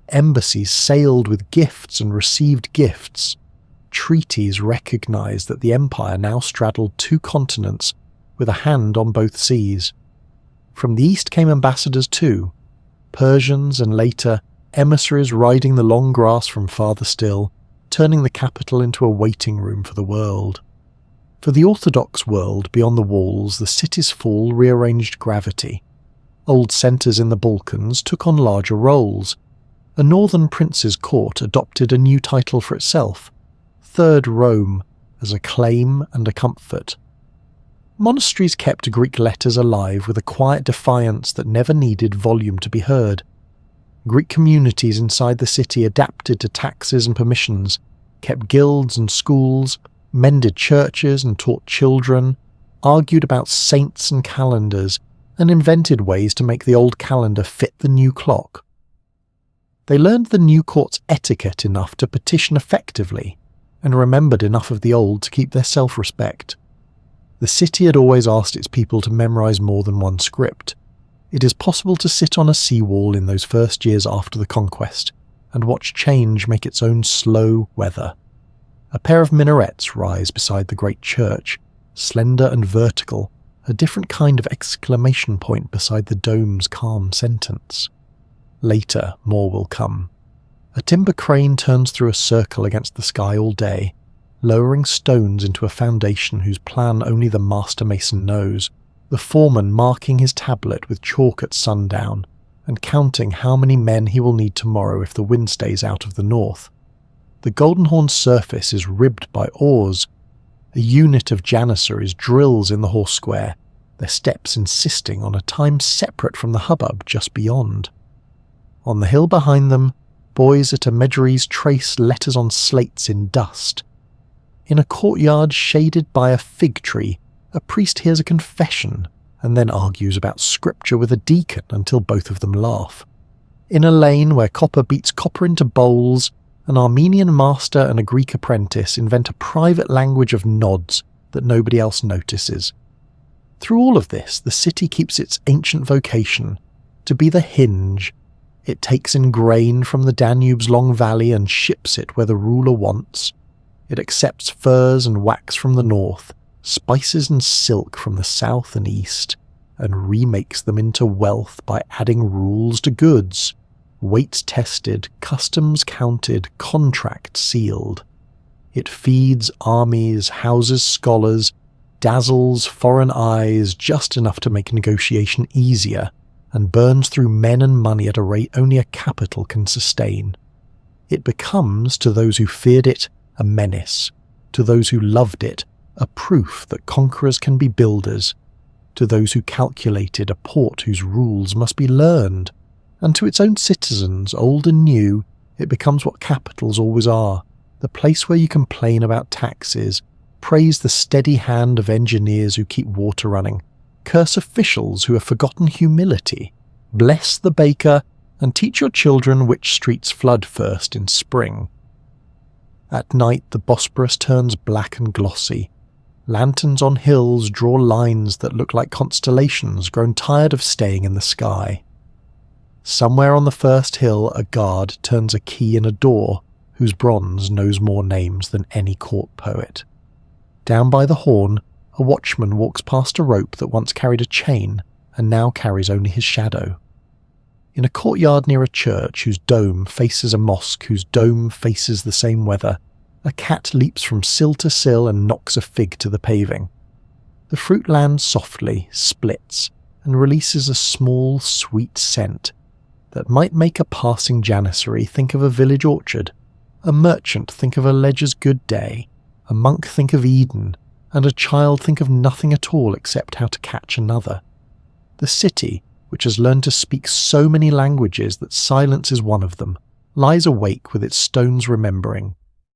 embassies sailed with gifts and received gifts. Treaties recognised that the empire now straddled 2 continents with a hand on both seas. From the east came ambassadors too, Persians and later emissaries riding the long grass from farther still, turning the capital into a waiting room for the world. For the orthodox world beyond the walls, the city's fall rearranged gravity. Old centres in the Balkans took on larger roles. A northern prince's court adopted a new title for itself, Third Rome, as a claim and a comfort. Monasteries kept Greek letters alive with a quiet defiance that never needed volume to be heard. Greek communities inside the city adapted to taxes and permissions, kept guilds and schools, mended churches and taught children, argued about saints and calendars, and invented ways to make the old calendar fit the new clock. They learned the new court's etiquette enough to petition effectively, and remembered enough of the old to keep their self-respect. The city had always asked its people to memorise more than one script. It is possible to sit on a seawall in those first years after the conquest, and watch change make its own slow weather. A pair of minarets rise beside the great church, slender and vertical, a different kind of exclamation point beside the dome's calm sentence. Later, more will come. A timber crane turns through a circle against the sky all day, lowering stones into a foundation whose plan only the master mason knows, the foreman marking his tablet with chalk at sundown, and counting how many men he will need tomorrow if the wind stays out of the north. The Golden Horn's surface is ribbed by oars. A unit of janissaries drills in the horse square, their steps insisting on a time separate from the hubbub just beyond. On the hill behind them, boys at a medjugorje trace letters on slates in dust. In a courtyard shaded by a fig tree, a priest hears a confession and then argues about scripture with a deacon until both of them laugh. In a lane where copper beats copper into bowls, an Armenian master and a Greek apprentice invent a private language of nods that nobody else notices. Through all of this, the city keeps its ancient vocation, to be the hinge. It takes in grain from the Danube's long valley and ships it where the ruler wants. It accepts furs and wax from the north, spices and silk from the south and east, and remakes them into wealth by adding rules to goods. Weights tested, customs counted, contract sealed. It feeds armies, houses scholars, dazzles foreign eyes just enough to make negotiation easier, and burns through men and money at a rate only a capital can sustain. It becomes, to those who feared it, a menace, to those who loved it, a proof that conquerors can be builders, to those who calculated a port whose rules must be learned, and to its own citizens, old and new, it becomes what capitals always are, the place where you complain about taxes, praise the steady hand of engineers who keep water running, curse officials who have forgotten humility, bless the baker, and teach your children which streets flood first in spring. At night the Bosporus turns black and glossy. Lanterns on hills draw lines that look like constellations grown tired of staying in the sky. Somewhere on the first hill a guard turns a key in a door whose bronze knows more names than any court poet. Down by the horn, a watchman walks past a rope that once carried a chain and now carries only his shadow. In a courtyard near a church whose dome faces a mosque whose dome faces the same weather, a cat leaps from sill to sill and knocks a fig to the paving. The fruit lands softly, splits, and releases a small, sweet scent that might make a passing janissary think of a village orchard, a merchant think of a ledger's good day, a monk think of Eden, and a child think of nothing at all except how to catch another. The city, which has learned to speak so many languages that silence is one of them, lies awake with its stones remembering,